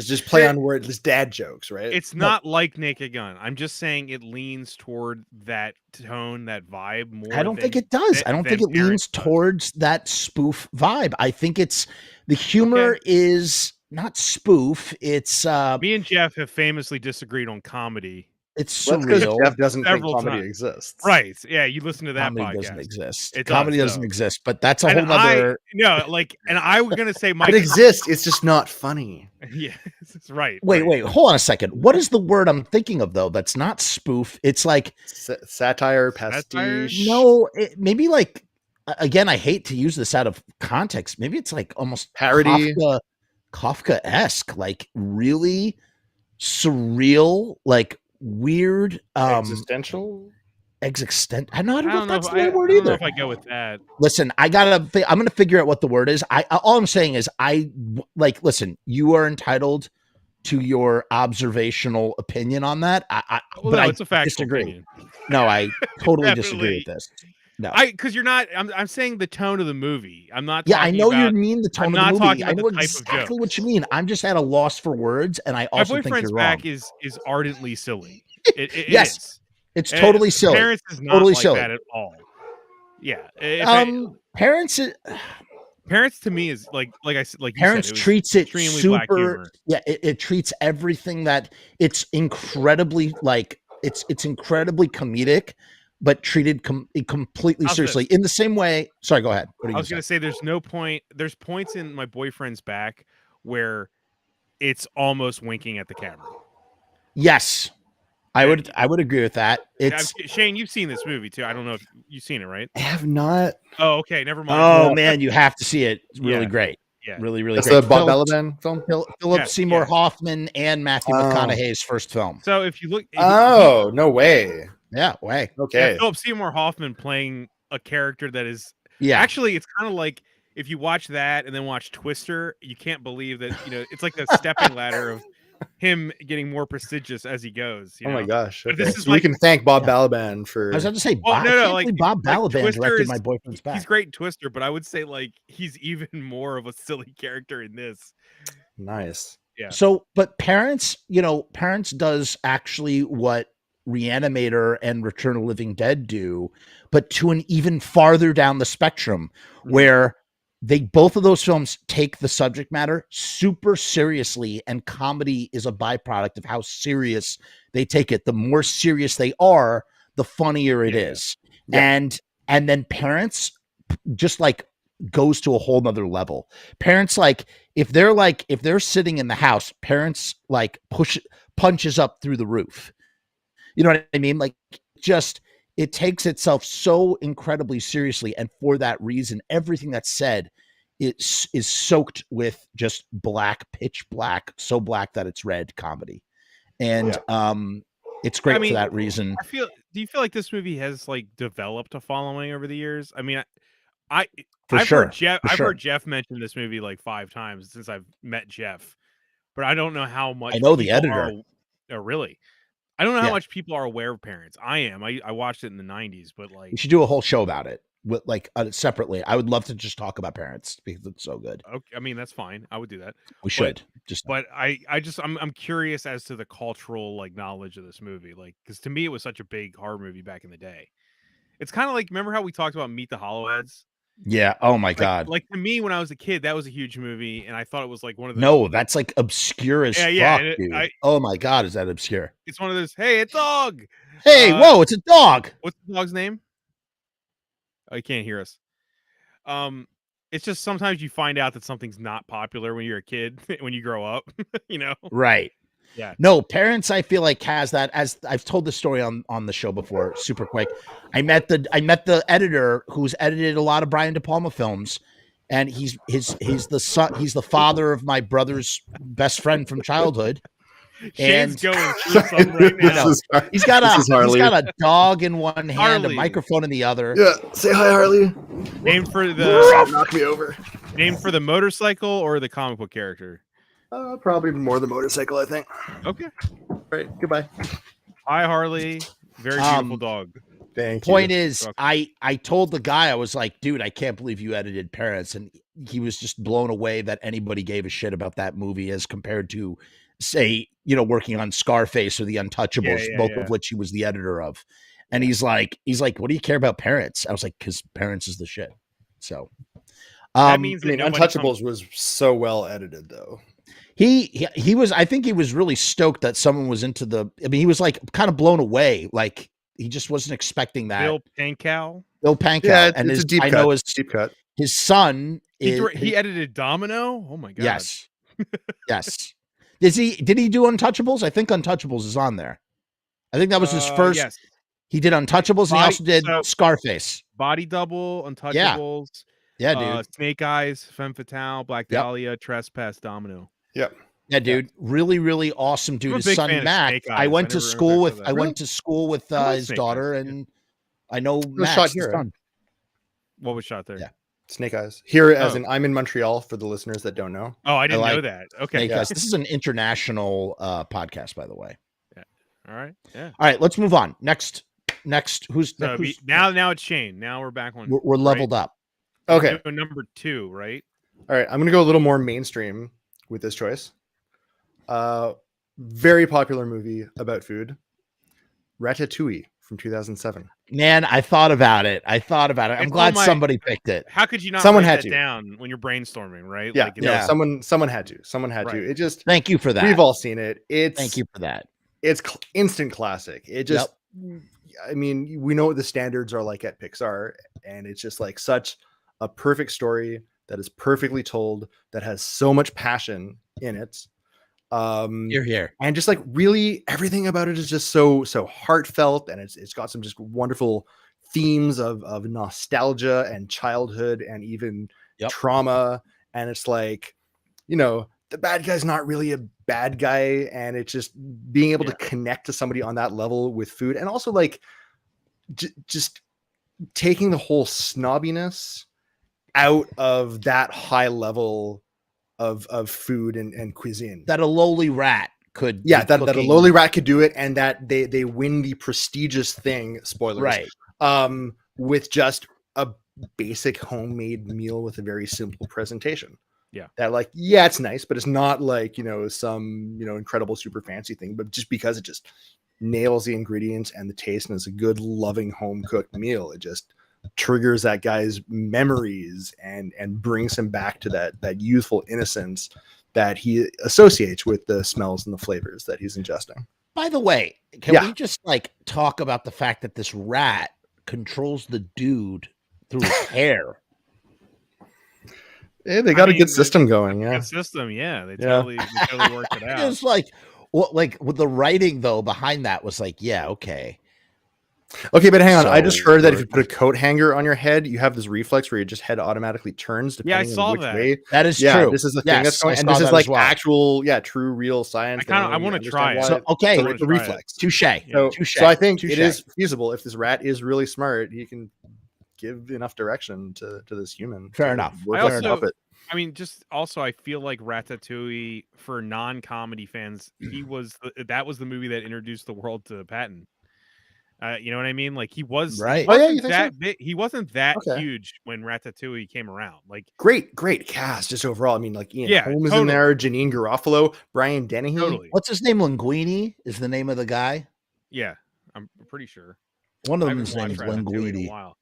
just play on words, dad jokes, right? It's not like Naked Gun. I'm just saying it leans toward that tone, that vibe more. I don't think it does. I don't think it leans towards that spoof vibe. I think it's the humor is not spoof. It's me and Jeff have famously disagreed on comedy. It's surreal. Jeff doesn't think comedy exists. Right. Yeah, you listen to that comedy podcast. Doesn't exist. Comedy doesn't exist, but that's a whole other. And I was gonna say it exists. It's just not funny. Yeah, that's right. Wait, hold on a second. What is the word I'm thinking of though? That's not spoof. It's like satire, pastiche. No, maybe like again. I hate to use this out of context. Maybe it's like almost parody, Kafka-esque, like really surreal, like weird, existential. I don't know if that's the right word either. either. If I go with that, listen, I'm gonna figure out what the word is. All I'm saying is listen, you are entitled to your observational opinion on that. It's a factual disagree. Opinion. No, I totally disagree with this. No, because you're not. I'm saying the tone of the movie. I'm not. Yeah, I know you mean the tone of the movie. I know exactly what you mean. I'm just at a loss for words, and I also think you're wrong. My Boyfriend's Back is ardently silly. It yes, is. It's totally silly. Parents is not totally like silly. that at all. Yeah. Parents to me is like I said, like Parents you said, treats it extremely super. black humor. Yeah, it treats everything that it's incredibly like it's incredibly comedic, but treated completely seriously in the same way. Sorry, go ahead. I was going to say there's points in My Boyfriend's Back where it's almost winking at the camera. Yes. I would agree with that. It's Shayne, you've seen this movie too. I don't know if you've seen it, right? I have not. Oh, okay, never mind. Oh man, you have to see it. It's really great. Yeah, really That's great. the Bob Balaban film. Philip Seymour Hoffman and Matthew McConaughey's first film. So if you look, no way. Yeah, way. Okay. Yeah, Philip Seymour Hoffman playing a character that is actually it's kind of like if you watch that and then watch Twister, you can't believe that it's like the stepping ladder of him getting more prestigious as he goes. Oh my gosh! Okay. This is we can thank Bob Balaban for. I was about to say, Bob Balaban directed My Boyfriend's Back. He's great in Twister, but I would say like he's even more of a silly character in this. Nice. Yeah. So, but Parents does actually what Reanimator and Return of the Living Dead do, but to an even farther down the spectrum, where both of those films take the subject matter super seriously, and comedy is a byproduct of how serious they take it. The more serious they are, the funnier it is. Yeah. And then Parents just like goes to a whole nother level. Parents, like if they're sitting in the house, Parents like punches up through the roof. You know what I mean? Like just it takes itself so incredibly seriously, and for that reason, everything that's said is soaked with just pitch black, so black that it's red comedy, and it's great for that reason. Do you feel like this movie has like developed a following over the years? I mean, I've heard Jeff mention this movie like 5 times since I've met Jeff, but I don't know how much. I know the editor. Oh, really? I don't know how much people are aware of Parents. I am. I watched it in the 90s, but like you should do a whole show about it with separately. I would love to just talk about Parents because it's so good. Okay, I mean that's fine. I would do that. We should but I'm curious as to the cultural like knowledge of this movie, like because to me it was such a big horror movie back in the day. It's kind of like, remember how we talked about Meet the Hollowheads? Yeah. Oh my God. Like to me when I was a kid, that was a huge movie, and I thought it was like one of the No, that's like obscure as fuck, dude. Oh my God, is that obscure? It's one of those. Hey, a dog. Hey, whoa, it's a dog. What's the dog's name? Oh, you can't hear us. It's just sometimes you find out that something's not popular when you're a kid, when you grow up, you know? Right. Yeah. No, Parents, I feel like has that, as I've told the story on the show before, super quick. I met the editor who's edited a lot of Brian De Palma films, and he's the son, he's the father of my brother's best friend from childhood. Shane's going through something right now. He's got a dog in one hand, Harley. A microphone in the other. Yeah, say hi, Harley. Named for the knock me over. Named for the motorcycle or the comic book character? Probably more the motorcycle, I think. Okay. All right. Goodbye. Hi, Harley. Very beautiful dog. Thank you. Point is, I told the guy, I was like, dude, I can't believe you edited Parents, and he was just blown away that anybody gave a shit about that movie as compared to, say, working on Scarface or The Untouchables, both of which he was the editor of. And he's like, what do you care about Parents? I was like, because Parents is the shit. So that means Untouchables was so well edited, though. He was, I think he was really stoked that someone was into he was like kind of blown away. Like he just wasn't expecting that. Bill Pankow. Yeah, and it's a deep cut. Deep cut. His son he edited Domino. Oh my God. Yes. Yes. Did he do Untouchables? I think Untouchables is on there. I think that was his first. Yes. He did Untouchables, and he also did Scarface. Body Double, Untouchables. Yeah, dude. Snake Eyes, Femme Fatale, Black Dahlia, Trespass, Domino. Yep. Yeah, dude. Really, really awesome dude. His son Mac. I went to school with his daughter, and I know Max shot here. Son. What was shot there? Yeah. Snake Eyes. Here, as in I'm in Montreal for the listeners that don't know. Oh, I didn't know that. Okay. Snake Eyes. This is an international podcast, by the way. Yeah. All right. Yeah. All right, let's move on. Next, who's now it's Shane. Now we're back on. We're leveled up. Okay. Number 2, right? All right. I'm going to go a little more mainstream with this choice. Very popular movie about food. Ratatouille from 2007. Man, I thought about it. I'm glad somebody picked it. How could you not someone write had that to down when you're brainstorming, right? Yeah, someone had to. It just, thank you for that. We've all seen it. Thank you for that. It's instant classic. It just, I mean, we know what the standards are like at Pixar, and it's just like such a perfect story that is perfectly told, that has so much passion in it. You're here, and just like really everything about it is just so heartfelt, and it's got some just wonderful themes of nostalgia and childhood and even trauma. And it's like, the bad guy's not really a bad guy, and it's just being able to connect to somebody on that level with food, and also like just taking the whole snobbiness out of that high level of food and cuisine that a lowly rat could that a lowly rat could do it, and that they win the prestigious thing, spoilers, right, with just a basic homemade meal with a very simple presentation. That like, it's nice, but it's not like some incredible super fancy thing, but just because it just nails the ingredients and the taste, and it's a good loving home cooked meal, it just triggers that guy's memories and brings him back to that youthful innocence that he associates with the smells and the flavors that he's ingesting. By the way, can we just like talk about the fact that this rat controls the dude through his hair? Yeah, they got a good system going. Good system, They totally worked it out. It's like, like with the writing though behind that was like, okay. Okay, but hang on. I just heard that if you put a coat hanger on your head, you have this reflex where your just head automatically turns. I saw on which that. Way. That is true. This is a thing that's going, and this is like actual, true, real science. I want to try it. So, okay, so the reflex. Touche. So I think it is feasible if this rat is really smart. He can give enough direction to this human. Fair to enough. work I like a also- puppet. I mean, just also, I feel like Ratatouille for non-comedy fans, that was the movie that introduced the world to Patton. You know what I mean? Like he was Right. Oh, yeah, wasn't you think that so? big. He wasn't that Okay. huge when Ratatouille came around. Like Great cast just overall. I mean, like Ian Yeah, Holm is in totally. there, Janine Garofalo, Brian Dennehy. totally, What's his name? Linguini is the name of the guy. yeah, I'm pretty sure. One of I them haven't is named watched Ratatouille in a Linguini. while.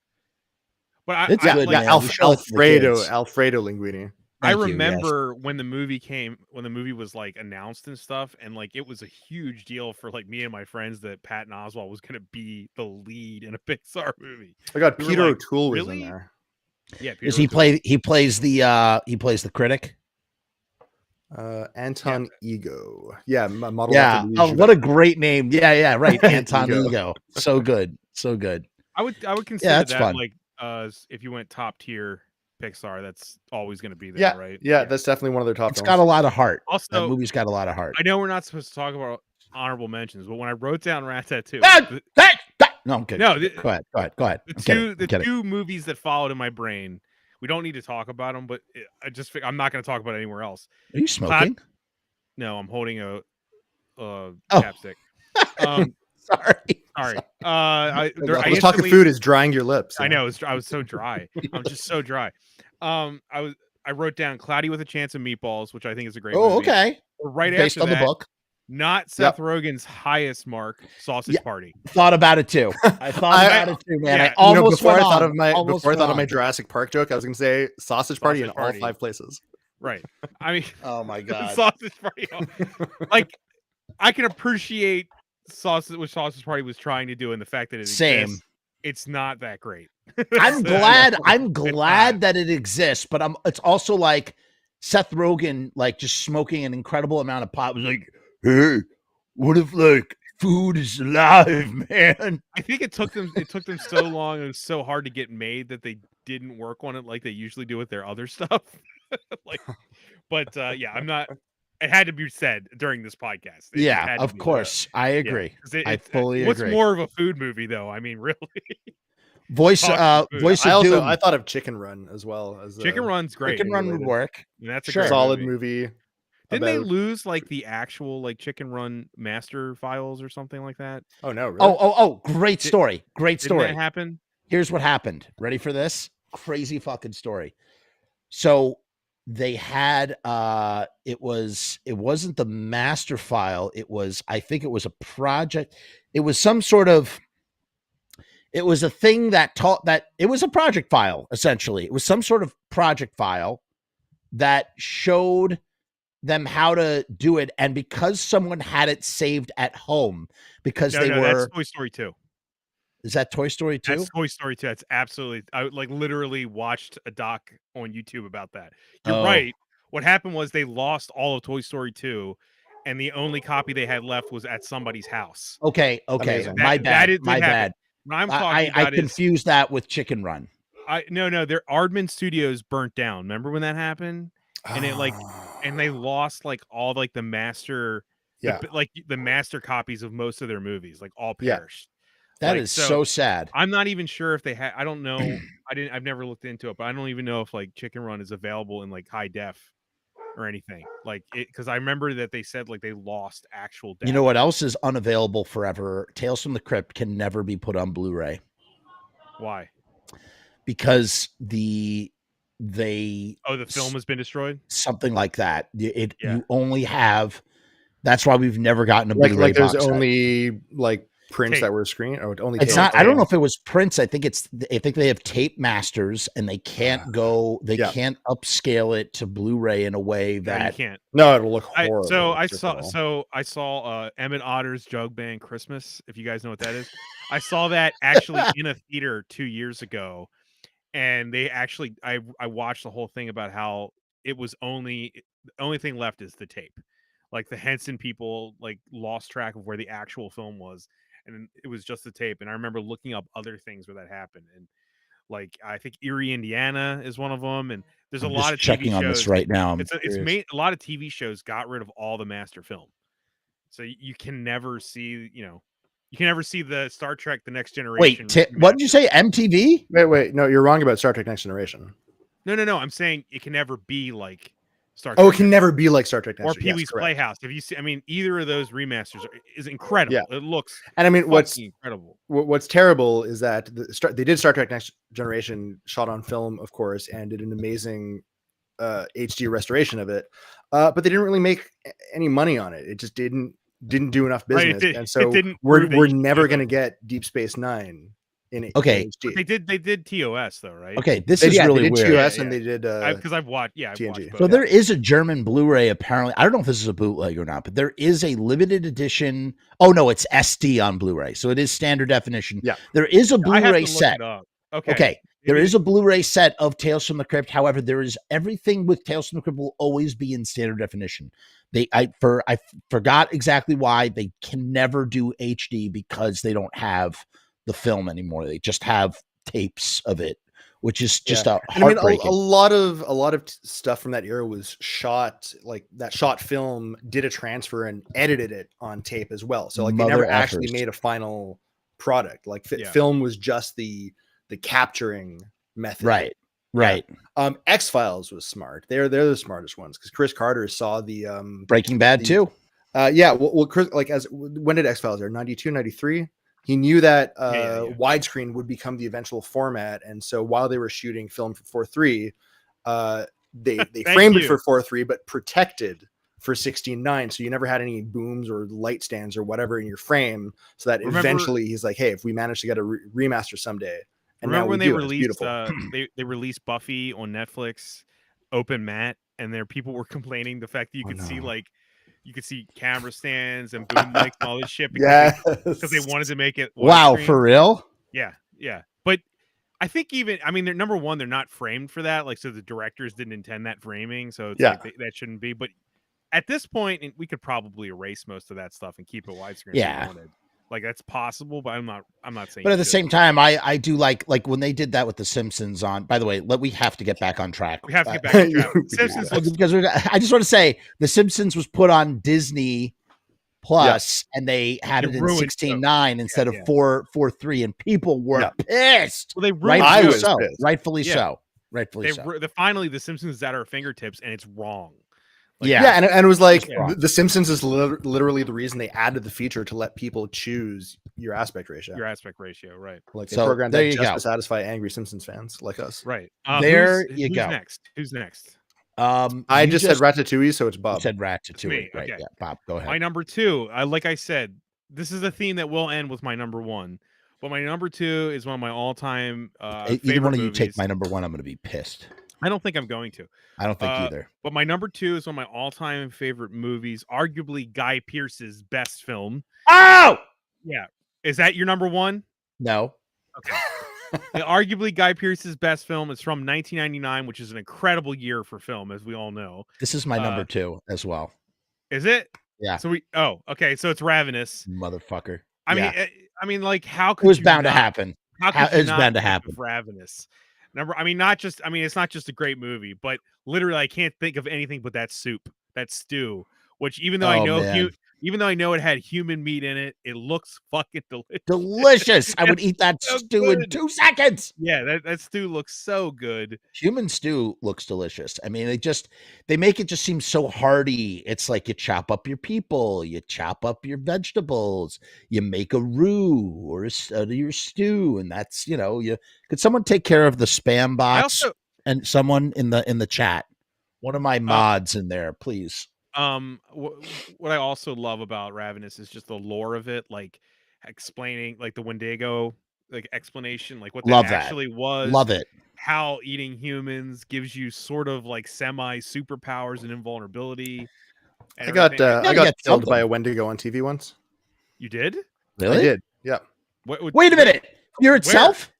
But It's I good, like, man. We show it to the Alfredo Linguini. I Thank you, yes. remember when the movie was like announced and stuff, and like it was a huge deal for like me and my friends that Patton Oswalt was going to be the lead in a Pixar movie. I got We were Peter like, O'Toole was really? in there. Yeah, Does Peter O'Toole. he plays the critic? Anton Ego. Yeah, model. Yeah. after Louis Oh, what Jouvet. a great name. Yeah, right. Anton Ego. Ego. So good. So good. I would consider that's that fun. like if you went top tier Pixar, that's always going to be there, Yeah, right? yeah, that's definitely one of their top It's films. got a lot of heart. That Also, movie's got a lot of heart. I know we're not supposed to talk about honorable mentions, but when I wrote down Ratatouille, No, I'm kidding. No, Go ahead. The the I'm kidding. two movies that followed in my brain, we don't need to talk about them, but I'm not going to talk about it anywhere else. Are you smoking? No, I'm holding a chapstick. Sorry. Sorry. I was talking food is drying your lips. I know. I was so dry. I'm just so dry. I wrote down Cloudy with a Chance of Meatballs, which I think is a great movie. Oh, okay. Right Based after on the that, book. not Seth Rogen's highest mark, Sausage Party. Thought about it too. I thought about it too, man. yeah. I almost before I went thought on. of my Almost before I thought went of my on. Jurassic Park joke, I was going to say Sausage Party in all 5 places. Right. I mean, Oh my god. Sausage Party. Like, I can appreciate Sausage Party was trying to do, and the fact that it exists, it's not that great. I'm glad that it exists, but it's also like Seth Rogen, like just smoking an incredible amount of pot, was like, hey, what if like food is alive, man? I think it took them so long and it was so hard to get made that they didn't work on it like they usually do with their other stuff. I'm not. It had to be said during this podcast. Yeah, of course. I agree. I fully agree. What's more of a food movie, though? I mean, really. Voice of Doom. I thought of Chicken Run as well. As Chicken Run's great. Chicken Run would work. And that's a Sure. great solid movie. Didn't they lose like the actual like Chicken Run master files or something like that? Oh no! Really? Oh! Great story. Great story. Didn't that happen? Here's what happened. Ready for this? Crazy fucking story. So they had it wasn't the master file. I think it was a project. It was some sort of. It was a thing that taught that it was a project file. Essentially, it was some sort of project file that showed them how to do it, and because someone had it saved at home, because that's Toy Story 2. Is that Toy Story 2? That's Toy Story 2. That's absolutely. I like literally watched a doc on YouTube about that. You're right. What happened was they lost all of Toy Story 2, and the only copy they had left was at somebody's house. Okay. My bad. My bad. What I'm talking I about confused that with Chicken Run. No, their Aardman Studios burnt down. Remember when that happened? And it and they lost like all like the master, the master copies of most of their movies, like all perished. That is so sad. I'm not even sure if they had. I don't know. I've never looked into it, but I don't even know if like Chicken Run is available in like high def or anything like it. Because I remember that they said like they lost actual data. You know what else is unavailable forever? Tales from the Crypt can never be put on Blu-ray. Why? Because the film has been destroyed, something like that. You only have. That's why we've never gotten a Blu-ray. Like there's box only like prints that were screened. Or only it's not. I don't know if it was prints. I think they have tape masters, and they can't go. They can't upscale it to Blu-ray in a way that you can't. No, it'll look horrible. I saw Emmett Otter's Jug Band Christmas. If you guys know what that is, I saw that actually in a theater 2 years ago. And they actually, I watched the whole thing about how it was the only thing left is the tape. Like the Henson people like lost track of where the actual film was, and it was just the tape. And I remember looking up other things where that happened, and like I think Erie, Indiana is one of them. And there's a lot of checking TV on shows. this right now. A lot of TV shows got rid of all the master film, so you can never see. You can never see the Star Trek: The Next Generation. Wait, what did you say? MTV? Wait. No, you're wrong about Star Trek Next Generation. No. I'm saying it can never be like Star Trek. Oh, it can never be like Star Trek Next or Generation. Pee-wee's Playhouse. If you see, I mean, either of those remasters is incredible. Yeah. It looks And I mean, what's incredible. What's terrible is that they did Star Trek Next Generation, shot on film, of course, and did an amazing HD restoration of it, but they didn't really make any money on it. It just didn't do enough business, and so we're never going to get Deep Space Nine in Okay. in HD. But they did TOS though, right? Okay, this is really they did weird. TOS and they did Because I've watched TNG. both. So there is a German Blu-ray apparently. I don't know if this is a bootleg or not, but there is a limited edition. Oh no, it's SD on Blu-ray. So it is standard definition. Yeah. There is a I have to Blu-ray look set. it up. Okay. Okay. There Maybe- is a Blu-ray set of Tales from the Crypt. However, there is everything with Tales from the Crypt will always be in standard definition. I forgot exactly why they can never do HD because they don't have the film anymore. They just have tapes of it, which is just And I mean, heartbreaking. a lot of stuff from that era was shot, like that shot film did a transfer and edited it on tape as well. So like they Mother never actually effers. made a final product. Like Yeah. film was just the capturing method. Right. X-Files was smart. They're the smartest ones because Chris Carter saw the Breaking Bad too. well Chris, like when did X-Files air? 92, 93? He knew that Yeah. widescreen would become the eventual format, and so while they were shooting film for 4:3, they framed it for 4:3, but protected for 16:9. So you never had any booms or light stands or whatever in your frame. So that eventually he's like, hey, if we manage to get a remaster someday, and Remember now when we they do, it's released beautiful. they released Buffy on Netflix, open mat, and there people were complaining the fact that you could see like you could see camera stands and boom mics and all this shit because they wanted to make it Wow, widescreen. for real? Yeah. But I think they're number one, they're not framed for that. Like, so the directors didn't intend that framing, so it's like that shouldn't be. But at this point, we could probably erase most of that stuff and keep it widescreen. Yeah. If we wanted. Like that's possible, but I'm not saying. But at the same time, I do like when they did that with the Simpsons on. By the way, we have to get back on track. We have to get back on track. Simpsons because I just want to say the Simpsons was put on Disney Plus, and they had it in 16:9 instead of 4:3, and people were pissed. Well, they rightfully so. Finally, the Simpsons is at our fingertips, and it's wrong. Like, and it was like the Simpsons is literally the reason they added the feature to let people choose your aspect ratio. Right? Like they programmed that just to satisfy angry Simpsons fans like us. Right. There you go. Who's next? I just said Ratatouille, so it's Bob. You said Ratatouille, right? Okay. Yeah, Bob, go ahead. My number two. Like I said, this is a theme that will end with my number one. But my number two is one of my all-time either one of you take my number one, I'm going to be pissed. I don't think I'm going to. I don't think either. But my number two is one of my all-time favorite movies, arguably Guy Pearce's best film. Oh! Yeah. Is that your number one? No. Okay. Arguably Guy Pearce's best film is from 1999, which is an incredible year for film, as we all know. This is my number two as well. Is it? Yeah. So okay. So it's Ravenous. Motherfucker. I mean, like, how could it was bound to happen? It was bound to happen. Ravenous. It's not just a great movie, but literally, I can't think of anything but that soup, that stew. Which, even though I know it had human meat in it, it looks fucking delicious. I would eat that stew in 2 seconds. Yeah, that stew looks so good. Human stew looks delicious. I mean, they make it just seem so hearty. It's like you chop up your people, you chop up your vegetables, you make a roux or your stew, and that's could someone take care of the spam bots and someone in the chat, one of my mods in there, please. What I also love about Ravenous is just the lore of it, like explaining like the Wendigo, like explanation, like what that actually was. Love it. How eating humans gives you sort of like semi superpowers and invulnerability. I got killed by a Wendigo on TV once. You did? Really? I did. Yeah. Wait a minute. Fear itself?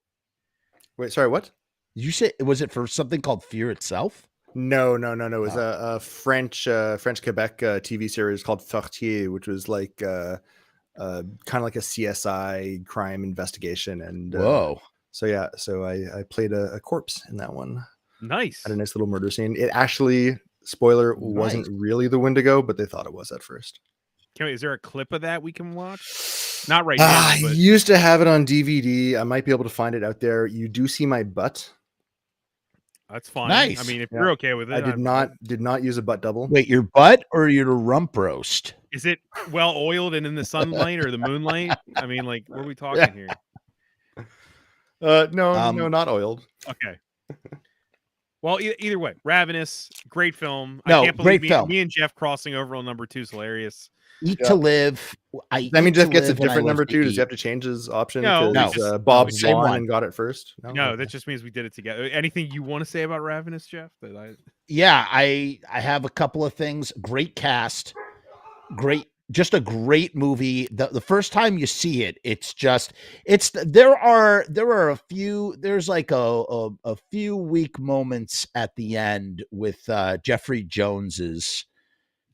Wait, sorry, what? Did you say was it for something called Fear Itself? No. It was a French Quebec TV series called Fortier, which was like kind of like a CSI crime investigation. And so I played a corpse in that one. Nice. Had a nice little murder scene. It actually, spoiler, wasn't really the Wendigo, but they thought it was at first. Is there a clip of that we can watch? Not right now, I but used to have it on DVD. I might be able to find it out there. You do see my butt. that's fine. Nice. I mean, if Yeah. you're okay with it, I did not use a butt double. Wait, your butt or your rump roast? Is it well oiled and in the sunlight or the moonlight? I mean, like, what are we talking here? No, not oiled. Okay. Well, either way, Ravenous, great film. No, I can't believe great film. me and Jeff crossing over on number 2 is hilarious. Eat Yeah. to Live. I mean, Jeff gets a different number 2. Does Eat. he have to change his option No, because no. Bob's Same won one. and got it first? No, Okay. that just means we did it together. Anything you want to say about Ravenous, Jeff? Yeah, I have a couple of things. Great cast, just a great movie. The first time you see it, there are a few, there's like a few weak moments at the end with Jeffrey Jones's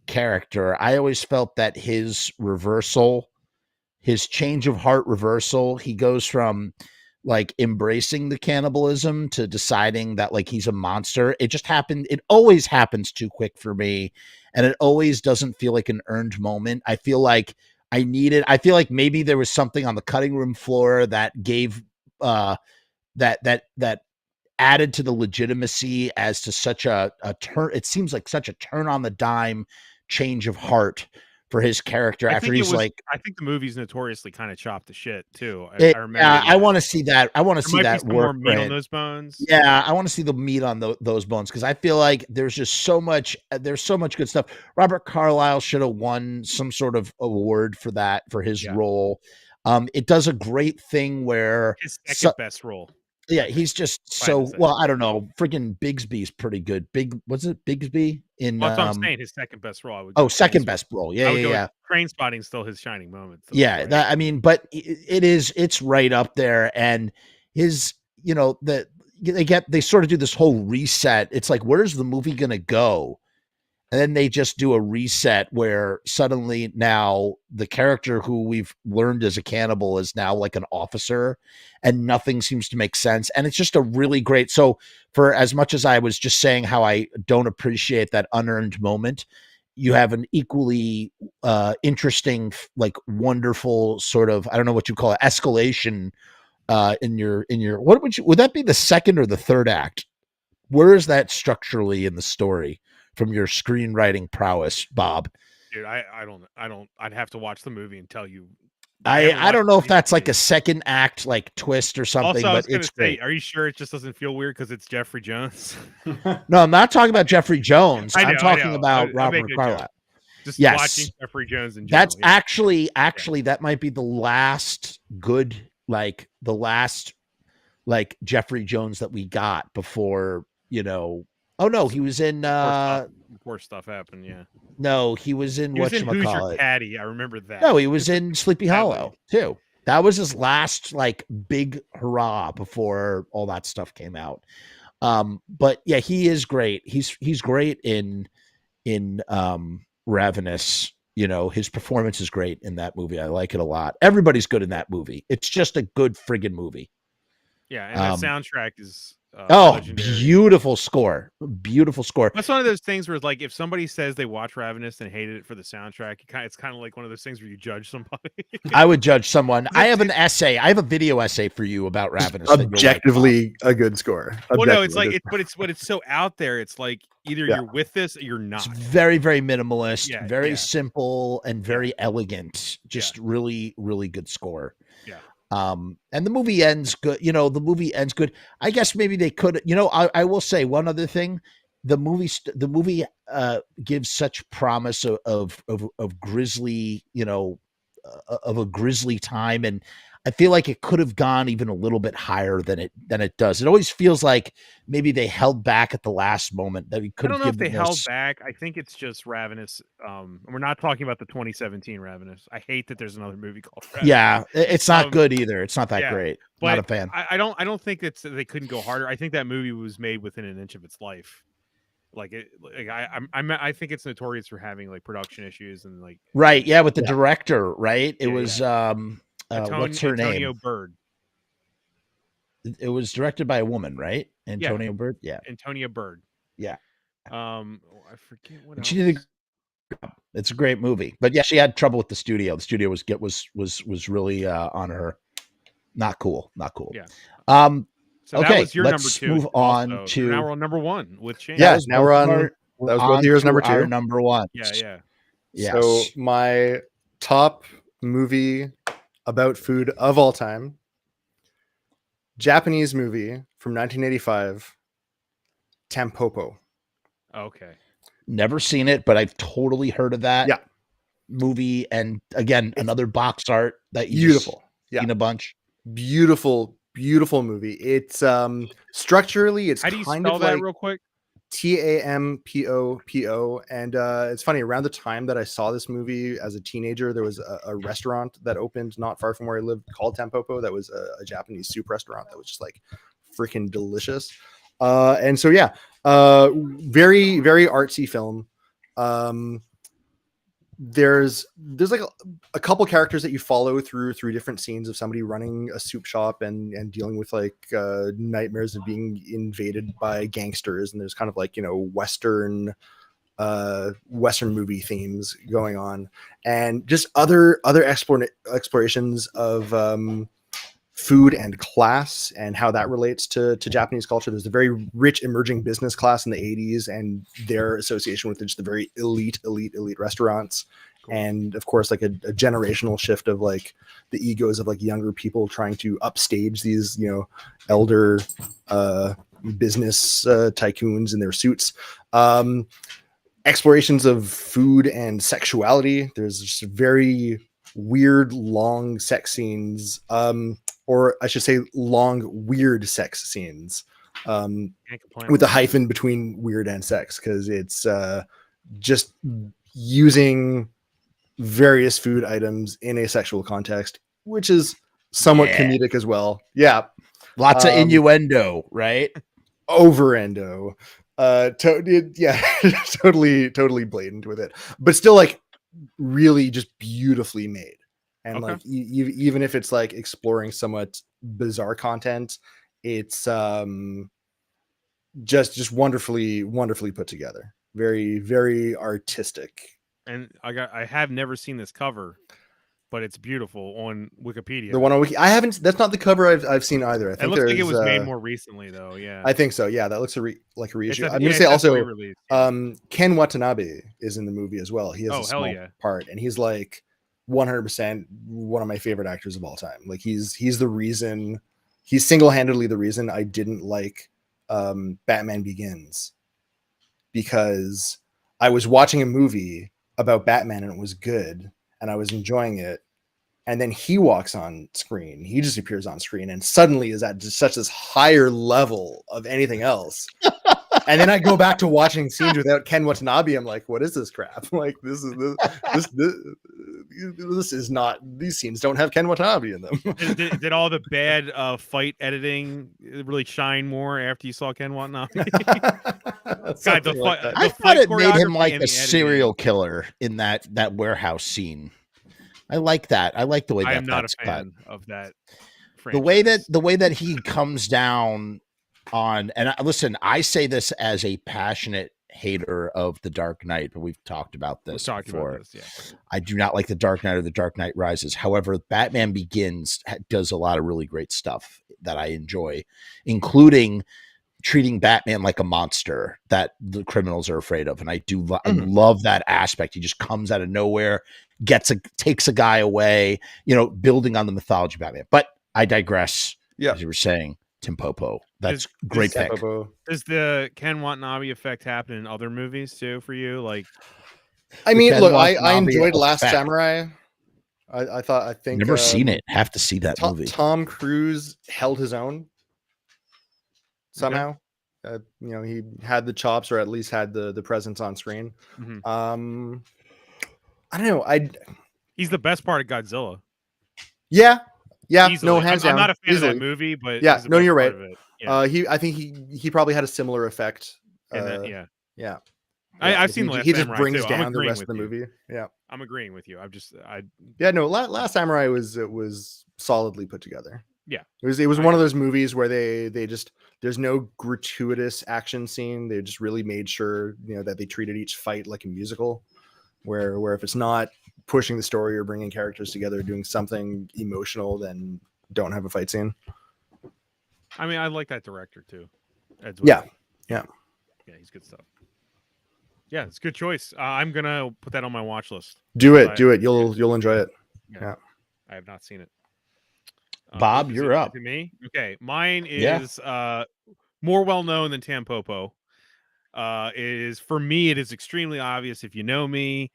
character. I always felt that his change of heart reversal, he goes from like embracing the cannibalism to deciding that like he's a monster. It always happens too quick for me, and it always doesn't feel like an earned moment. I feel like maybe there was something on the cutting room floor that gave that added to the legitimacy as to such a turn. It seems like such a turn on the dime change of heart for his character after he's like. I think the movie's notoriously kind of chopped to shit too. I remember. I want to see that. I want to see that more work. meat on those bones. Yeah, I want to see the meat on those bones because I feel like there's just so much. There's so much good stuff. Robert Carlyle should have won some sort of award for his role. It does a great thing where his second best role. Yeah, he's just so well. I don't know. Friggin' Bigsby's pretty good. Was it Bigsby in? Well, that's what I'm saying. His second best role. Second best role. Yeah. Trainspotting's still his shining moment. So yeah, I mean, but it's right up there. And his, they sort of do this whole reset. It's like, where's the movie gonna go? And then they just do a reset where suddenly now the character who we've learned as a cannibal is now like an officer and nothing seems to make sense. And it's just a really great. So for as much as I was just saying how I don't appreciate that unearned moment, you have an equally interesting, like wonderful sort of, I don't know what you call it, escalation in your, would that be the second or the third act? Where is that structurally in the story? From your screenwriting prowess, Bob? Dude, I'd have to watch the movie and tell you. I don't know if that's like a second act like twist or something, also, but it's great. Are you sure it just doesn't feel weird because it's Jeffrey Jones? No, I'm not talking about Jeffrey Jones. I'm talking about Robert Carlyle. Just watching Jeffrey Jones in general. That's actually that might be the last good, like the last like Jeffrey Jones that we got before, Oh no, he was in before stuff happened, yeah. No, he was in Who's Your Caddy? I remember that. No, he was in Sleepy Hollow too. That was his last like big hurrah before all that stuff came out. But yeah, he is great. He's great in Ravenous. His performance is great in that movie. I like it a lot. Everybody's good in that movie. It's just a good friggin' movie. Yeah, and the soundtrack is legendary. Beautiful score. That's one of those things where it's like if somebody says they watch Ravenous and hated it for the soundtrack, it's kind of like one of those things where you judge somebody. I would judge someone. I have an essay. I have a video essay for you about Ravenous. Objectively a good score. Well, no, it's like it's so out there. It's like either you're with this or you're not. It's very, very minimalist, very simple and very elegant. Just really, really good score. Yeah. And the movie ends good. I guess maybe they could, I will say one other thing. The movie gives such promise of grisly, of a grisly time. And I feel like it could have gone even a little bit higher than it does. It always feels like maybe they held back at the last moment that we could. I don't know if they held back. I think it's just Ravenous. We're not talking about the 2017 Ravenous. I hate that there's another movie called Ravenous. Yeah, it's not good either. It's not that great. But not a fan. I don't think that they couldn't go harder. I think that movie was made within an inch of its life. I think it's notorious for having like production issues and like right. Yeah, with the director, right? It was what's her Antonio name? Bird. It was directed by a woman, right? Antonio Bird. Yeah, Antonia Bird. Yeah. I forget what she else. did It's a great movie. But yeah, she had trouble with the studio. The studio was really on her. Not cool. Yeah. So Okay, that was your number let's 2. move on also. to Now we're on number 1 with Shayne. Yeah, now we're on. That was both yours, number 2. Our number 1. Yeah. Yes. So my top movie about food of all time, Japanese movie from 1985, Tampopo. Okay. Never seen it, but I've totally heard of that movie. And again, another box art that you Beautiful. seen a bunch. Beautiful movie. It's structurally, it's how do you kind spell of that like real quick? Tampopo. And it's funny, around the time that I saw this movie as a teenager, there was a restaurant that opened not far from where I lived called Tampopo. That was a Japanese soup restaurant that was just like freaking delicious. And so very, very artsy film. There's like a couple characters that you follow through different scenes of somebody running a soup shop and dealing with like nightmares of being invaded by gangsters, and there's kind of like, you know, Western movie themes going on, and just other explorations of food and class and how that relates to Japanese culture. There's a very rich emerging business class in the 80s and their association with just the very elite restaurants. Cool. And of course, like a generational shift of like the egos of like younger people trying to upstage these, you know, elder business tycoons in their suits. Explorations of food and sexuality. There's just very weird long sex scenes, or I should say long weird sex scenes, with a hyphen between weird and sex, because it's just using various food items in a sexual context, which is somewhat comedic as well. Yeah, lots of innuendo, right? Overendo. Totally blatant with it, but still like really just beautifully made. And like even if it's like exploring somewhat bizarre content, it's just wonderfully put together. Very, very artistic. And I have never seen this cover, but it's beautiful on Wikipedia. The one on Wiki, I haven't. That's not the cover I've seen either. I think it looks like it was made more recently, though. Yeah, I think so. Yeah, that looks like a reissue. I'm going to say also, released, Ken Watanabe is in the movie as well. He has a small part, and he's like 100% one of my favorite actors of all time. Like he's the reason. He's single-handedly the reason I didn't like Batman Begins, because I was watching a movie about Batman and it was good and I was enjoying it, and then he walks on screen, he just appears on screen and suddenly is at just such this higher level of anything else. And then I go back to watching scenes without Ken Watanabe. I'm like, what is this crap? Like this is not, these scenes don't have Ken Watanabe in them. Did all the bad fight editing really shine more after you saw Ken Watanabe? I thought it made him like a serial killer in that warehouse scene. I like that. I like the way I that am not that's a fan cut. of that franchise. The way that he comes down on, and listen, I say this as a passionate hater of The Dark Knight, but we've talked about this before. I do not like The Dark Knight or The Dark Knight Rises. However, Batman Begins does a lot of really great stuff that I enjoy, including treating Batman like a monster that the criminals are afraid of. And I do I love that aspect. He just comes out of nowhere, takes a guy away, you know, building on the mythology of Batman. But I digress. Yeah, as you were saying, Tampopo. That's great pick. Does the Ken Watanabe effect happen in other movies too for you? Like, I mean, look, I enjoyed Last Samurai. I think never seen it. Have to see that movie. Tom Cruise held his own somehow. You know, he had the chops, or at least had the presence on screen. I don't know. He's the best part of Godzilla. Yeah. Easily. No, hands down. I'm not a fan Easily. of that movie, but yeah, no, you're right. Yeah. I think he probably had a similar effect. Yeah. I've seen he just brings down the rest of the movie. Yeah, I'm agreeing with you. Last Samurai was solidly put together. Yeah, it was one of those movies where they just, there's no gratuitous action scene. They just really made sure, you know, that they treated each fight like a musical. where if it's not pushing the story or bringing characters together, doing something emotional, then don't have a fight scene. I mean, I like that director too. Yeah. Yeah, he's good stuff. Yeah, it's a good choice. I'm gonna put that on my watch list. Do it. You'll enjoy it. Yeah. I have not seen it. Bob, you're up. To me. Okay, mine is more well known than Tampopo. For me, it is extremely obvious if you know me.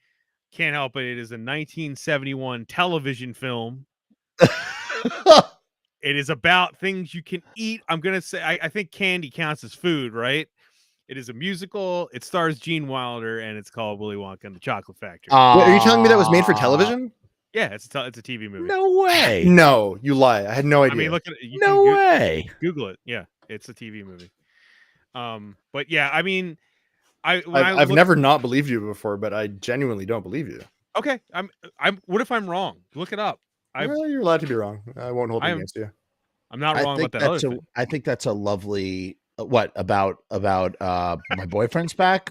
Can't help it. It is a 1971 television film. It is about things you can eat. I'm gonna say I think candy counts as food, right? It is a musical. It stars Gene Wilder, and it's called Willy Wonka and the Chocolate Factory. Wait, are you telling me that was made for television? Yeah, it's a TV movie. No way. No, you lie. I had no idea. I mean, look at it. No way. Google it. Yeah, it's a TV movie. But yeah, I mean, I've never not believed you before, but I genuinely don't believe you. Okay, I'm. What if I'm wrong? Look it up. Well, you're allowed to be wrong. I won't hold it against you. I'm not wrong about that other thing. I think that's a lovely. What about my boyfriend's back?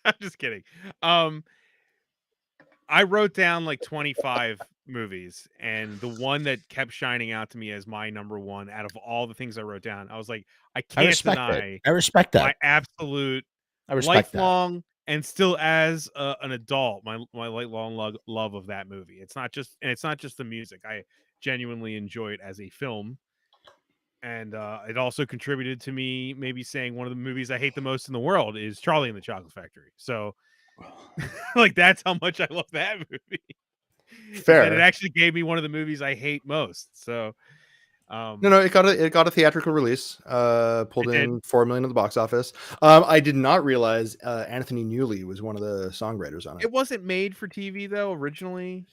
I'm just kidding. I wrote down like 25 movies, and the one that kept shining out to me as my number one out of all the things I wrote down, I was like, I can't deny. I respect that. My absolute lifelong and still as an adult, my lifelong love of that movie. It's not just the music. I genuinely enjoy it as a film. And it also contributed to me maybe saying one of the movies I hate the most in the world is Charlie and the Chocolate Factory. So, like, that's how much I love that movie. Fair. And it actually gave me one of the movies I hate most. So, no, it got a theatrical release. Pulled in $4 million at the box office. I did not realize Anthony Newley was one of the songwriters on it. It wasn't made for TV though originally.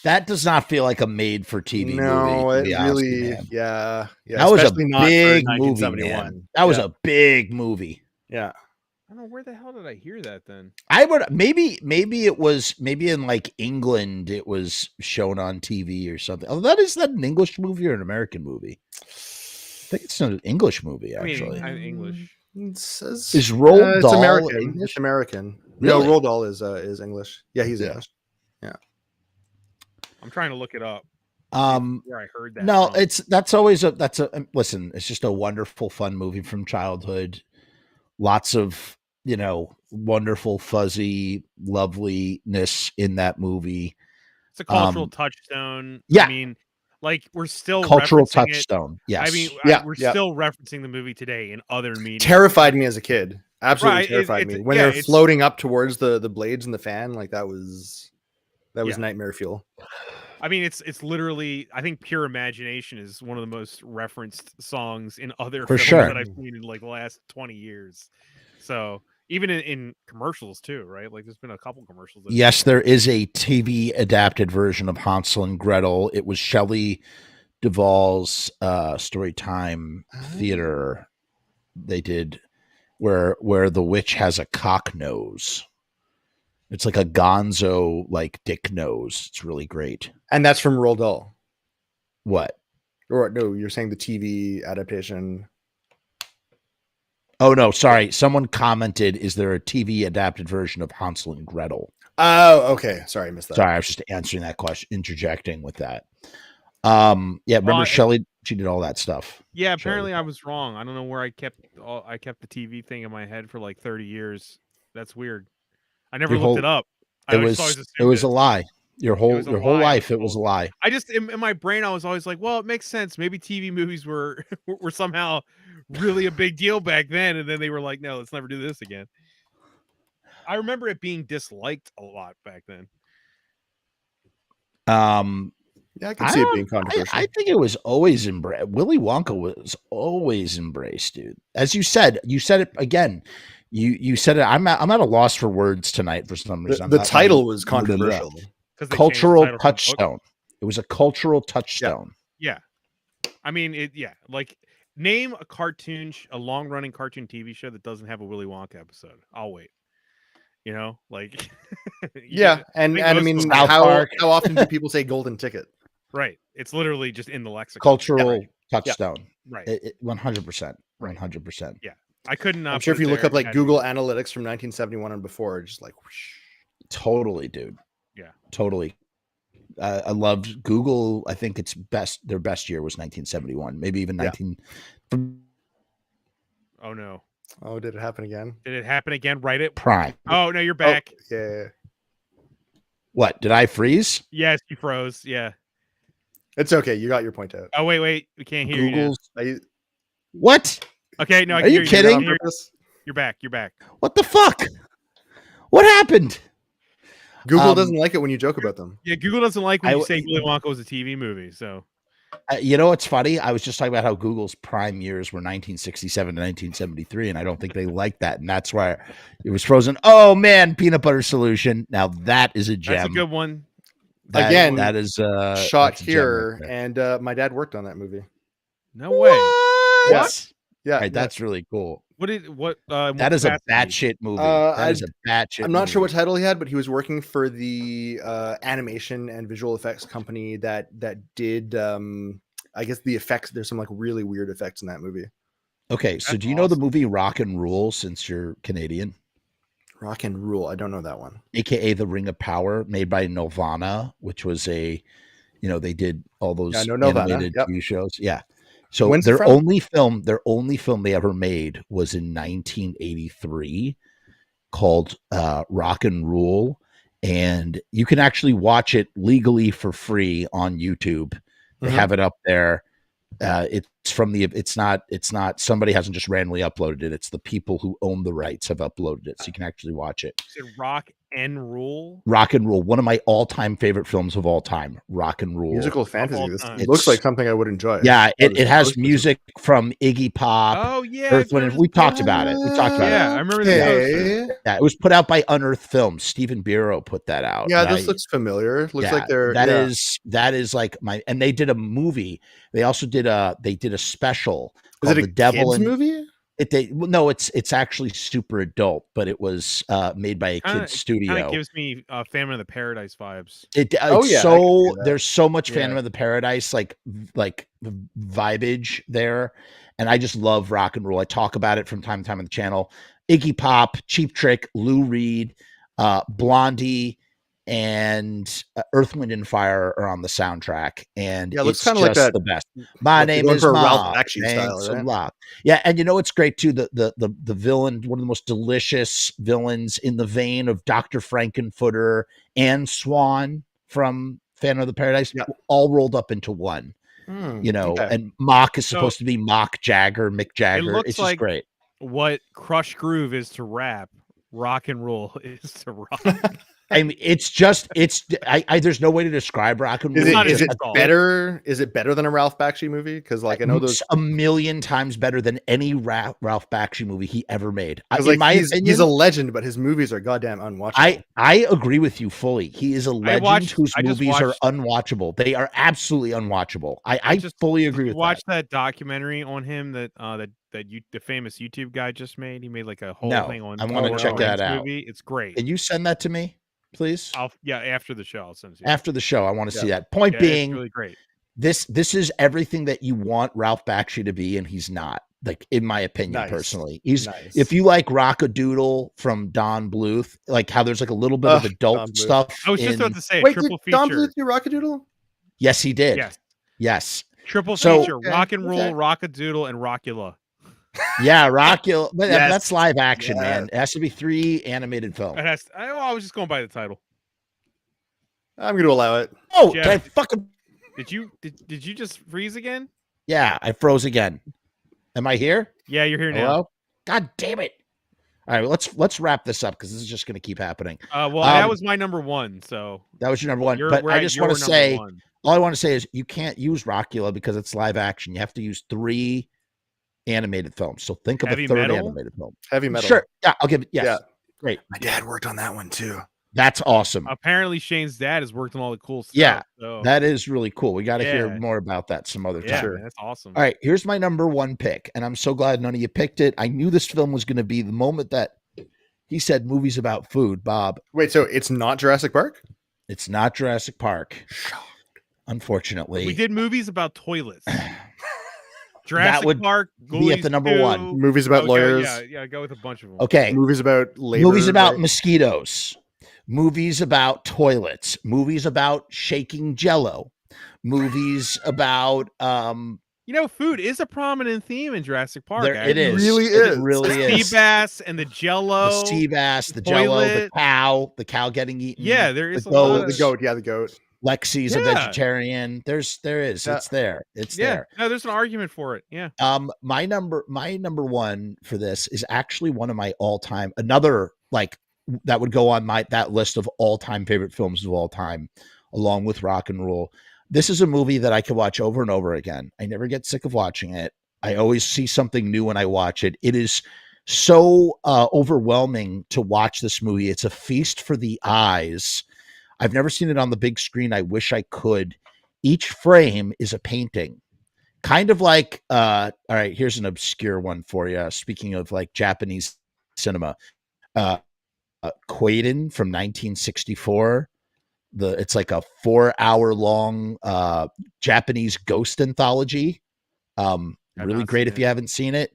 That does not feel like a made-for-TV movie. No, it really, man. yeah. That was a not big for movie, man. That was a big movie. Yeah. I don't know, where the hell did I hear that then? I would maybe it was in like England. It was shown on TV or something. Oh, is that an English movie or an American movie? I think it's an English movie actually. I'm English. It says, is Roald Dahl it's American? English? It's American. Really? No, Roald Dahl is English. Yeah, he's English. Yeah. I'm trying to look it up. Where I heard that. No, from. Listen, it's just a wonderful, fun movie from childhood. Lots of, wonderful, fuzzy loveliness in that movie. It's a cultural touchstone. Yeah. I mean, like, we're still cultural referencing touchstone. It. Yes. I mean, we're still referencing the movie today in other media. Terrified me as a kid. Absolutely terrified me. When they're it's floating up towards the blades in the fan, like that was nightmare fuel. I mean, it's literally, I think Pure Imagination is one of the most referenced songs in other films that I've seen in like the last 20 years. So even in commercials too, right? Like there's been a couple commercials. Yes, there is a TV adapted version of Hansel and Gretel. It was Shelley Duvall's Storytime Theater. They did where the witch has a cock nose. It's like a gonzo, like dick nose. It's really great. And that's from Roald Dahl. What? Or no, you're saying the TV adaptation. Oh, no, sorry. Someone commented, is there a TV adapted version of Hansel and Gretel? Oh, okay. Sorry, I missed that. Sorry, I was just answering that question, interjecting with that. Remember Shelley? She did all that stuff. Yeah, apparently Shelley. I was wrong. I don't know where I kept the TV thing in my head for like 30 years. That's weird. I never looked it up. It was a lie. Your whole life, it was a lie. I just in my brain, I was always like, well, it makes sense. Maybe TV movies were somehow really a big deal back then, and then they were like, no, let's never do this again. I remember it being disliked a lot back then. Yeah, I can see it being controversial. I think it was always embraced. Willy Wonka was always embraced, dude. As you said it again. You said it. I'm at a loss for words tonight for some reason. The title was controversial. Cultural touchstone. It was a cultural touchstone. Yeah. I mean, like name a cartoon, a long running cartoon TV show that doesn't have a Willy Wonka episode. I'll wait. Like. Yeah, and I mean, how often do people say golden ticket? Right. It's literally just in the lexicon. Cultural touchstone. Yeah. Right. 100%. 100%. Yeah. I couldn't. I'm sure if you look up like Google Analytics from 1971 and before, just like whoosh. Totally, dude. Yeah. Totally. I loved Google. I think their best year was 1971, maybe even 19. Oh no. Oh, did it happen again? Did it happen again? Right at Prime. Oh no, you're back. Oh, yeah. What? Did I freeze? Yes, you froze. Yeah. It's okay. You got your point out. Oh wait, we can't hear Google's. you. What? Okay, no, I Are can you hear kidding? You. You're back. You're back. What the fuck? What happened? Google doesn't like it when you joke about them. Yeah, Google doesn't like when you say Willy Wonka was a TV movie. So, you know what's funny? I was just talking about how Google's prime years were 1967 to 1973, and I don't think they like that, and that's why it was frozen. Oh man, peanut butter solution. Now that is a gem. That's a good one. Again, that is shot that's a gem here, right and my dad worked on that movie. No way. What? Yeah, Right, that's really cool. That is a batshit movie. That is a batshit. I'm not sure what title he had, but he was working for the animation and visual effects company that did I guess the effects. There's some like really weird effects in that movie. Okay, so do you know the movie Rock and Rule, since you're Canadian? Rock and Rule. I don't know that one. AKA The Ring of Power, made by Nelvana, which was they did all those animated TV shows. Yeah. So their only film they ever made was in 1983 called Rock and Rule. And you can actually watch it legally for free on YouTube. They have it up there. It's not somebody hasn't just randomly uploaded it. It's the people who own the rights have uploaded it. So you can actually watch it. Is it Rock and Rule? Rock and Rule. One of my all-time favorite films of all time. Rock and Rule. Musical fantasy. This looks like something I would enjoy. Yeah, it has music from Iggy Pop. Oh yeah. Earth, Wind, we talked about it. Yeah, I remember that. Yeah, it was put out by Unearthed Films. Stephen Bureau put that out. Yeah, this looks familiar. Looks like they're that is like and they did a movie. They also did a special called The Devil kids movie? No, it's actually super adult, but it was made by a kid's studio. Kind of gives me Phantom of the Paradise vibes. There's so much Phantom of the Paradise like vibage there, and I just love Rock and Roll. I talk about it from time to time on the channel. Iggy Pop, Cheap Trick, Lou Reed, Blondie, and Earth, Wind, and Fire are on the soundtrack, and it looks it's kind of just like that. The best. My name is Ralph Bakshi style, right? Yeah, and you know what's great too? The villain, one of the most delicious villains in the vein of Dr. Frankenfooter and Swan from Phantom of the Paradise, all rolled up into one. And Mock is supposed to be Mock Jagger, Mick Jagger. It's just great. What Crush Groove is to rap, Rock and Roll is to rock. I mean, there's no way to describe Rock and Roll. Is it better? Is it better than a Ralph Bakshi movie? Because like I know those a million times better than any Ralph Bakshi movie he ever made. In my opinion, he's a legend, but his movies are goddamn unwatchable. I agree with you fully. He is a legend whose movies are unwatchable. They are absolutely unwatchable. I fully agree with that. Watch that documentary on him that the famous YouTube guy just made. He made like a whole thing on. I want to check that out. Movie. It's great. Can you send that to me, please? After the show, I'll send it to you. After the show, I want to see that. Point being, it's really great. This is everything that you want Ralph Bakshi to be, and he's not. Like in my opinion, personally, he's if you like Rock-a-Doodle from Don Bluth, like how there's like a little bit of adult stuff. I was just about to say triple feature. Don Bluth do Rock-a-Doodle? Yes, he did. Yes. Triple feature: Rock and Roll, Rock-a-Doodle, and Rockula. Yeah, Rockula. But that's live action, man. It has to be 3 animated films. It has. I was just going by the title. I'm going to allow it. Oh, Jeff, I fucking. Did you just freeze again? Yeah, I froze again. Am I here? Yeah, you're here now. God damn it! All right, let's wrap this up because this is just going to keep happening. That was my number one. So that was your number one. But I just want to say, all I want to say is you can't use Rockula because it's live action. You have to use 3 animated films. So think of a third animated film. Heavy Metal. Sure. Yeah, I'll give it. Yes. Yeah. Great. My dad worked on that one too. That's awesome. Apparently, Shayne's dad has worked on all the cool stuff. Yeah, that is really cool. We got to hear more about that some other time. Yeah, that's awesome. All right, here's my number 1 pick, and I'm so glad none of you picked it. I knew this film was going to be the moment that he said movies about food, Bob. Wait, so it's not Jurassic Park? It's not Jurassic Park. Unfortunately. We did movies about toilets. Jurassic Park be at the number 1. Movies about lawyers. Yeah, go with a bunch of them. Okay. Movies about labor. Movies about mosquitoes. movies about toilets, movies about shaking jello, movies about food is a prominent theme in Jurassic Park. there it is. really It is. really Sea is. bass and the jello. The sea bass, the jello, the toilet. cow getting eaten. Yeah, there is the a lot goat. of The goat. Yeah, the goat. Lexi's a Yeah. vegetarian. There is. Yeah. It's there. It's Yeah, there. no, there's an argument for it. Yeah. My number one for this is actually one of my all-time, another like that would go on that list of all-time favorite films of all time, along with Rock and Roll. This is a movie that I could watch over and over again. I never get sick of watching it. I always see something new when I watch it. It is so overwhelming to watch this movie. It's a feast for the eyes. I've never seen it on the big screen. I wish I could. Each frame is a painting. Kind of like, all right, here's an obscure one for you. Speaking of like Japanese cinema, Quaiden from 1964. It's like a 4-hour long Japanese ghost anthology. Really great if you haven't seen it.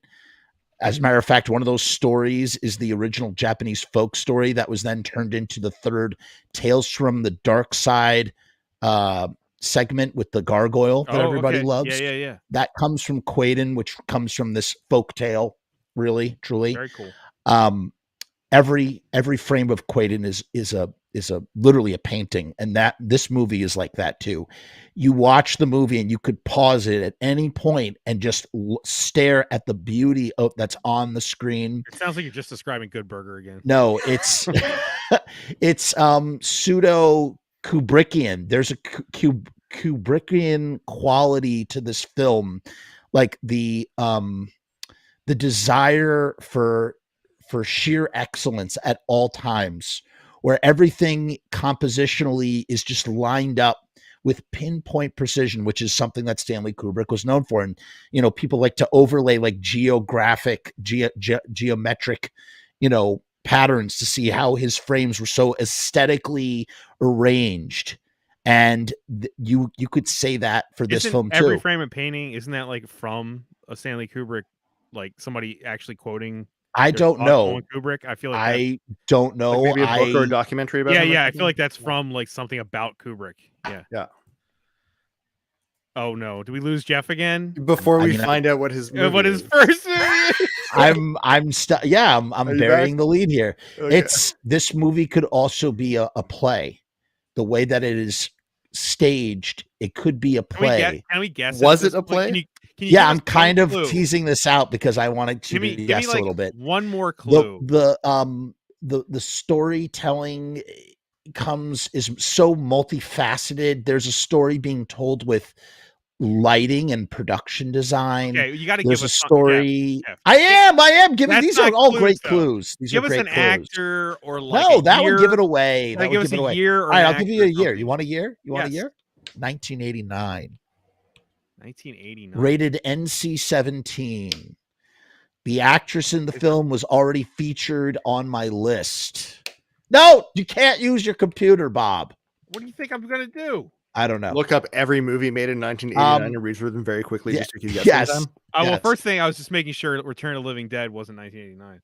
As a matter of fact, one of those stories is the original Japanese folk story that was then turned into the third Tales from the Dark Side segment with the gargoyle that everybody loves. Yeah. That comes from Quaiden, which comes from this folk tale, really, truly. Very cool. Every frame of Quaiden is a literally a painting, and that this movie is like that too. You watch the movie and you could pause it at any point and just stare at the beauty of that's on the screen. It sounds like you're just describing Good Burger again. No, it's it's pseudo Kubrickian. There's a Kubrickian quality to this film, like the desire for sheer excellence at all times, where everything compositionally is just lined up with pinpoint precision, which is something that Stanley Kubrick was known for. And, people like to overlay like geometric, patterns to see how his frames were so aesthetically arranged. And you could say that for this film too. Every frame of painting, isn't that like from a Stanley Kubrick, like somebody actually quoting? I don't know. Kubrick. I feel like I don't know. Like maybe a book or a documentary about him. Yeah. I feel like that's from like something about Kubrick. Yeah. Oh no! Do we lose Jeff again? Before we find out what his first movie is. I'm burying the lead here. Okay. This movie could also be a play. The way that it is staged, it could be a play. Can we guess? Was it a play? Can you Yeah, I'm kind of teasing this out because I wanted to guess like a little bit. One more clue. The storytelling is so multifaceted. There's a story being told with lighting and production design. Okay, you got to give us a story. Jeff. I am giving. That's these are all clues, great though. clues. These give are us great an clues. actor or like no, that would give it away. That would give us give it a away. year. All right, I'll give you a year. You want a year? You want a Yes. year? 1989. 1989. Rated NC-17. The actress in the film was already featured on my list. No, you can't use your computer, Bob. What do you think I'm gonna do? I don't know. Look up every movie made in 1989 and read through them very quickly just so you can guess them. Well, first thing I was just making sure Return of the Living Dead wasn't 1989.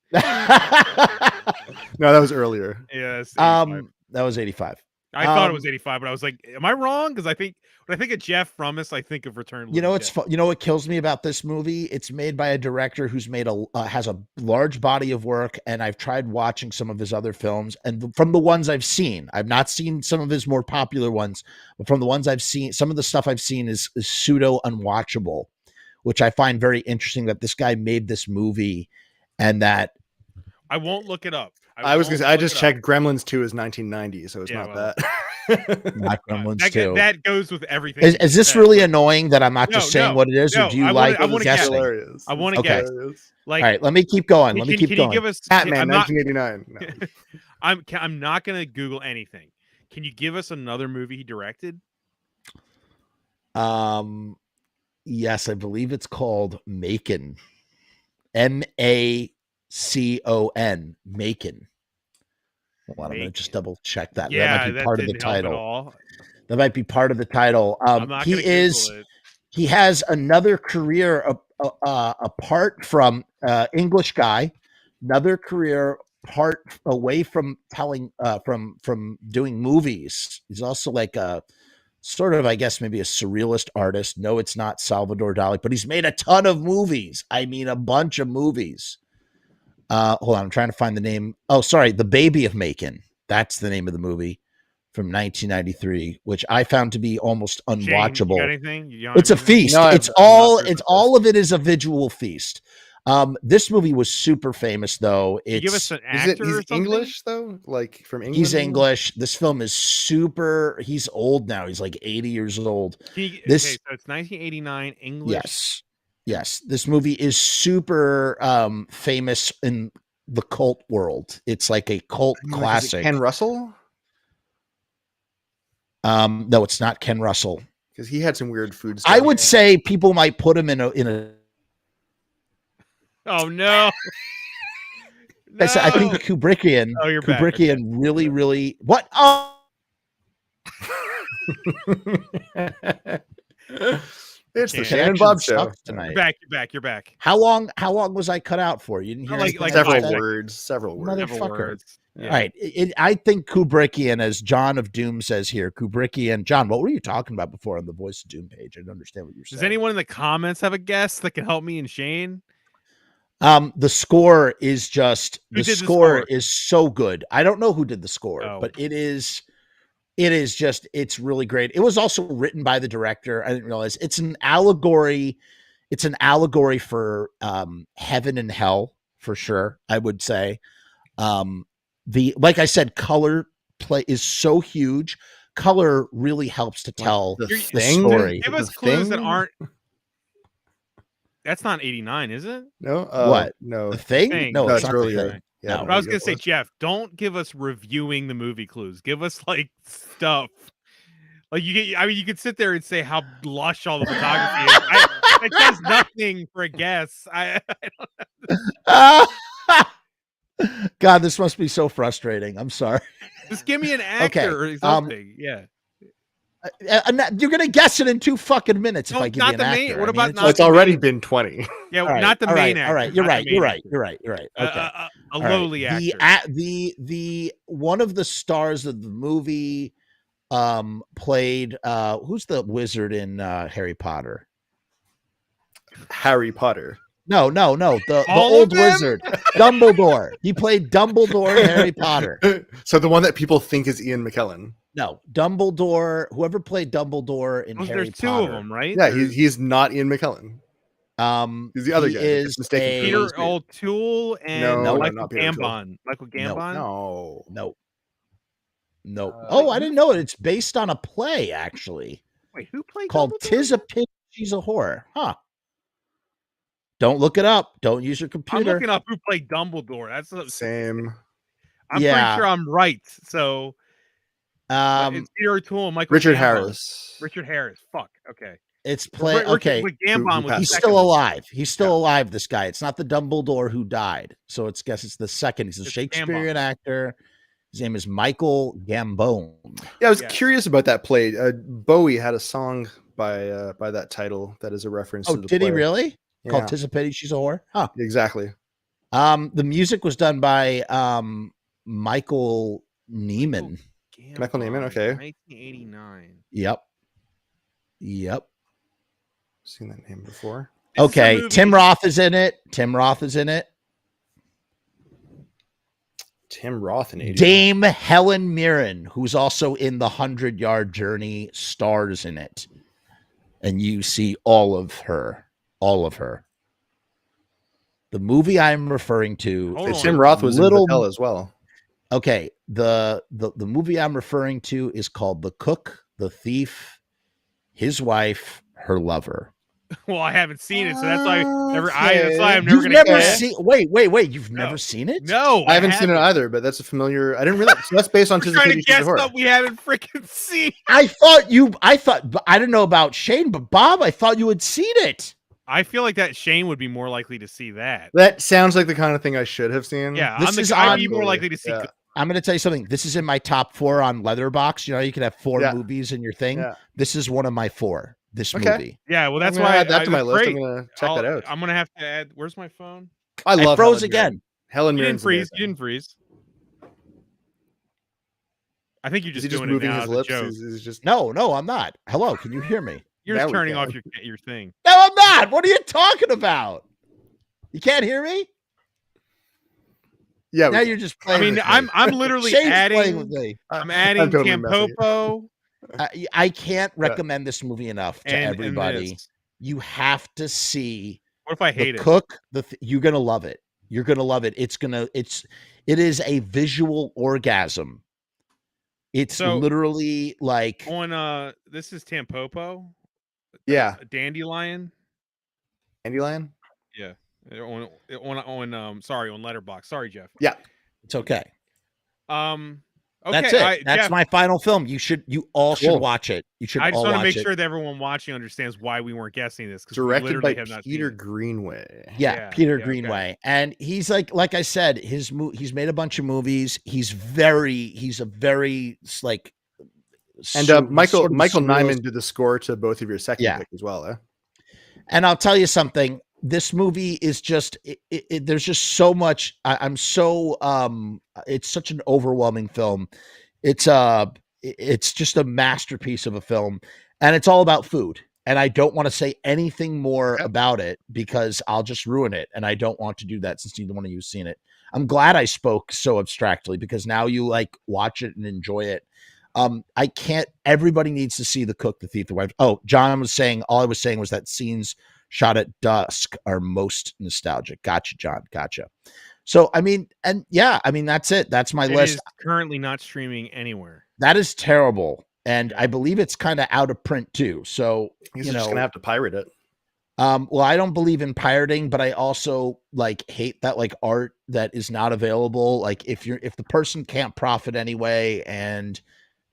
No, that was earlier. Yes. That was 85. I thought it was 85, but I was like, am I wrong? Because when I think of Jeff Frumess, I think of Return of the Living Dead. You know what kills me about this movie? It's made by a director who's has a large body of work, and I've tried watching some of his other films, and from the ones I've seen, I've not seen some of his more popular ones, but from the ones I've seen, some of the stuff I've seen is pseudo unwatchable, which I find very interesting that this guy made this movie, and that I won't look it up. I was gonna say I just checked Gremlins 2 is 1990, so it's not that. Not Gremlins 2. That goes with everything. Is this really annoying that I'm not just saying what it is, or do you like guessing? I want to guess. Like, all right, let me keep going. Can you give us Batman 1989? No. I'm not gonna Google anything. Can you give us another movie he directed? Yes, I believe it's called Macon. MACON. Macon. Hold on, I'm gonna just double check that. Yeah, that might be part of the title. That might be part of the title. He has another career apart from English guy, another career part away from telling from doing movies. He's also like a sort of, I guess, maybe a surrealist artist. No, it's not Salvador Dali, but he's made a ton of movies. I mean, a bunch of movies. Hold on, I'm trying to find the name. Oh, sorry, The Baby of Macon. That's the name of the movie from 1993, which I found to be almost unwatchable. Shayne, you got anything? It's a feast. No, it's all of it is a visual feast. This movie was super famous, though. Can you give us an Is actor it or he's something? English though? Like from England? He's English. This film is super. He's old now. He's like 80 years old. Okay, This- so it's 1989 English. Yes. This movie is super famous in the cult world. It's like a cult Is it classic. Ken Russell? No, it's not Ken Russell. Because he had some weird food stuff. I would say people might put him in a. Oh no. I think No. Kubrickian. Oh, you're back. Kubrickian really. What? Oh. It's the Yeah. Shayne and Bob show. Sucks tonight. You're back. How long was I cut out for? You didn't hear Like- anything like I Several said? words. Several words. Mother- Several Motherfucker. words. Yeah. All right. I think Kubrickian, as John of Doom says here, Kubrickian. John, what were you talking about before on the Voice of Doom page? I don't understand what you're saying. Does anyone in the comments have a guess that can help me and Shayne? The score is just Who did the score score? is so good. I don't know who did the score, Oh. but it's really great. It was also written by the director. I didn't realize it's an allegory. It's an allegory for heaven and hell for sure. I would say. Like I said, color play is so huge. Color really helps to tell The the Thing? story. Give The us clues that Thing? aren't. That's not 89, is it? No. What? No. The thing? Thing. No, No, it's it's not the earlier. thing. Yeah, No. But I was it gonna say, was. Jeff, don't give us reviewing the movie clues. Give us like stuff. Like you could sit there and say how lush all the photography is. It does nothing for a guess. God, this must be so frustrating. I'm sorry. Just give me an actor Okay, or something. Yeah. You're gonna guess it in 2 fucking minutes if No, I give not you an the main- actor. what I mean, about it's not Well, it's the already main- been 20. Yeah, all right, not the all main right, actor. all right. You're not the right. main You're right. actor. You're right. You're right. Okay. A All right. lowly actor. The one of the stars of the movie played who's the wizard in Harry Potter? Harry Potter. No. The All of old them? wizard, Dumbledore. He played Dumbledore in Harry Potter. So the one that people think is Ian McKellen. No, Dumbledore. Whoever played Dumbledore in Harry There's two Potter. of them, right? Yeah, There's he's not Ian McKellen. He's the other he guy. is It's mistaken for Peter Will Smith. O'Toole and No, Michael not Peter O'Toole. Gambon. Michael Gambon. No. Uh, Oh, I didn't know it. It's based on a play actually Wait, who played called Dumbledore? "Tis a Pity She's a Whore." Huh? Don't look it up. Don't use your I'm computer. looking up who played Dumbledore. Same. I'm Yeah. pretty sure I'm right. So it's Peter O'Toole, and Michael Richard Gambon. Harris. Richard Harris. Fuck. Okay. It's play. Richard- Okay, But Gambon Who was passed he's the still second one. alive. He's still alive. This guy. It's not the Dumbledore who died. So it's it's the second. He's a It's Shakespearean actor. His name is Michael Gambon. Yeah, I was Yeah. curious about that play. Bowie had a song by that title that is a reference. Oh, to the did he play. really? Yeah, Called "Tis a Pity She's a Whore." Huh. exactly. The music was done by Michael Neiman. Michael Neiman, okay. 1989. Yep. Seen that name before. This is a Okay, movie- Tim Roth is in it. Tim Roth in 80. Dame Helen Mirren, who's also in the 100-Yard Journey, stars in it. And you see all of her. The movie I'm referring to Hold is on. Tim Roth was little- in Mattel as well. Okay, the movie I'm referring to is called The Cook, the Thief, His Wife, Her Lover. Well, I haven't seen it, so that's why Okay. I'm never You've gonna never guess. seen wait, you've No. never seen it? No, I haven't seen it either, but that's a familiar. I didn't realize. So that's based on We're trying to Tis a Pity She's a guess Whore. stuff we haven't freaking seen. I didn't know about Shayne, but Bob, I thought you had seen it. I feel like that Shayne would be more likely to see that. That sounds like the kind of thing I should have seen. Yeah, This is I'd on- be more likely to see. Yeah. I'm going to tell you something. This is in my top 4 on Letterboxd. You know, you can have 4 Yeah. movies in your thing. Yeah. This is one of my 4. This Okay. movie. Yeah, well, that's I'm gonna why add that to my that's list. great. I'm gonna check that out. I'm gonna have to add. Where's my phone? I I love froze Helen again. Mirren. Helen You didn't Mirren's freeze. amazing. You didn't freeze. I think you're Is just he doing just moving it now his as a lips? joke. Is just No, I'm not. Hello, can you hear me? You're Now just we turning off can. your thing. No, I'm not. What are you talking about? You can't hear me? Yeah. Now we you're can. just playing. I mean, with I'm me. literally Shayne's playing with adding. me. I'm adding totally messing. Tampopo I can't recommend this movie enough to and everybody. this. You have to see What if I The hate it? Cook. You're gonna love it. You're gonna love it. It is a visual orgasm. It's So- literally like On this is Tampopo. Yeah. A dandelion. Dandelion? Yeah. On sorry, on Letterboxd. Sorry, Jeff. it's okay. Okay, That's it. That's Jeff, my final film. You all should Cool. watch it. You should I just all want to watch make it. sure that everyone watching understands why we weren't guessing this because we Directed literally by have not Peter seen it. Greenway. Yeah, Peter okay. Greenway. And he's like I said, he's made a bunch of movies. He's a very like And Michael sort of Nyman surrealist- did the score to both of your second Yeah. pick as well. Eh? And I'll tell you something. This movie is just there's just so much. I'm so it's such an overwhelming film. It's just a masterpiece of a film, and it's all about food. And I don't want to say anything more about it because I'll just ruin it, and I don't want to do that since neither one of you've seen it. I'm glad I spoke so abstractly because now you like watch it and enjoy it. I can't. Everybody needs to see The Cook, The Thief, The Wife. Oh, John was saying. All I was saying was that scenes shot at dusk are most nostalgic. Gotcha, John. Gotcha. So I mean, that's it. That's my It list. is currently not streaming anywhere. That is terrible, and I believe it's kind of out of print too. So He's just gonna have to pirate it. well, I don't believe in pirating, but I also like hate that like art that is not available. Like if the person can't profit anyway, and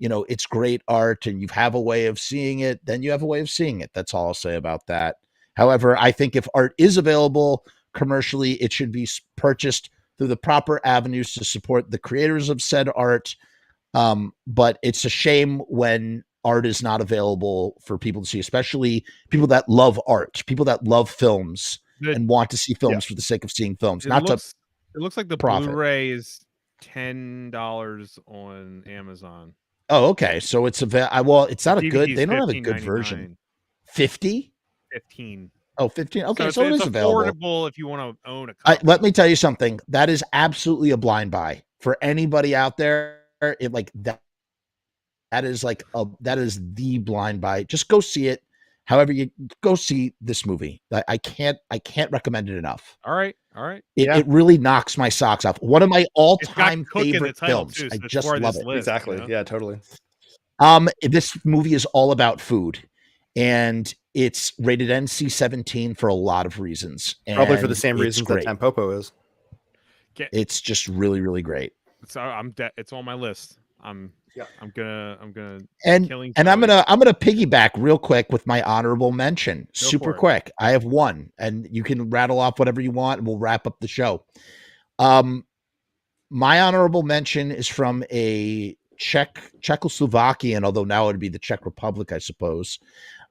it's great art, and you have a way of seeing it, then you have a way of seeing it. That's all I'll say about that. However, I think if art is available commercially, it should be purchased through the proper avenues to support the creators of said art. But it's a shame when art is not available for people to see, especially people that love art, people that love films and want to see films for the sake of seeing films. It looks like the profit. Blu-ray is $10 on Amazon. Oh, okay. So it's well, it's not a good. DVD is They don't have a good version. 50? 15. Oh, 15. Okay, So it it's affordable available if you want to own a copy. Let me tell you something. That is absolutely a blind buy for anybody out there. It like that. That is the blind buy. Just go see it. However, you go see this movie. I can't recommend it enough. All right. It really knocks my socks off. One of my all-time Cook in the favorite title, films. too, so I it's just for love this it. list, Exactly. Yeah, totally. This movie is all about food, and it's rated NC-17 for a lot of reasons. Probably for the and same it's reasons great. that Tampopo is. It's just really, really great. So it's on my list. I'm gonna and Killing I'm Joey. gonna piggyback real quick with my honorable mention. Super for it. quick. I have one, and you can rattle off whatever you want, and we'll wrap up the show. My honorable mention is from a Czechoslovakian, although now it would be the Czech Republic, I suppose.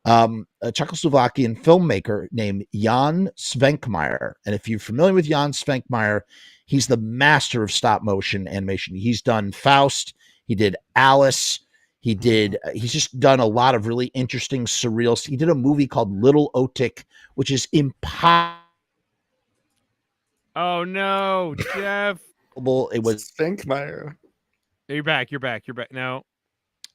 A Czechoslovakian filmmaker named Jan Svankmajer. And if you're familiar with Jan Svankmajer, he's the master of stop motion animation. He's done Faust. He did Alice. He's just done a lot of really interesting surreal. He did a movie called Little Otik, which is impossible. Oh no, Jeff. It was Svankmajer. You're back. No.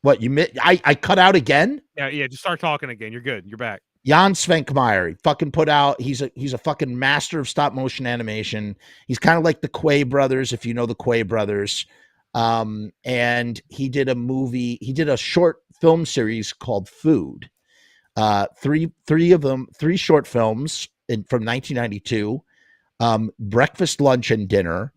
what you missed. I cut out again. Yeah. Just start talking again. You're good. You're back. Jan Svankmajer, he fucking put out. He's a fucking master of stop motion animation. He's kind of like the Quay brothers, if you know the Quay brothers. And he did a short film series called Food. Three short films from 1992. Breakfast, lunch, and dinner.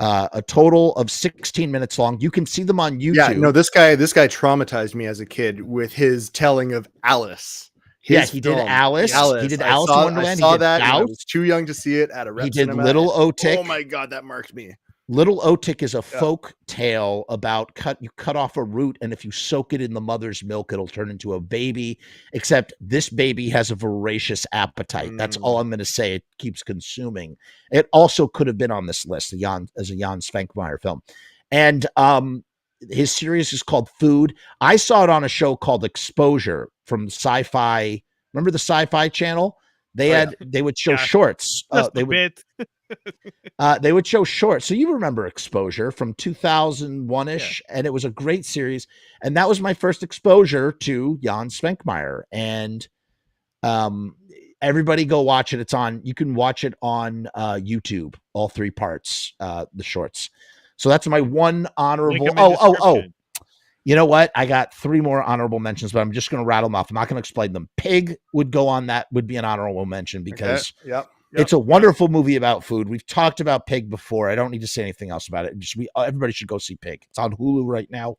A total of 16 minutes long. You can see them on YouTube. Yeah, no, this guy traumatized me as a kid with his telling of Alice. He did Alice. He did Alice in Wonderland. I saw he did that. Faust. I was too young to see it at a rep He did cinema. Little Otik. Oh my god, that marked me. Little Otik is a folk tale about you cut off a root, and if you soak it in the mother's milk, it'll turn into a baby. Except this baby has a voracious appetite. That's all I'm going to say. It keeps consuming. It also could have been on this list, as a Jan Svankmajer film. And his series is called Food. I saw it on a show called Exposure from Sci-Fi. Remember the Sci-Fi Channel? They would show shorts. They would show shorts. So you remember Exposure from 2001-ish, and it was a great series. And that was my first exposure to Jan Svankmajer. And everybody go watch it. You can watch it on YouTube, all 3 parts, the shorts. So that's my one honorable. Oh. You know what? I got 3 more honorable mentions, but I'm just going to rattle them off. I'm not going to explain them. Pig would go on that, would be an honorable mention because it's a wonderful movie about food. We've talked about Pig before. I don't need to say anything else about it. Everybody should go see Pig. It's on Hulu right now.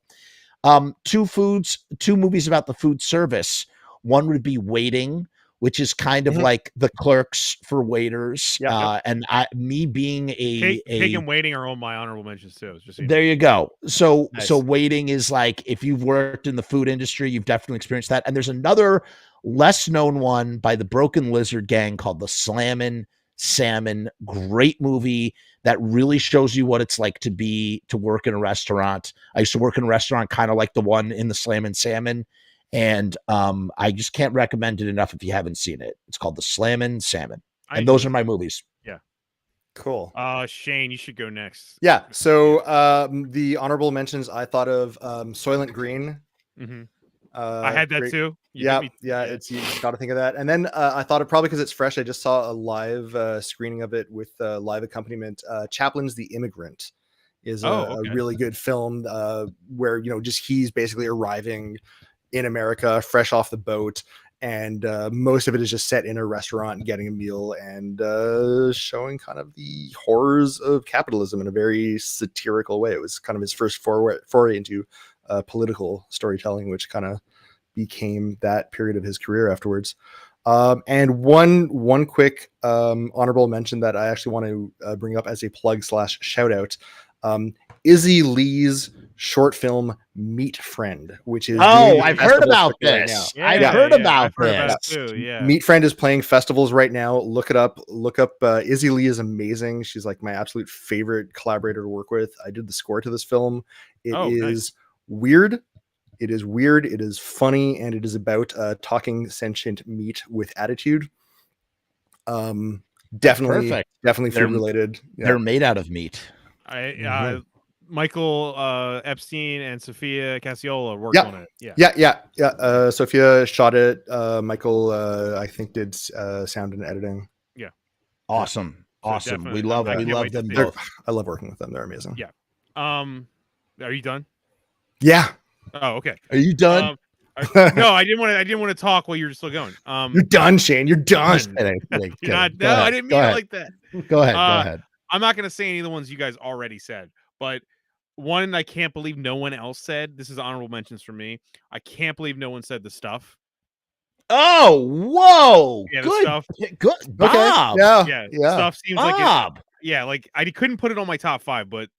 2 movies about the food service. One would be Waiting, which is kind of like The Clerks for waiters. And me being Pig and Waiting are on my honorable mentions too. There you go. So Waiting is like, if you've worked in the food industry, you've definitely experienced that. And there's another less known one by the Broken Lizard Gang called The Slammin' Salmon. Great movie that really shows you what it's like to work in a restaurant. I used to work in a restaurant kind of like the one in The Slammin' Salmon. And I just can't recommend it enough if you haven't seen it. It's called The Slammin' Salmon. And those are my movies. Yeah. Cool. Shayne, you should go next. Yeah. So the honorable mentions, I thought of Soylent Green. Mm-hmm. I had that too. It's you got to think of that. And then I thought of, probably because it's fresh, I just saw a live screening of it with live accompaniment. Chaplin's The Immigrant is a really good film where just he's basically arriving in America, fresh off the boat, and most of it is just set in a restaurant and getting a meal and showing kind of the horrors of capitalism in a very satirical way. It was kind of his first foray into political storytelling, which kind of became that period of his career afterwards. And one quick honorable mention that I actually want to bring up as a plug / shout out. Izzy Lee's short film Meat Friend, which is I've heard about this. I've heard about this. Meat Friend is playing festivals right now. Look it up. Izzy Lee is amazing. She's like my absolute favorite collaborator to work with. I did the score to this film. It is weird. It is weird. It is funny, and it is about talking sentient meat with attitude. Definitely food related. They're made out of meat. Michael Epstein and Sophia Cassiola worked on it. Yeah. Sophia shot it. Michael, I think, did sound and editing. Yeah. Awesome. We love them both. I love working with them. They're amazing. Yeah. Are you done? Yeah. Oh, okay. Are you done? No, I didn't want to talk while you're still going. You're done, Shayne. You're done. You're not. No, I didn't mean it like that. Go ahead. I'm not going to say any of the ones you guys already said, but one I can't believe no one else said. This is honorable mentions for me. I can't believe no one said The Stuff. Oh, whoa! Yeah, good, The Stuff. Good, Bob. Okay. Yeah. Stuff seems Bob. like it. Like I couldn't put it on my top 5, but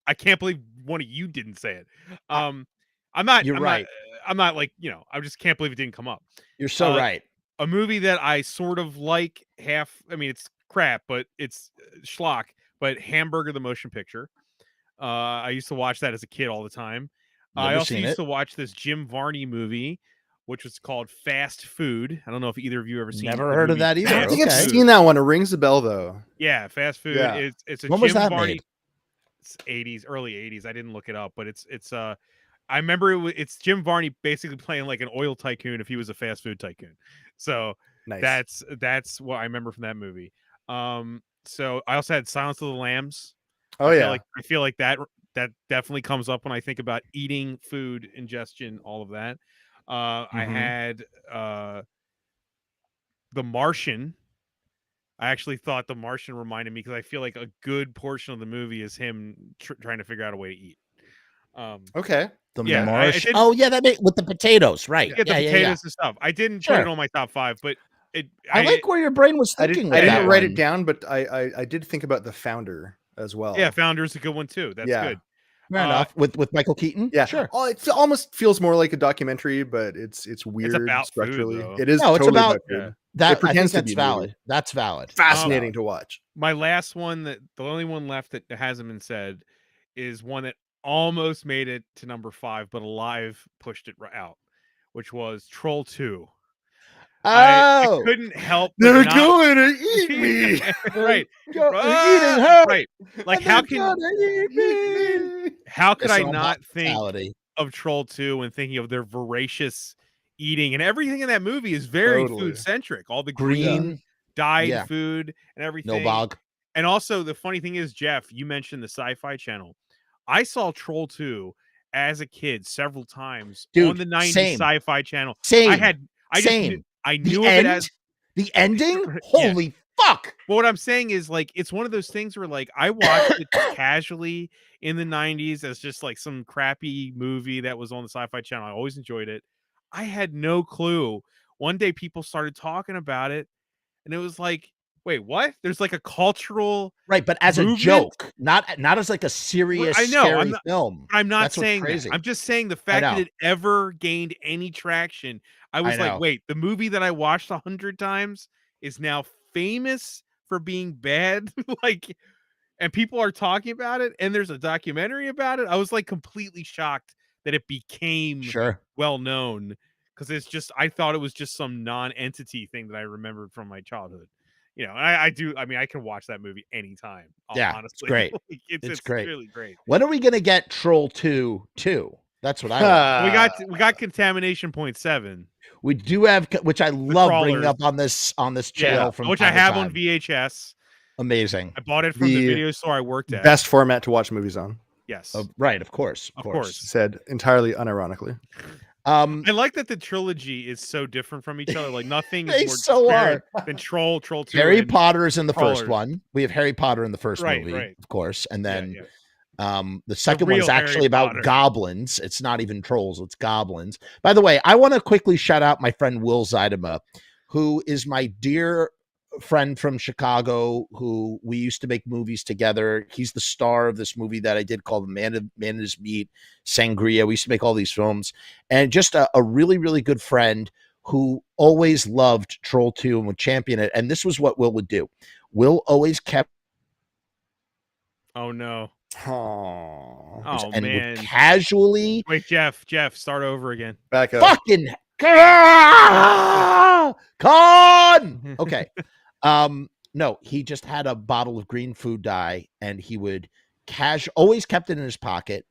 I can't believe one of you didn't say it. I'm not. You're right. I'm not like I just can't believe it didn't come up. You're so right. A movie that I sort of like it's crap, but it's schlock. But Hamburger the Motion Picture. I used to watch that as a kid all the time. I also used to watch this Jim Varney movie, which was called Fast Food. I don't know if either of you ever seen. Never heard of that either. I think I've seen that one. It rings a bell though. Yeah, Fast Food. Yeah. It's a when Jim was that Varney. made? It's 80s, early 80s. I didn't look it up, but it's I remember it's Jim Varney basically playing like an oil tycoon if he was a fast food tycoon. So nice. that's what I remember from that movie. So I also had Silence of the Lambs. I feel like that definitely comes up when I think about eating, food, ingestion, all of that. I had The Martian. I actually thought The Martian reminded me because I feel like a good portion of the movie is him trying to figure out a way to eat. Okay. The Martian. That with the potatoes, right? The potatoes and stuff. I didn't put it on my top 5, but I like where your brain was thinking. I didn't write it down, but I did think about The Founder. as well. Yeah, Founder's a good one too. That's good. Fair enough. With Michael Keaton. Yeah, sure. Oh, it almost feels more like a documentary, but it's weird about food, structurally. though. It is No, it's totally about- about food. That It pretends I to think be that's a movie. valid. That's valid. Fascinating to watch. My last one, the only one left that hasn't been said, is one that almost made it to number 5, but Alive pushed it out, which was Troll 2. I Oh, couldn't help but They're not... going to eat me. right. You're eating her. Right. Like, And how they're can gonna eat me. how could It's I all not think hospitality. of Troll 2 when thinking of their voracious eating, and everything in that movie is very Totally. food centric. All the green Green, dyed Yeah. food and everything. no bog. And also the funny thing is, Jeff, you mentioned the Sci-Fi Channel. I saw Troll 2 as a kid several times Dude, on the 90s same. Sci-Fi Channel. Same. I The knew of end. it as... The ending. Yeah. Holy fuck. But what I'm saying is, like, it's one of those things where, like, I watched it casually in the 90s as just like some crappy movie that was on the Sci-Fi Channel. I always enjoyed it. I had no clue. One day people started talking about it, and it was like, wait, what? There's like a cultural... Right, but as movement? a joke, not as like a serious, I know, scary film. I'm not That's what's saying that. crazy. I'm just saying the fact that know. it ever gained any traction. I was like, know. wait, the movie that I watched 100 times is now famous for being bad. Like, and people are talking about it, and there's a documentary about it. I was like completely shocked that it became Sure. well known, because it's just, I thought it was just some non-entity thing that I remembered from my childhood. You know, and I can watch that movie anytime. Yeah, honestly. it's great. Like, It's great. really great. When are we gonna get Troll 2 too? That's what I want. We got Contamination Point 7. We do have, which I love bringing Crawlers. up on this channel from which time I to have time. on VHS. Amazing. I bought it from the The video store I worked at. Best format to watch movies on. Yes. Right, of course. Of course. Said entirely unironically. I like that the trilogy is so different from each other. Like, nothing They is more so disparate than Troll 2. Harry and Potter is in the first Crawlers. one. We have Harry Potter in the first Right, movie, right. of course, and then yeah. the second one is real Harry actually about Potter. goblins. It's not even trolls, it's goblins. By the way, I want to quickly shout out my friend Will Zeidema, who is my dear friend from Chicago, who we used to make movies together. He's the star of this movie that I did called Man in His Meat, Sangria. We used to make all these films, and just a really, really good friend who always loved Troll 2 and would champion it. And this was what Will would do. Will always kept Oh no. Oh, and man. would casually Wait, Jeff, start over again. back up. fucking con. Okay. No, he just had a bottle of green food dye, and he would always kept it in his pocket,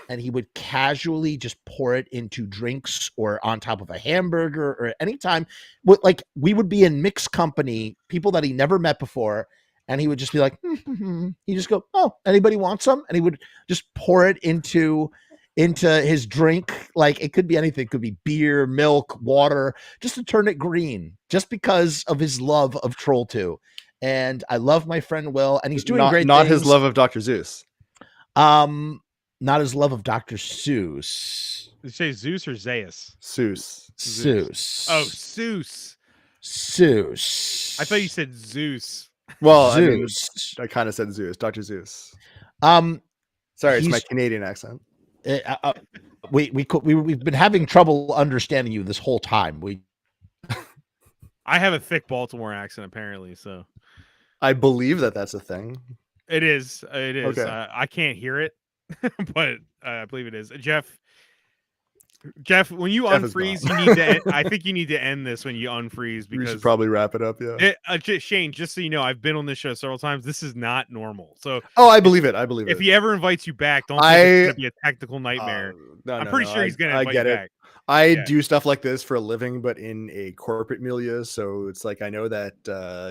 and he would casually just pour it into drinks or on top of a hamburger, or anytime. Like, we would be in mixed company, people that he never met before, and he would just be like, he just go, oh, anybody want some? And he would just pour it into his drink. Like, it could be anything. It could be beer, milk, water, just to turn it green, just because of his love of Troll 2. And I love my friend Will, and he's doing great Not things. his love of Dr. Zeus. Not his love of Dr. Seuss. Did you say Zeus or Zeus? Seuss. Seuss. Oh, Zeus. Seuss. I thought you said Zeus. Well, Zeus. I kind of said Zeus. Dr. Zeus. Um, Sorry, it's my he's- Canadian accent. we've been having trouble understanding you this whole time. I have a thick Baltimore accent, apparently, so I believe that's a thing. it is. It is. Okay. I can't hear it, but I believe it is. Jeff, when you Jeff is unfreeze, not. you need to. I think you need to end this when you unfreeze, We because should probably wrap it up. Yeah. Shayne, just so you know, I've been on this show several times. This is not normal. So Oh, I believe it. if he ever invites you back, don't think it's gonna be a technical nightmare. No, I'm pretty sure he's gonna invite I get you it. back. I do stuff like this for a living, but in a corporate milieu. So it's like, I know that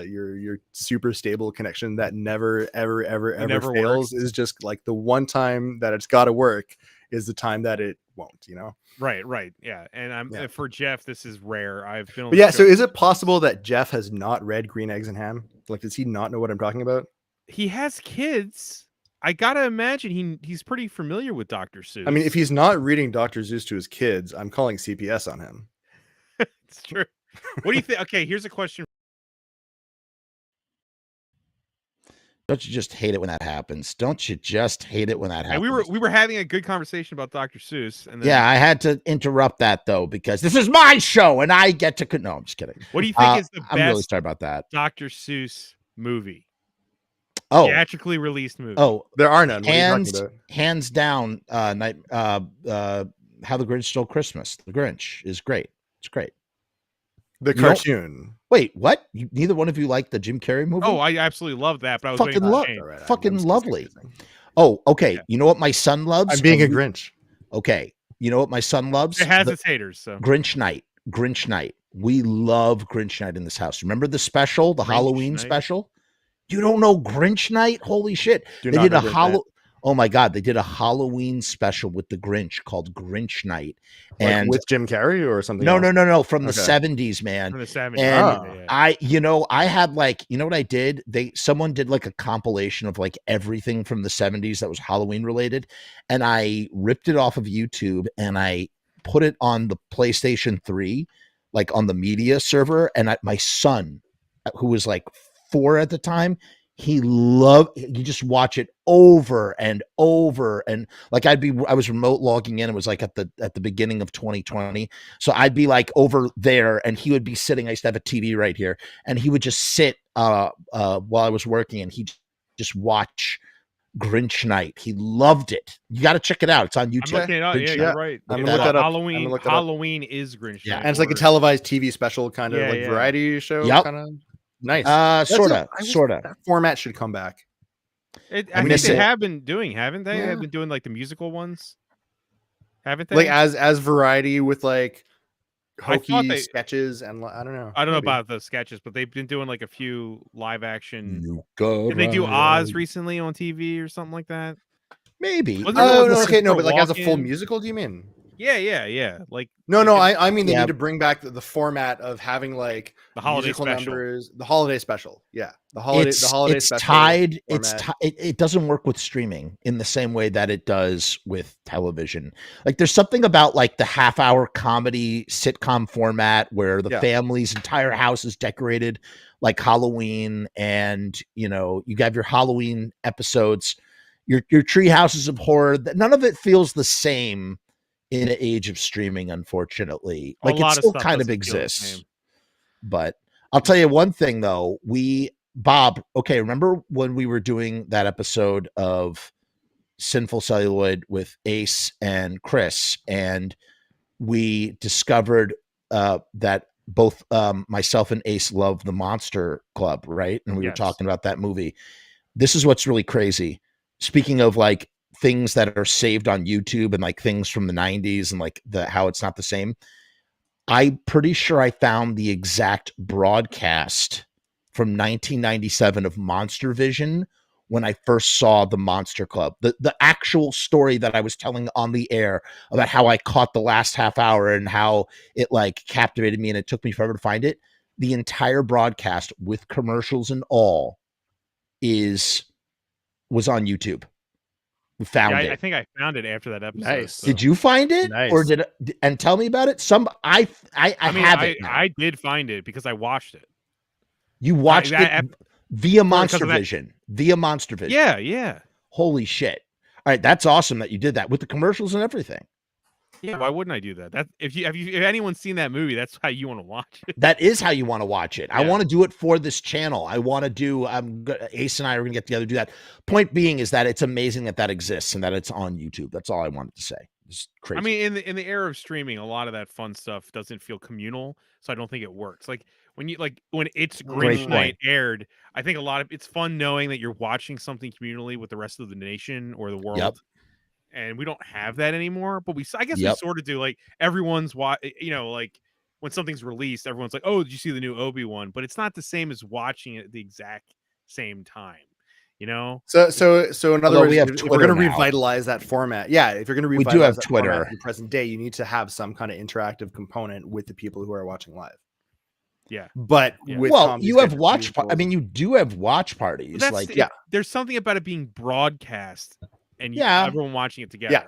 your super stable connection that never, ever never fails is just like the one time that it's got to work is the time that it won't, you know? Right. Yeah. And for Jeff, this is rare. I've been on But the yeah, so show. is it possible that Jeff has not read Green Eggs and Ham? Like, does he not know what I'm talking about? He has kids. I gotta imagine he's pretty familiar with Dr. Seuss. I mean, if he's not reading Dr. Zeus to his kids, I'm calling CPS on him. it's true. What do you think? Okay, here's a question. Don't you just hate it when that happens? Don't you just hate it when that happens? And we were having a good conversation about Dr. Seuss, and then, yeah, I had to interrupt that though because this is my show and I get to. No, I'm just kidding. What do you think is the I'm really best sorry about that. Dr. Seuss movie? Oh, Theatrically released movie. oh, There are none. What are you talking about? hands down. How the Grinch Stole Christmas. The Grinch is great. It's great. The You don't- cartoon. Wait, what? Neither one of you like the Jim Carrey movie? Oh, I absolutely love that, but I was Fucking waiting for love- Shayne. All right, fucking I'm just lovely. confusing. Oh, okay. Yeah. You know what my son loves? I'm being a And we- Grinch. Okay. You know what my son loves? It has The its haters, so Grinch Night. Grinch Night. We love Grinch Night in this house. Remember the special, the Grinch Halloween Night? special? You don't know Grinch Night? Holy shit. Do They not did know a Grinch Night. Oh my god, they did a Halloween special with the Grinch called Grinch Night. Like And with Jim Carrey or something no, else? no, from the Okay. 70s, man. from the 70s. And yeah. I had like, you know what I did? Someone did like a compilation of like everything from the 70s that was Halloween related. And I ripped it off of YouTube and I put it on the PlayStation 3, like on the media server. And my son, who was like 4 at the time, you just watch it over and over. And like I was remote logging in. It was like at the beginning of 2020. So I'd be like over there and he would be sitting. I used to have a TV right here and he would just sit while I was working and he'd just watch Grinch Night. He loved it. You got to check it out. It's on I'm YouTube. looking it up. Yeah, Grinch you're Night. right. I'm gonna It's look that up. Halloween. I'm gonna look that up. Halloween is Grinch. Yeah. Night, And it's like a or- televised TV special kind of Yeah, like yeah. variety show. Yep. Kind of nice. Sorta. That format should come back. I I think miss they it. have been doing, haven't they? Yeah. They've been doing like the musical ones, haven't they? Like as variety with like I thought hokey they- sketches and I don't know. I don't know Maybe. about the sketches, but they've been doing like a few live action. You go Did they do right. Oz recently on TV or something like that? Maybe. Wasn't there Oh like no, a okay, no, super but like as a full walk-in? musical, do you mean? Yeah. Like No, they no, did I mean they Yeah. need to bring back the format of having like the holiday musical special. numbers, the holiday special. Yeah, the holiday It's special. tied. format. It doesn't work with streaming in the same way that it does with television. Like there's something about like the half-hour comedy sitcom format where the Yeah. family's entire house is decorated like Halloween, and you know you have your Halloween episodes, your tree houses of horror. None of it feels the same in an age of streaming, unfortunately. A Like it lot of still stuff kind of doesn't feel the exists. same. But I'll tell you one thing though, Bob, okay, remember when we were doing that episode of Sinful Celluloid with Ace and Chris, and we discovered that both myself and Ace love the Monster Club, right? And we were Yes. talking about that movie. This is what's really crazy. Speaking of like things that are saved on YouTube and like things from the 90s and like how it's not the same. I'm pretty sure I found the exact broadcast from 1997 of Monster Vision when I first saw the Monster Club. The actual story that I was telling on the air about how I caught the last half hour and how it like captivated me and it took me forever to find it. The entire broadcast with commercials and all was on YouTube. We found Yeah, it. I think I found it after that episode. Nice. so- Did you find it, or Nice. and tell me about it? I mean, have it. Now. I did find it because I watched it. You watched I- it via Monster of that- Vision. Via Monster Vision. Yeah. Holy shit! All right, that's awesome that you did that with the commercials and everything. Yeah, why wouldn't I do that? That if anyone's seen that movie, that's how you want to watch it. That is how you want to watch it. I Yeah. want to do it for this channel. I want to do. Ace and I are going to get together to do that. Point being is that it's amazing that exists and that it's on YouTube. That's all I wanted to say. It's crazy. I mean, in the era of streaming, a lot of that fun stuff doesn't feel communal, so I don't think it works. Like when it's Great Grinch Night point. aired, I think it's fun knowing that you're watching something communally with the rest of the nation or the world. Yep. And we don't have that anymore, but I guess Yep. we sort of do. Like everyone's like when something's released, everyone's like, "Oh, did you see the new Obi-Wan?" But it's not the same as watching it at the exact same time. You know? So in other Although words, we have if we're Twitter going to now. revitalize that format, if you're going to We revitalize do have that format Twitter. in the present day, you need to have some kind of interactive component with the people who are watching live. Yeah. But Yeah. with well, comedy you have sketches, watch. musicals- I mean, you do have watch parties. But that's Like, yeah. There's something about it being broadcast and Yeah. everyone watching it together.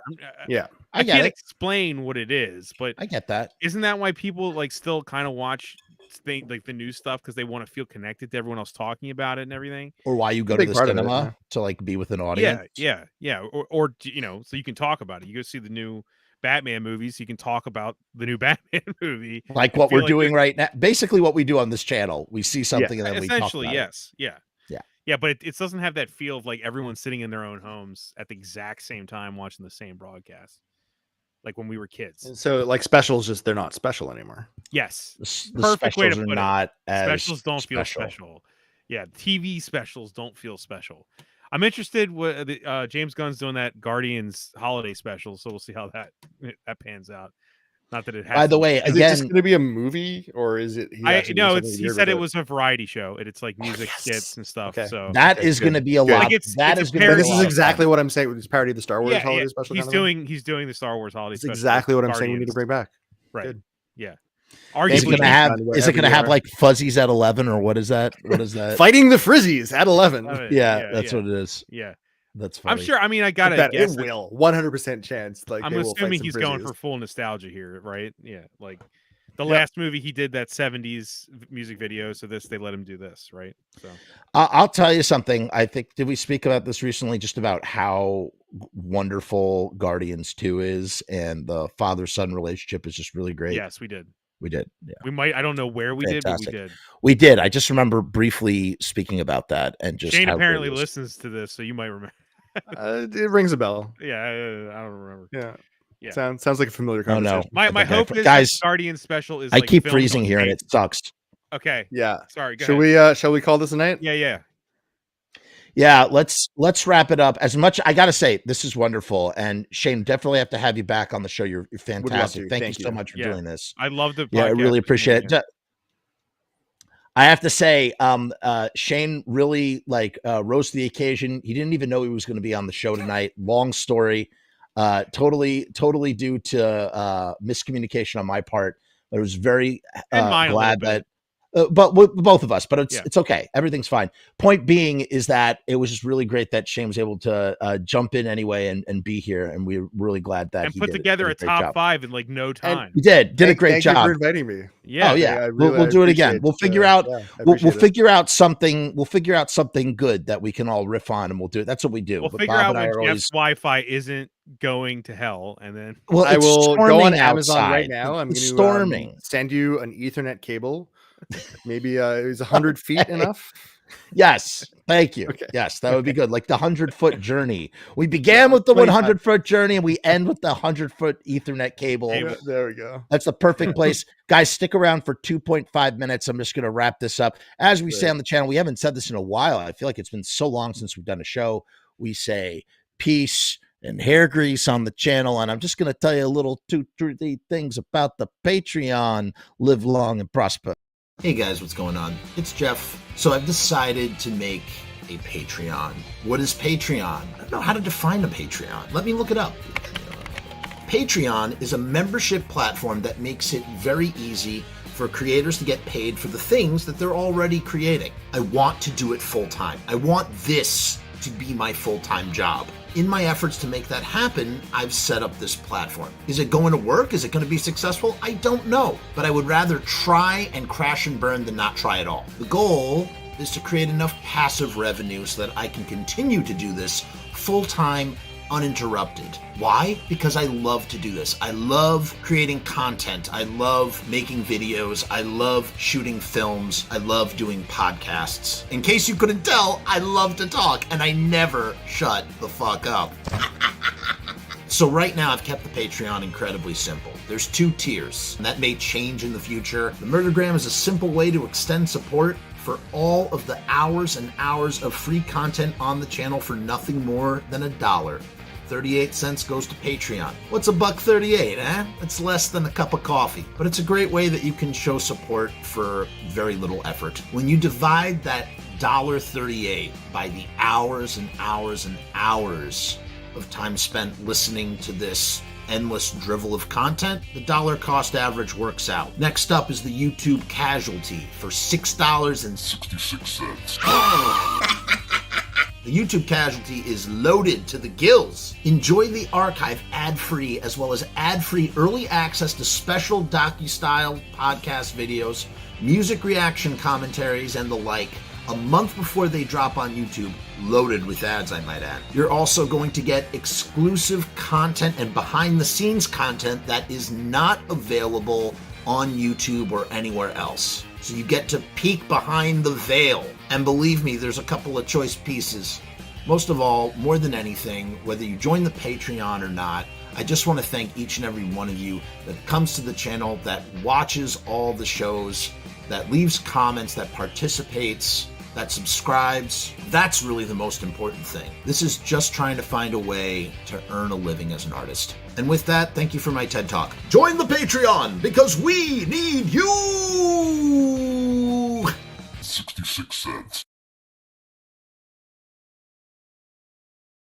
Yeah. I I get can't it. explain what it is, but I get that. isn't that why people like still kind of watch thing, like the new stuff, because they want to feel connected to everyone else talking about it and everything. Or why you go to Big the part of it, cinema yeah. to like be with an audience. Yeah. Or you know, so you can talk about it. You go see the new Batman movies, you can talk about the new Batman movie. Like and what feel we're like doing right now. Basically what we do on this channel. We see something and then we talk essentially, about it. yes. Yeah, but it doesn't have that feel of like everyone sitting in their own homes at the exact same time watching the same broadcast, like when we were kids. And so like specials, just they're not special anymore. Yes, The perfect way to specials are put not it. as Specials don't feel special. Yeah, TV specials don't feel special. I'm interested with James Gunn's doing that Guardians holiday special, so we'll see how that pans out. Not that it has. By the to way, Is it again, just going to be a movie, or is it? He said it was a variety show, and it's like music skits and stuff. Okay. So that Okay, is going to good. be a Good. lot. Like, it's that a is going to parody. be This is exactly what I'm saying with this parody of the Star Wars holiday special. He's kind of thing? he's doing the Star Wars holiday It's special. exactly what I'm saying we need to Guardians. bring back. Right. Good. Yeah. Is it Arguably, going to have? done Is it going to wherever have you are. like Fuzzies at 11 or what is that? What is that? Fighting the Frizzies at 11? Love it. Yeah, that's what it is. Yeah. That's funny. I'm sure. I mean, I I gotta bet guess. it will. 100% chance. Like I'm they will fight assuming some he's going for Frizzies. full nostalgia here, right? Yeah. Like the Yep. last movie he did that 70s music video, so they let him do this, right? So I'll tell you something. I think, did we speak about this recently? Just about how wonderful Guardians 2 is, and the father-son relationship is just really great. yes, we did. We did. Yeah. We might. I don't know where we Fantastic. did, but we did. We did. I just remember briefly speaking about that, and just Shane how apparently great it is. listens to this, so you might remember. It rings a bell. Yeah, I don't remember. Yeah. Yeah. Sounds like a familiar Oh, no. conversation. My Okay. hope is Guys, this Guardian special is. I like, keep filmed freezing on here, and tape. it sucks. Okay. Yeah. Sorry. Go Shall ahead. shall we call this a night? Yeah. Yeah, let's wrap it up. As much, I gotta say, this is wonderful, and Shane, definitely have to have you back on the show. You're fantastic. to. Thank Thank you so you. much for Yeah. doing this. I love the. Yeah, I podcast really with appreciate you. it. I have to say, Shane really rose to the occasion. He didn't even know he was going to be on the show tonight. Long story, totally due to miscommunication on my part. But I was very And mine a little glad bit. that. But with both of us, but Yeah. it's okay. Everything's fine. Point being is that it was just really great that Shane was able to jump in anyway and be here, and we're really glad that And he put did it. together Did a great top job. 5 in like no time. He did a great Thank job. you for inviting me. Yeah. Oh yeah, I we'll really do it again. appreciate, We'll figure out. I We'll appreciate it. figure out something. We'll figure out something good that we can all riff on, and we'll do it. That's what we do. We'll But figure Bob out and I when are Jeff's Wi-Fi isn't going to hell, and then Well, I it's will go storming on Amazon right outside. now. I'm It's going storming. to send you an Ethernet cable. Maybe it was 100 feet enough. Yes, thank you. Okay. Yes, that would be good. Like the 100-foot journey. We began with the 25. 100-foot journey, and we end with the 100-foot Ethernet cable. Cable. There we go. That's the perfect place. Guys, stick around for 2.5 minutes. I'm just going to wrap this up. As we say Great. on the channel, we haven't said this in a while. I feel like it's been so long since we've done a show. We say peace and hair grease on the channel. And I'm just going to tell you a little 2-3 things about the Patreon. Live long and prosper. Hey guys, what's going on? It's Jeff. So I've decided to make a Patreon. What is Patreon? I don't know how to define a Patreon. Let me look it up. Patreon is a membership platform that makes it very easy for creators to get paid for the things that they're already creating. I want to do it full time. I want this to be my full-time job. In my efforts to make that happen, I've set up this platform. Is it going to work? Is it going to be successful? I don't know, but I would rather try and crash and burn than not try at all. The goal is to create enough passive revenue so that I can continue to do this full-time, uninterrupted. Why? Because I love to do this. I love creating content. I love making videos. I love shooting films. I love doing podcasts. In case you couldn't tell, I love to talk and I never shut the fuck up. So right now I've kept the Patreon incredibly simple. There's 2 tiers, and that may change in the future. The Murdergram is a simple way to extend support for all of the hours and hours of free content on the channel for nothing more than $1. 38 cents goes to Patreon. What's $1.38, eh? It's less than a cup of coffee, but it's a great way that you can show support for very little effort. When you divide that $1.38 by the hours and hours and hours of time spent listening to this endless drivel of content, the dollar cost average works out. Next up is the YouTube casualty for $6.66. The YouTube casualty is loaded to the gills. Enjoy the archive ad-free, as well as ad-free early access to special docu-style podcast videos music reaction commentaries, and the like a month before they drop on YouTube, loaded with ads, I might add. You're also going to get exclusive content and behind-the-scenes content that is not available on YouTube or anywhere else. So you get to peek behind the veil. And believe me, there's a couple of choice pieces. Most of all, more than anything, whether you join the Patreon or not, I just want to thank each and every one of you that comes to the channel, that watches all the shows, that leaves comments, that participates, that subscribes. That's really the most important thing. This is just trying to find a way to earn a living as an artist. And with that, thank you for my TED Talk. Join the Patreon because we need you! 66 cents.